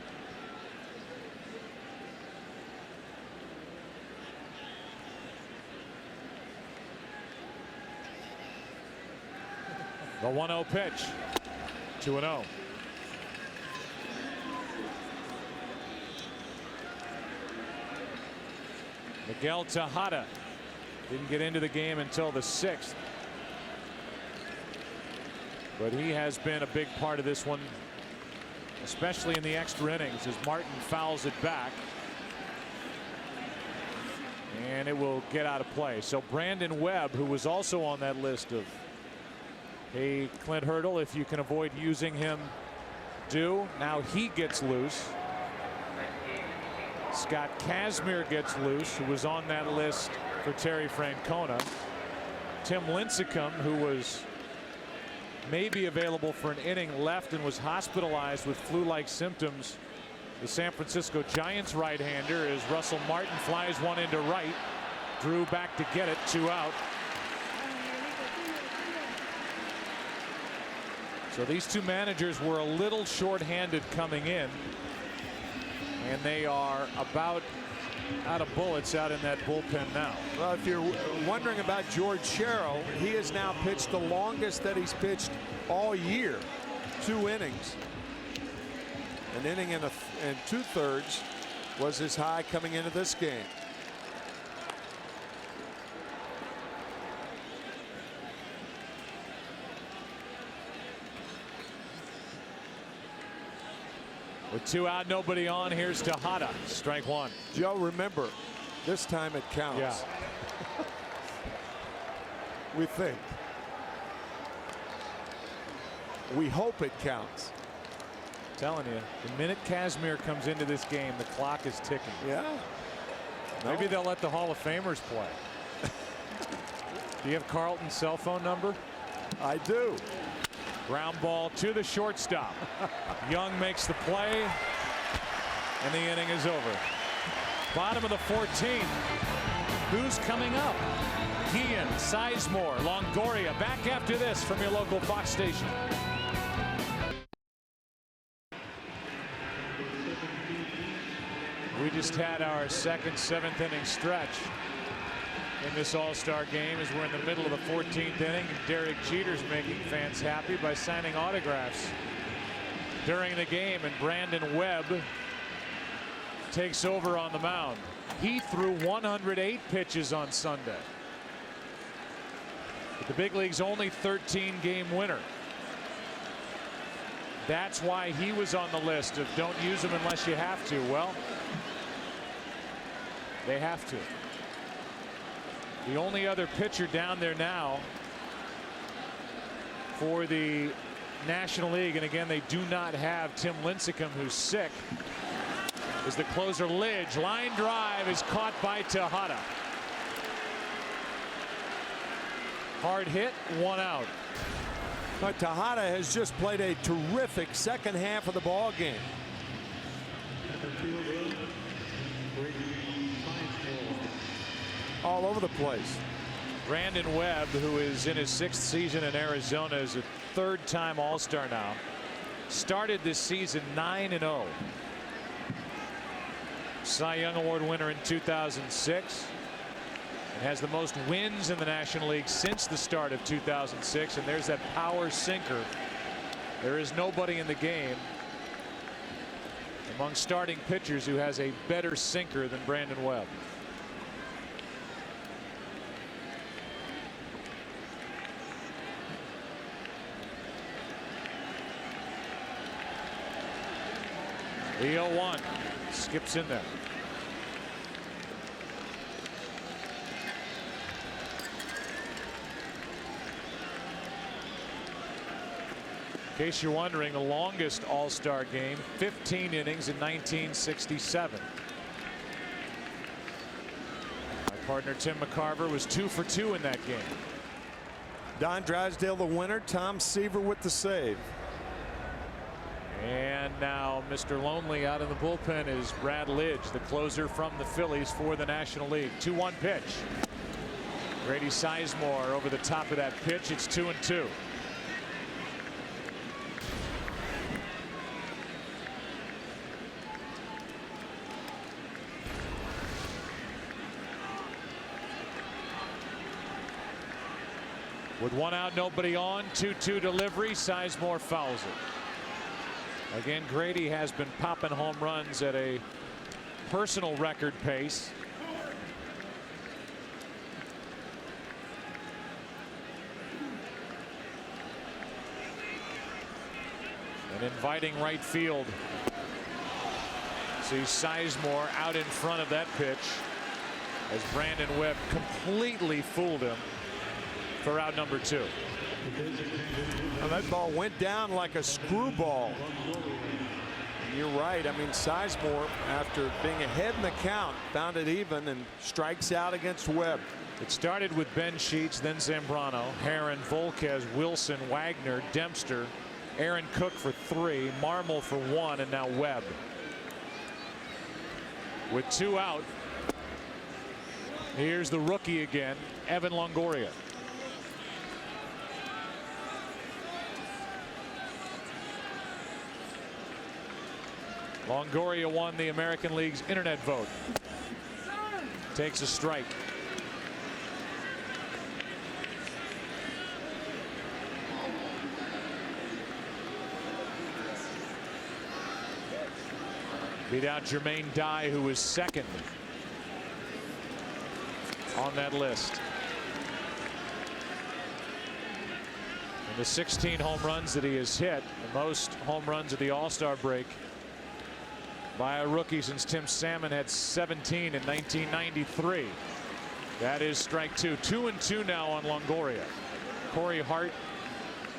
Speaker 1: The 1-0 pitch. 2-0. Miguel Tejada didn't get into the game until the 6th. But he has been a big part of this one, especially in the extra innings, as Martin fouls it back. And it will get out of play. So Brandon Webb, who was also on that list of, hey, Clint Hurdle, if you can avoid using him, do. Now he gets loose. Scott Kazmir gets loose, who was on that list for Terry Francona. Tim Lincecum, who was maybe available for an inning, left and was hospitalized with flu-like symptoms. The San Francisco Giants right-hander, as Russell Martin flies one into right. Drew back to get it, 2 out. So these two managers were a little short-handed coming in, and they are about out of bullets out in that bullpen now.
Speaker 8: Well, if you're wondering about George Sherrill, he has now pitched the longest that he's pitched all year, 2 innings. An inning and 2/3 was his high coming into this game.
Speaker 1: With 2 out, nobody on, here's Tejada. Strike 1.
Speaker 8: Joe, remember, this time it counts.
Speaker 1: Yeah.
Speaker 8: We think. We hope it counts.
Speaker 1: Telling you, the minute Kazmir comes into this game, the clock is ticking.
Speaker 8: Yeah.
Speaker 1: Maybe they'll let the Hall of Famers play. Do you have Carlton's cell phone number?
Speaker 8: I do.
Speaker 1: Ground ball to the shortstop. Young makes the play, and the inning is over. Bottom of the 14th. Who's coming up? Guillen, Sizemore, Longoria. Back after this from your local Fox station. We just had our 2nd 7th inning stretch in this All-Star game as we're in the middle of the 14th inning. Derek Jeter's making fans happy by signing autographs during the game, and Brandon Webb takes over on the mound. He threw 108 pitches on Sunday. But the big league's only 13-game winner. That's why he was on the list of don't use him unless you have to. Well, they have to. The only other pitcher down there now for the National League, and again, they do not have Tim Lincecum, who's sick, is the closer Lidge. Line drive is caught by Tejada. Hard hit, 1 out.
Speaker 8: But Tejada has just played a terrific second half of the ball game. All over the place.
Speaker 1: Brandon Webb, who is in his 6th season in Arizona, is a 3rd-time All-Star now. Started this season 9-0. Cy Young Award winner in 2006. And has the most wins in the National League since the start of 2006. And there's that power sinker. There is nobody in the game among starting pitchers who has a better sinker than Brandon Webb. The 0-1 skips in there. In case you're wondering, the longest All-Star game, 15 innings in 1967. My partner Tim McCarver was 2 for 2 in that game.
Speaker 8: Don Drysdale the winner, Tom Seaver with the save.
Speaker 1: And now Mr. Lonely out in the bullpen is Brad Lidge, the closer from the Phillies for the National League. 2-1 pitch. Grady Sizemore over the top of that pitch. It's 2-2. With 1 out, nobody on, 2-2 delivery. Sizemore fouls it. Again, Grady has been popping home runs at a personal record pace. And inviting right field. See Sizemore out in front of that pitch as Brandon Webb completely fooled him for out number 2.
Speaker 8: Well, that ball went down like a screwball. You're right. I mean, Sizemore, after being ahead in the count, found it even and strikes out against Webb.
Speaker 1: It started with Ben Sheets, then Zambrano, Herron, Volquez, Wilson, Wagner, Dempster, Aaron Cook for 3, Marmol for 1, and now Webb. With 2 out, here's the rookie again, Evan Longoria. Longoria won the American League's internet vote. Takes a strike. Beat out Jermaine Dye, who was second on that list. And the 16 home runs that he has hit, the most home runs at the All-Star break by a rookie since Tim Salmon had 17 in 1993. That is strike 2. 2-2 now on Longoria. Corey Hart,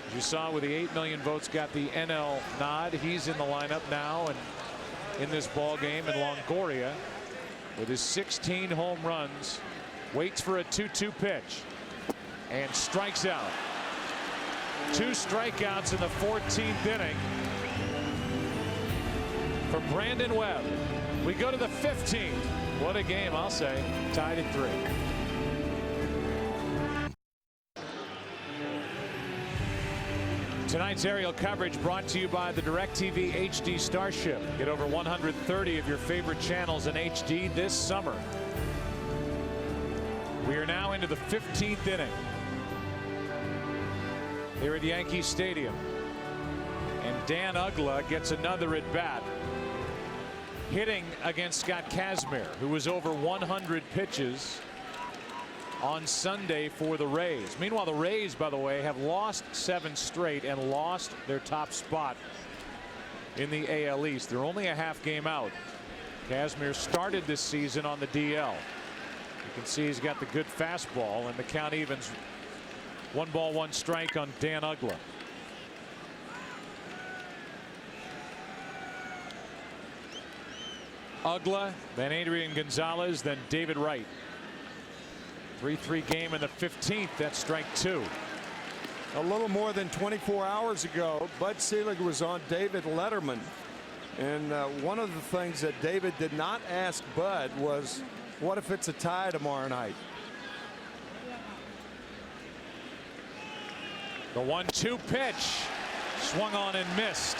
Speaker 1: as you saw with the 8 million votes, got the NL nod. He's in the lineup now and in this ball game. And Longoria, with his 16 home runs, waits for a 2-2 pitch and strikes out. 2 strikeouts in the 14th inning for Brandon Webb. We go to the 15th. What a game, I'll say. Tied at 3. Tonight's aerial coverage brought to you by the DirecTV HD Starship. Get over 130 of your favorite channels in HD this summer. We are now into the 15th inning here at Yankee Stadium. And Dan Uggla gets another at bat, hitting against Scott Kazmir, who was over 100 pitches on Sunday for the Rays. Meanwhile, the Rays, by the way, have lost 7 straight and lost their top spot in the AL East. They're only a half game out. Kazmir started this season on the DL. You can see he's got the good fastball, and the count evens 1 ball 1 strike on Dan Uggla. Uggla, then Adrian Gonzalez, then David Wright. 3-3 game in the 15th. That's strike 2.
Speaker 8: A little more than 24 hours ago, Bud Selig was on David Letterman. And one of the things that David did not ask Bud was, what if it's a tie tomorrow night?
Speaker 1: The 1-2 pitch swung on and missed,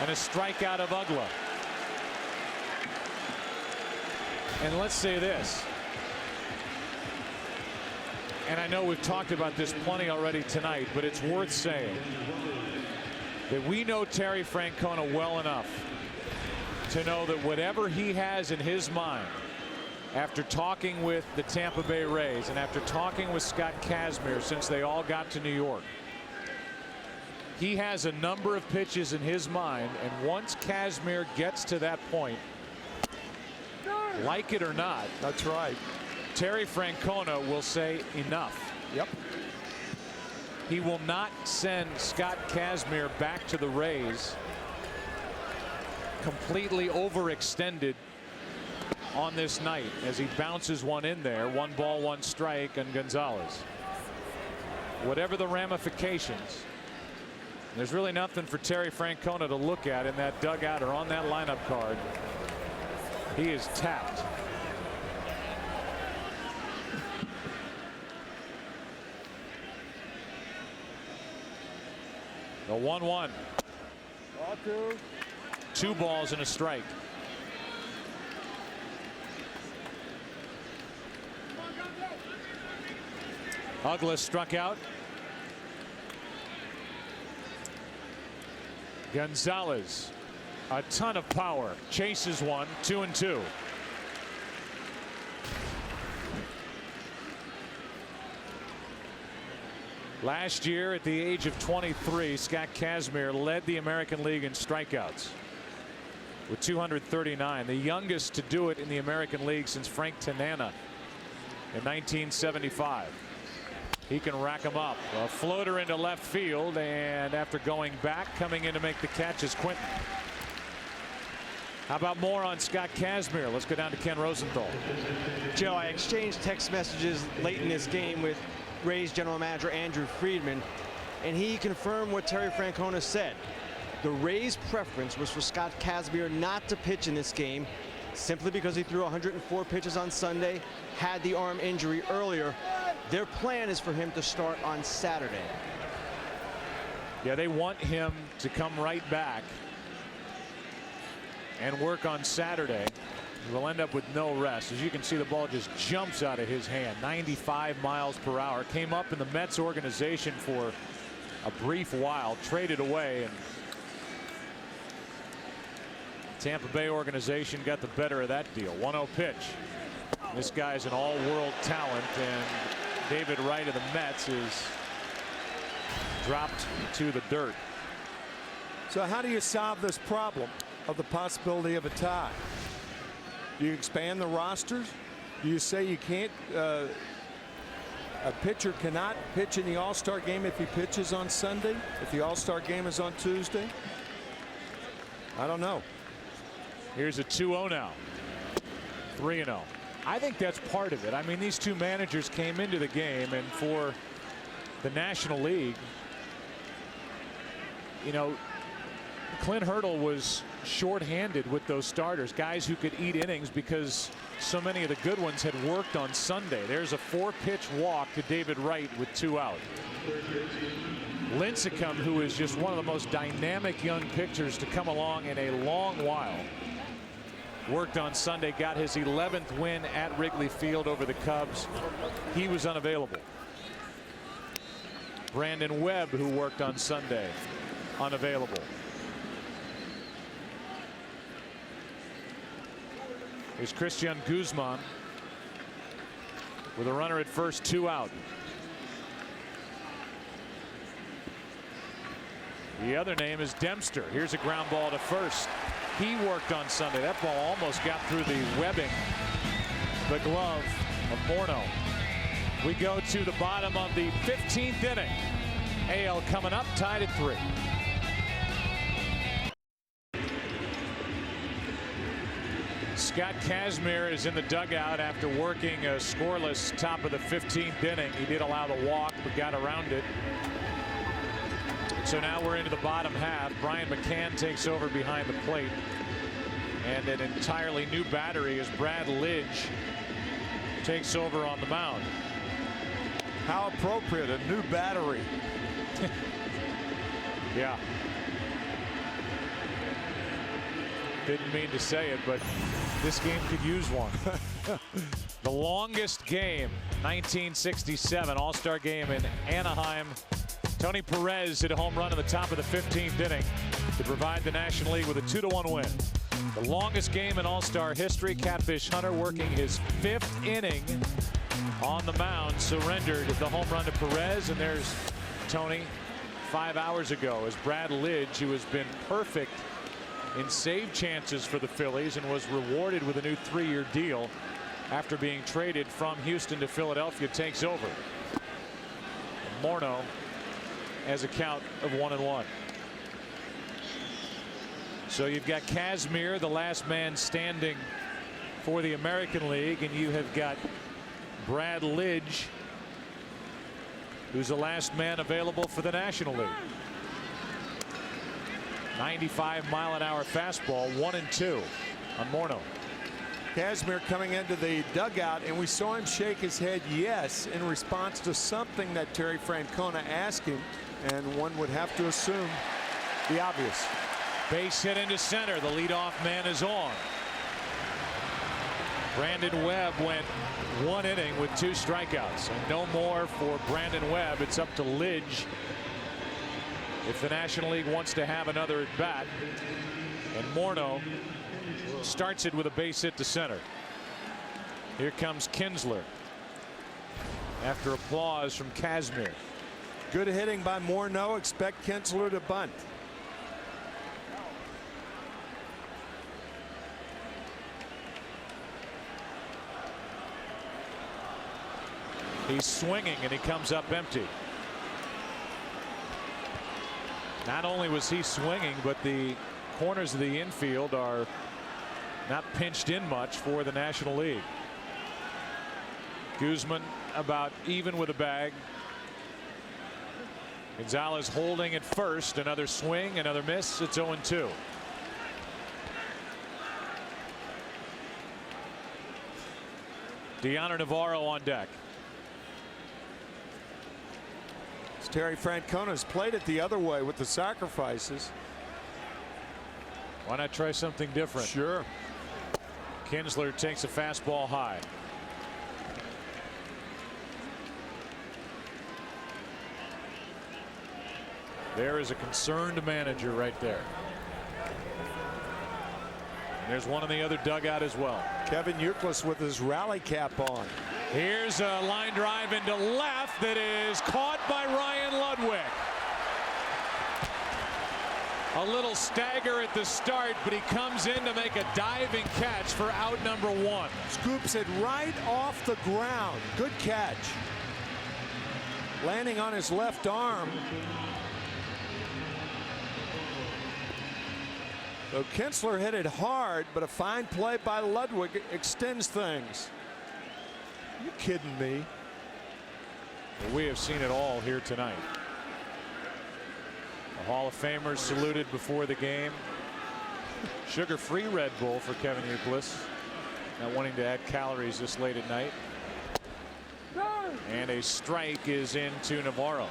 Speaker 1: and a strikeout of Uggla. And let's say this, and I know we've talked about this plenty already tonight, but it's worth saying that we know Terry Francona well enough to know that whatever he has in his mind after talking with the Tampa Bay Rays and after talking with Scott Kazmir since they all got to New York, He has a number of pitches in his mind, and once Kazmir gets to that point, like it or not,
Speaker 4: that's right,
Speaker 1: Terry Francona will say enough.
Speaker 4: Yep.
Speaker 1: He will not send Scott Kazmir back to the Rays completely overextended on this night as he bounces one in there. 1 ball, 1 strike on Gonzalez. Whatever the ramifications, there's really nothing for Terry Francona to look at in that dugout or on that lineup card. He is tapped. The 1-1. 2 balls and a strike. Douglas struck out. Gonzalez, a ton of power, chases one, 2-2. Last year at the age of 23, Scott Kazmir led the American League in strikeouts with 239, the youngest to do it in the American League since Frank Tanana in 1975. He can rack them up. A floater into left field, and after going back, coming in to make the catch is Quinton. How about more on Scott Kazmir? Let's go down to Ken Rosenthal.
Speaker 6: Joe, I exchanged text messages late in this game with Rays general manager Andrew Friedman, and he confirmed what Terry Francona said. The Rays' preference was for Scott Kazmir not to pitch in this game simply because he threw 104 pitches on Sunday, had the arm injury earlier. Their plan is for him to start on Saturday.
Speaker 1: Yeah, they want him to come right back and work on Saturday. We'll end up with no rest. As you can see, the ball just jumps out of his hand. 95 miles per hour. Came up in the Mets organization for a brief while, traded away, and Tampa Bay organization got the better of that deal. 1-0 pitch. This guy's an all-world talent, and David Wright of the Mets is dropped to the dirt.
Speaker 4: So how do you solve this problem of the possibility of a tie? Do you expand the rosters? Do you say you can't, a pitcher cannot pitch in the All-Star game if he pitches on Sunday, if the All-Star game is on Tuesday? I don't know.
Speaker 1: Here's a 2-0 now. 3-0. I think that's part of it. I mean, these two managers came into the game, and for the National League, you know, Clint Hurdle was shorthanded with those starters, guys who could eat innings because so many of the good ones had worked on Sunday. There's a 4-pitch walk to David Wright with 2 out. Lincecum, who is just one of the most dynamic young pitchers to come along in a long while, worked on Sunday, got his 11th win at Wrigley Field over the Cubs. He was unavailable. Brandon Webb, who worked on Sunday, unavailable. Here's Christian Guzman with a runner at first, 2 out. The other name is Dempster. Here's a ground ball to first. He worked on Sunday. That ball almost got through the webbing, the glove of Morneau. We go to the bottom of the 15th inning. AL coming up, tied at 3. Scott Kazmir is in the dugout after working a scoreless top of the 15th inning. He did allow the walk, but got around it. So now we're into the bottom half. Brian McCann takes over behind the plate. And an entirely new battery as Brad Lidge takes over on the mound.
Speaker 4: How appropriate, a new battery.
Speaker 1: Yeah. Didn't mean to say it, but this game could use one. The longest game, 1967 All-Star game in Anaheim. Tony Perez hit a home run in the top of the 15th inning to provide the National League with a 2-1 win. The longest game in All-Star history. Catfish Hunter working his 5th inning on the mound, surrendered the home run to Perez, and there's Tony 5 hours ago as Brad Lidge, who has been perfect in save chances for the Phillies and was rewarded with a new 3-year deal after being traded from Houston to Philadelphia, takes over. And Morneau has a count of 1-1. So you've got Kazmir, the last man standing for the American League, and you have got Brad Lidge, who's the last man available for the National League. 95-mile-an-hour fastball, 1-2 on Morneau.
Speaker 8: Kazmir coming into the dugout, and we saw him shake his head yes in response to something that Terry Francona asked him, and one would have to assume the obvious.
Speaker 1: Base hit into center. The leadoff man is on. Brandon Webb went 1 inning with 2 strikeouts, and no more for Brandon Webb. It's up to Lidge if the National League wants to have another at bat. And Morneau starts it with a base hit to center. Here comes Kinsler after applause from Kazmir.
Speaker 8: Good hitting by Morneau. Expect Kinsler to bunt.
Speaker 1: He's swinging and he comes up empty. Not only was he swinging, but the corners of the infield are not pinched in much for the National League. Guzman about even with a bag. Gonzalez holding at first. Another swing, another miss. It's 0-2. Deanna Navarro on deck.
Speaker 8: Terry Francona's played it the other way with the sacrifices.
Speaker 1: Why not try something different?
Speaker 8: Sure.
Speaker 1: Kinsler takes a fastball high. There is a concerned manager right there. And there's one in the other dugout as well.
Speaker 8: Kevin Youkilis with his rally cap on.
Speaker 1: Here's a line drive into left that is caught by Ryan Ludwig. A little stagger at the start, but he comes in to make a diving catch for out number 1.
Speaker 8: Scoops it right off the ground. Good catch. Landing on his left arm. So Kinsler hit it hard, but a fine play by Ludwig extends things. You kidding me?
Speaker 1: Well, we have seen it all here tonight. The Hall of Famers saluted before the game. Sugar-free Red Bull for Kevin Youkilis. Not wanting to add calories this late at night. And a strike is into Navarro.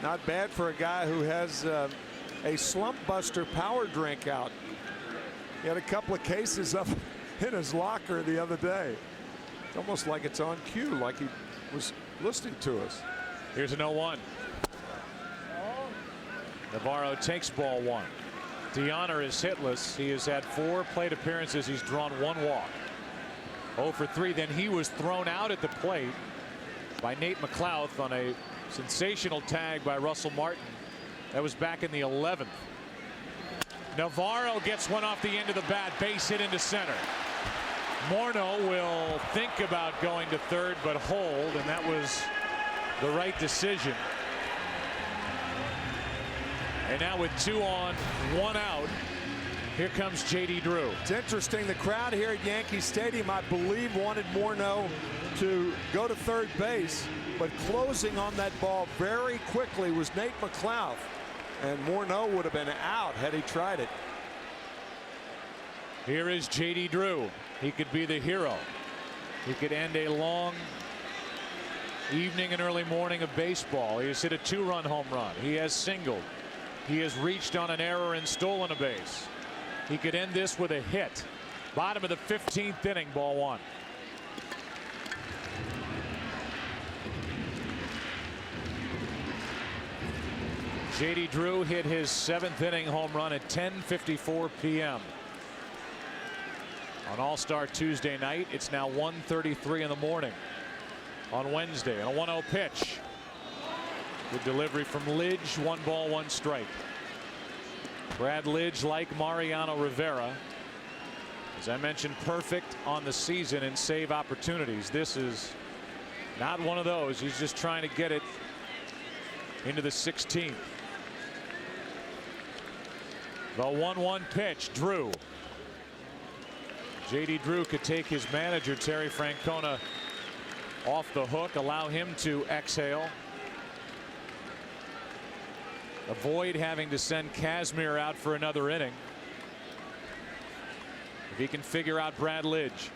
Speaker 8: Not bad for a guy who has a slump buster power drink out. He had a couple of cases up in his locker the other day. It's almost like it's on cue, like he was listening to us.
Speaker 1: Here's an 0-1. Navarro takes ball 1. Deanna is hitless. He has had 4 plate appearances. He's drawn 1 walk. 0 for 3. Then he was thrown out at the plate by Nate McLouth on a sensational tag by Russell Martin. That was back in the 11th. Navarro gets one off the end of the bat. Base hit into center. Morneau will think about going to third but hold, and that was the right decision. And now with 2 on, 1 out, here comes J.D. Drew.
Speaker 8: It's interesting. The crowd here at Yankee Stadium, I believe, wanted Morneau to go to third base, but closing on that ball very quickly was Nate McLouth. And Morneau would have been out had he tried it.
Speaker 1: Here is J.D. Drew. He could be the hero. He could end a long evening and early morning of baseball. He has hit a 2-run home run. He has singled. He has reached on an error and stolen a base. He could end this with a hit. Bottom of the 15th inning, ball 1. J.D. Drew hit his 7th inning home run at 10:54 p.m. on All-Star Tuesday night. It's now 1:33 in the morning on Wednesday. And a 1-0 pitch. Good delivery from Lidge. 1 ball, 1 strike. Brad Lidge, like Mariano Rivera, as I mentioned, perfect on the season in save opportunities. This is not one of those. He's just trying to get it into the 16th. The 1-1 pitch. Drew. J.D. Drew could take his manager Terry Francona off the hook, allow him to exhale. Avoid having to send Kazmir out for another inning. If he can figure out Brad Lidge.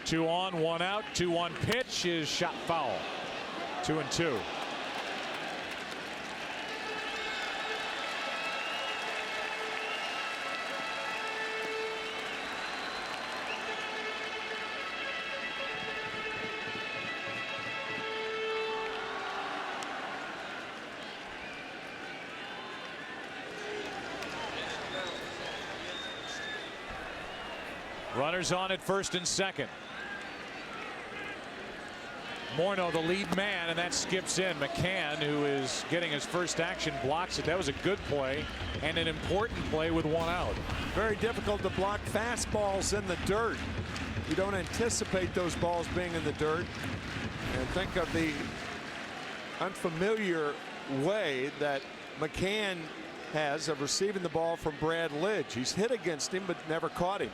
Speaker 1: 2 on, 1 out. 2-1 pitch is shot foul. 2-2. Runners on at first and second. Morneau, the lead man, and that skips in. McCann, who is getting his first action, blocks it. That was a good play and an important play with 1 out.
Speaker 8: Very difficult to block fastballs in the dirt. You don't anticipate those balls being in the dirt. And think of the unfamiliar way that McCann has of receiving the ball from Brad Lidge. He's hit against him but never caught him.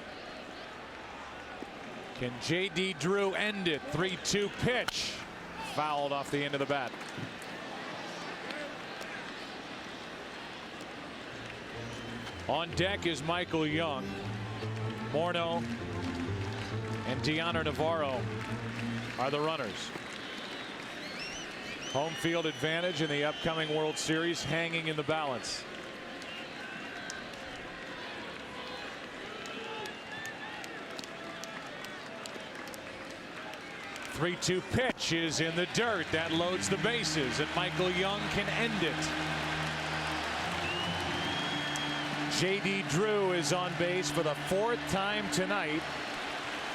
Speaker 1: Can J.D. Drew end it? 3-2 pitch. Fouled off the end of the bat. On deck is Michael Young. Morneau and Dioner Navarro are the runners. Home field advantage in the upcoming World Series hanging in the balance. The 3-2 pitch is in the dirt. That loads the bases, and Michael Young can end it. J.D. Drew is on base for the 4th time tonight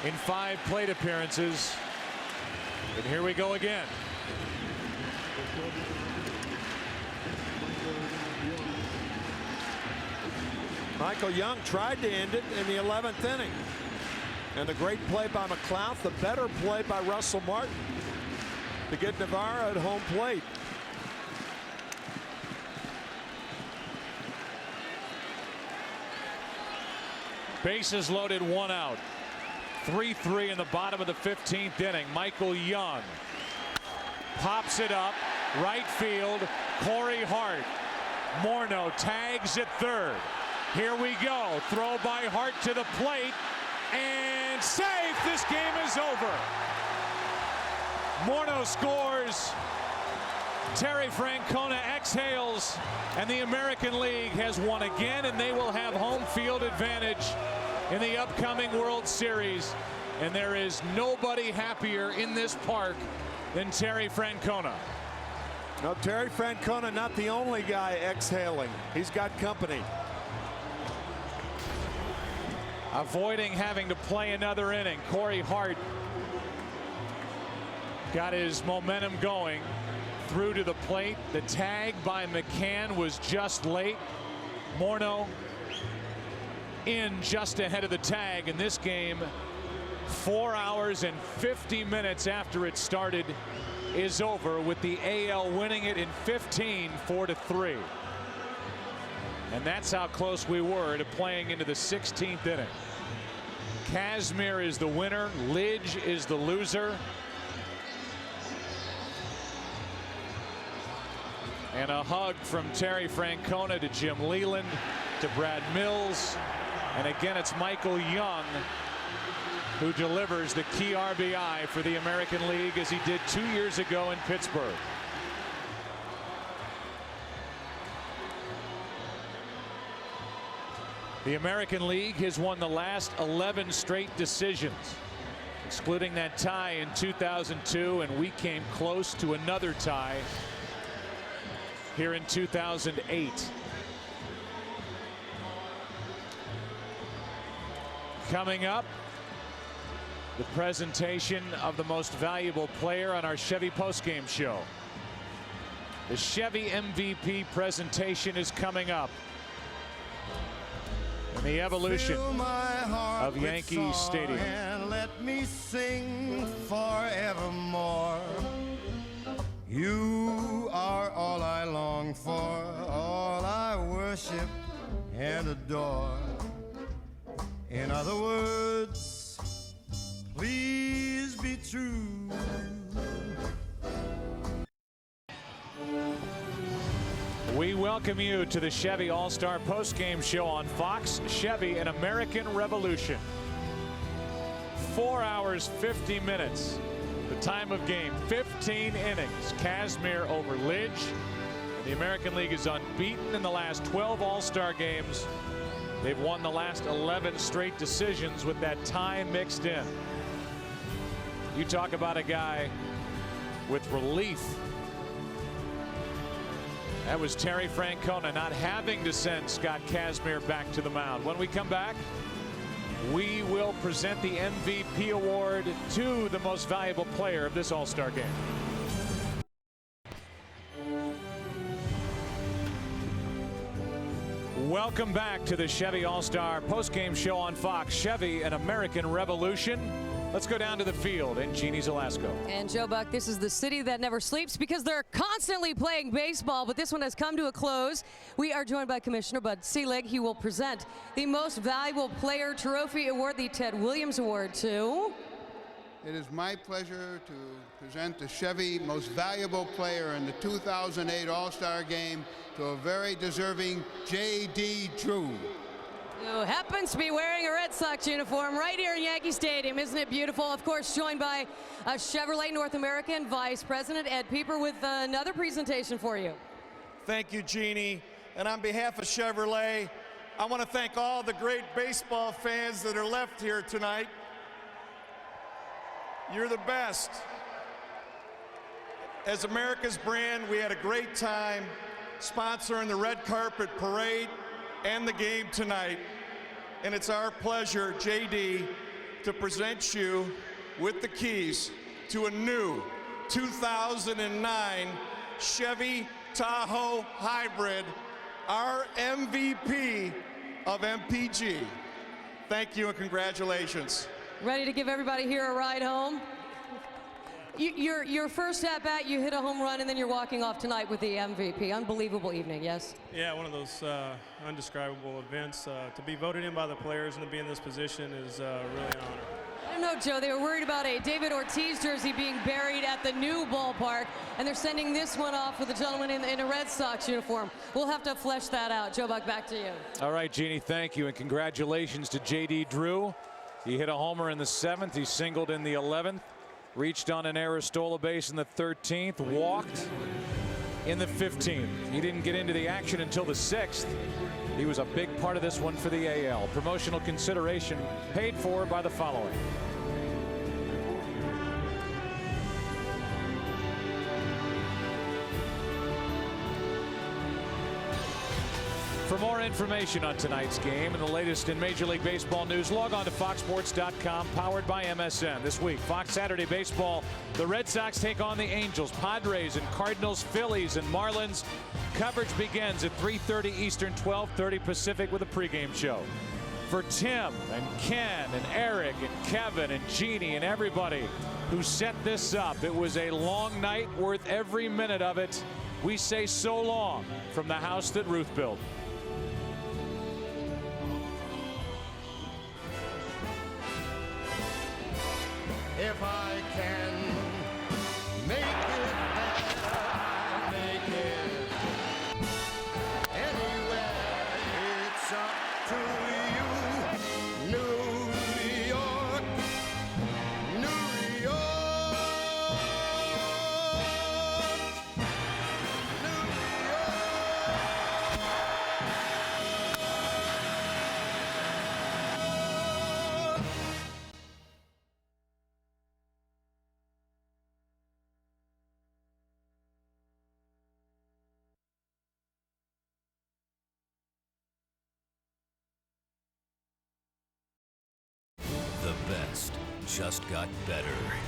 Speaker 1: in 5 plate appearances. And here we go again.
Speaker 8: Michael Young tried to end it in the 11th inning. And the great play by McLouth, the better play by Russell Martin to get Navarro at home plate.
Speaker 1: Bases loaded, 1 out. 3-3 in the bottom of the 15th inning. Michael Young pops it up. Right field. Corey Hart. Morneau tags at third. Here we go. Throw by Hart to the plate. And safe. This game is over. Morneau scores. Terry Francona exhales, and the American League has won again, and they will have home field advantage in the upcoming World Series. And there is nobody happier in this park than Terry Francona.
Speaker 8: No, Terry Francona not the only guy exhaling. He's got company.
Speaker 1: Avoiding having to play another inning. Corey Hart got his momentum going. Through to the plate. The tag by McCann was just late. Morneau in just ahead of the tag, and this game 4 hours and 50 minutes after it started is over, with the AL winning it in 15 4-3. And that's how close we were to playing into the 16th inning. Kazmir is the winner. Lidge is the loser. And a hug from Terry Francona to Jim Leland to Brad Mills. And again, it's Michael Young who delivers the key RBI for the American League, as he did 2 years ago in Pittsburgh. The American League has won the last 11 straight decisions, excluding that tie in 2002, and we came close to another tie here in 2008. Coming up, the presentation of the most valuable player on our Chevy postgame show. The Chevy MVP presentation is coming up. And the evolution of Yankee Stadium.
Speaker 13: And let me sing forevermore. You are all I long for, all I worship and adore. In other words, please be true.
Speaker 1: We welcome you to the Chevy All-Star postgame show on Fox. Chevy, an American Revolution. 4 hours, 50 minutes. The time of game, 15 innings. Kazmir over Lidge. The American League is unbeaten in the last 12 All-Star games. They've won the last 11 straight decisions with that tie mixed in. You talk about a guy with relief. That was Terry Francona not having to send Scott Kazmir back to the mound. When we come back, we will present the MVP award to the most valuable player of this All-Star game. Welcome back to the Chevy All-Star postgame show on Fox. Chevy, an American Revolution. Let's go down to the field in Jeannie Zelasco.
Speaker 17: And Joe Buck, this is the city that never sleeps because they're constantly playing baseball, but this one has come to a close. We are joined by Commissioner Bud Selig. He will present the Most Valuable Player Trophy Award, the Ted Williams Award, to...
Speaker 18: It is my pleasure to present the Chevy Most Valuable Player in the 2008 All-Star Game to a very deserving J.D. Drew.
Speaker 17: Who happens to be wearing a Red Sox uniform right here in Yankee Stadium. Isn't it beautiful? Of course, joined by Chevrolet North American Vice President Ed Pieper with another presentation for you.
Speaker 4: Thank you, Jeannie. And on behalf of Chevrolet, I want to thank all the great baseball fans that are left here tonight. You're the best. As America's brand, we had a great time sponsoring the red carpet parade and the game tonight. And it's our pleasure, JD, to present you with the keys to a new 2009 Chevy Tahoe Hybrid, our MVP of MPG. Thank you and congratulations.
Speaker 17: Ready to give everybody here a ride home? Your first at bat, you hit a home run, and then you're walking off tonight with the MVP. Unbelievable evening, yes?
Speaker 19: Yeah, one of those undescribable events. To be voted in by the players and to be in this position is really an honor.
Speaker 17: I don't know, Joe. They were worried about a David Ortiz jersey being buried at the new ballpark, and they're sending this one off with a gentleman in a Red Sox uniform. We'll have to flesh that out. Joe Buck, back to you.
Speaker 1: All right, Jeannie, thank you, and congratulations to J.D. Drew. He hit a homer in the 7th. He singled in the 11th. Reached on an Aristola base in the 13th, walked in the 15th. He didn't get into the action until the 6th. He was a big part of this one for the AL. Promotional consideration paid for by the following. For more information on tonight's game and the latest in Major League Baseball news, log on to foxsports.com, powered by MSN. This week, Fox Saturday Baseball, the Red Sox take on the Angels, Padres and Cardinals, Phillies and Marlins. Coverage begins at 3:30 Eastern, 12:30 Pacific with a pregame show. For Tim and Ken and Eric and Kevin and Jeannie and everybody who set this up, it was a long night, worth every minute of it. We say so long from the house that Ruth built.
Speaker 13: If I can make it there, I'll make it anywhere. It's up to you, New York, New York,
Speaker 15: just got better.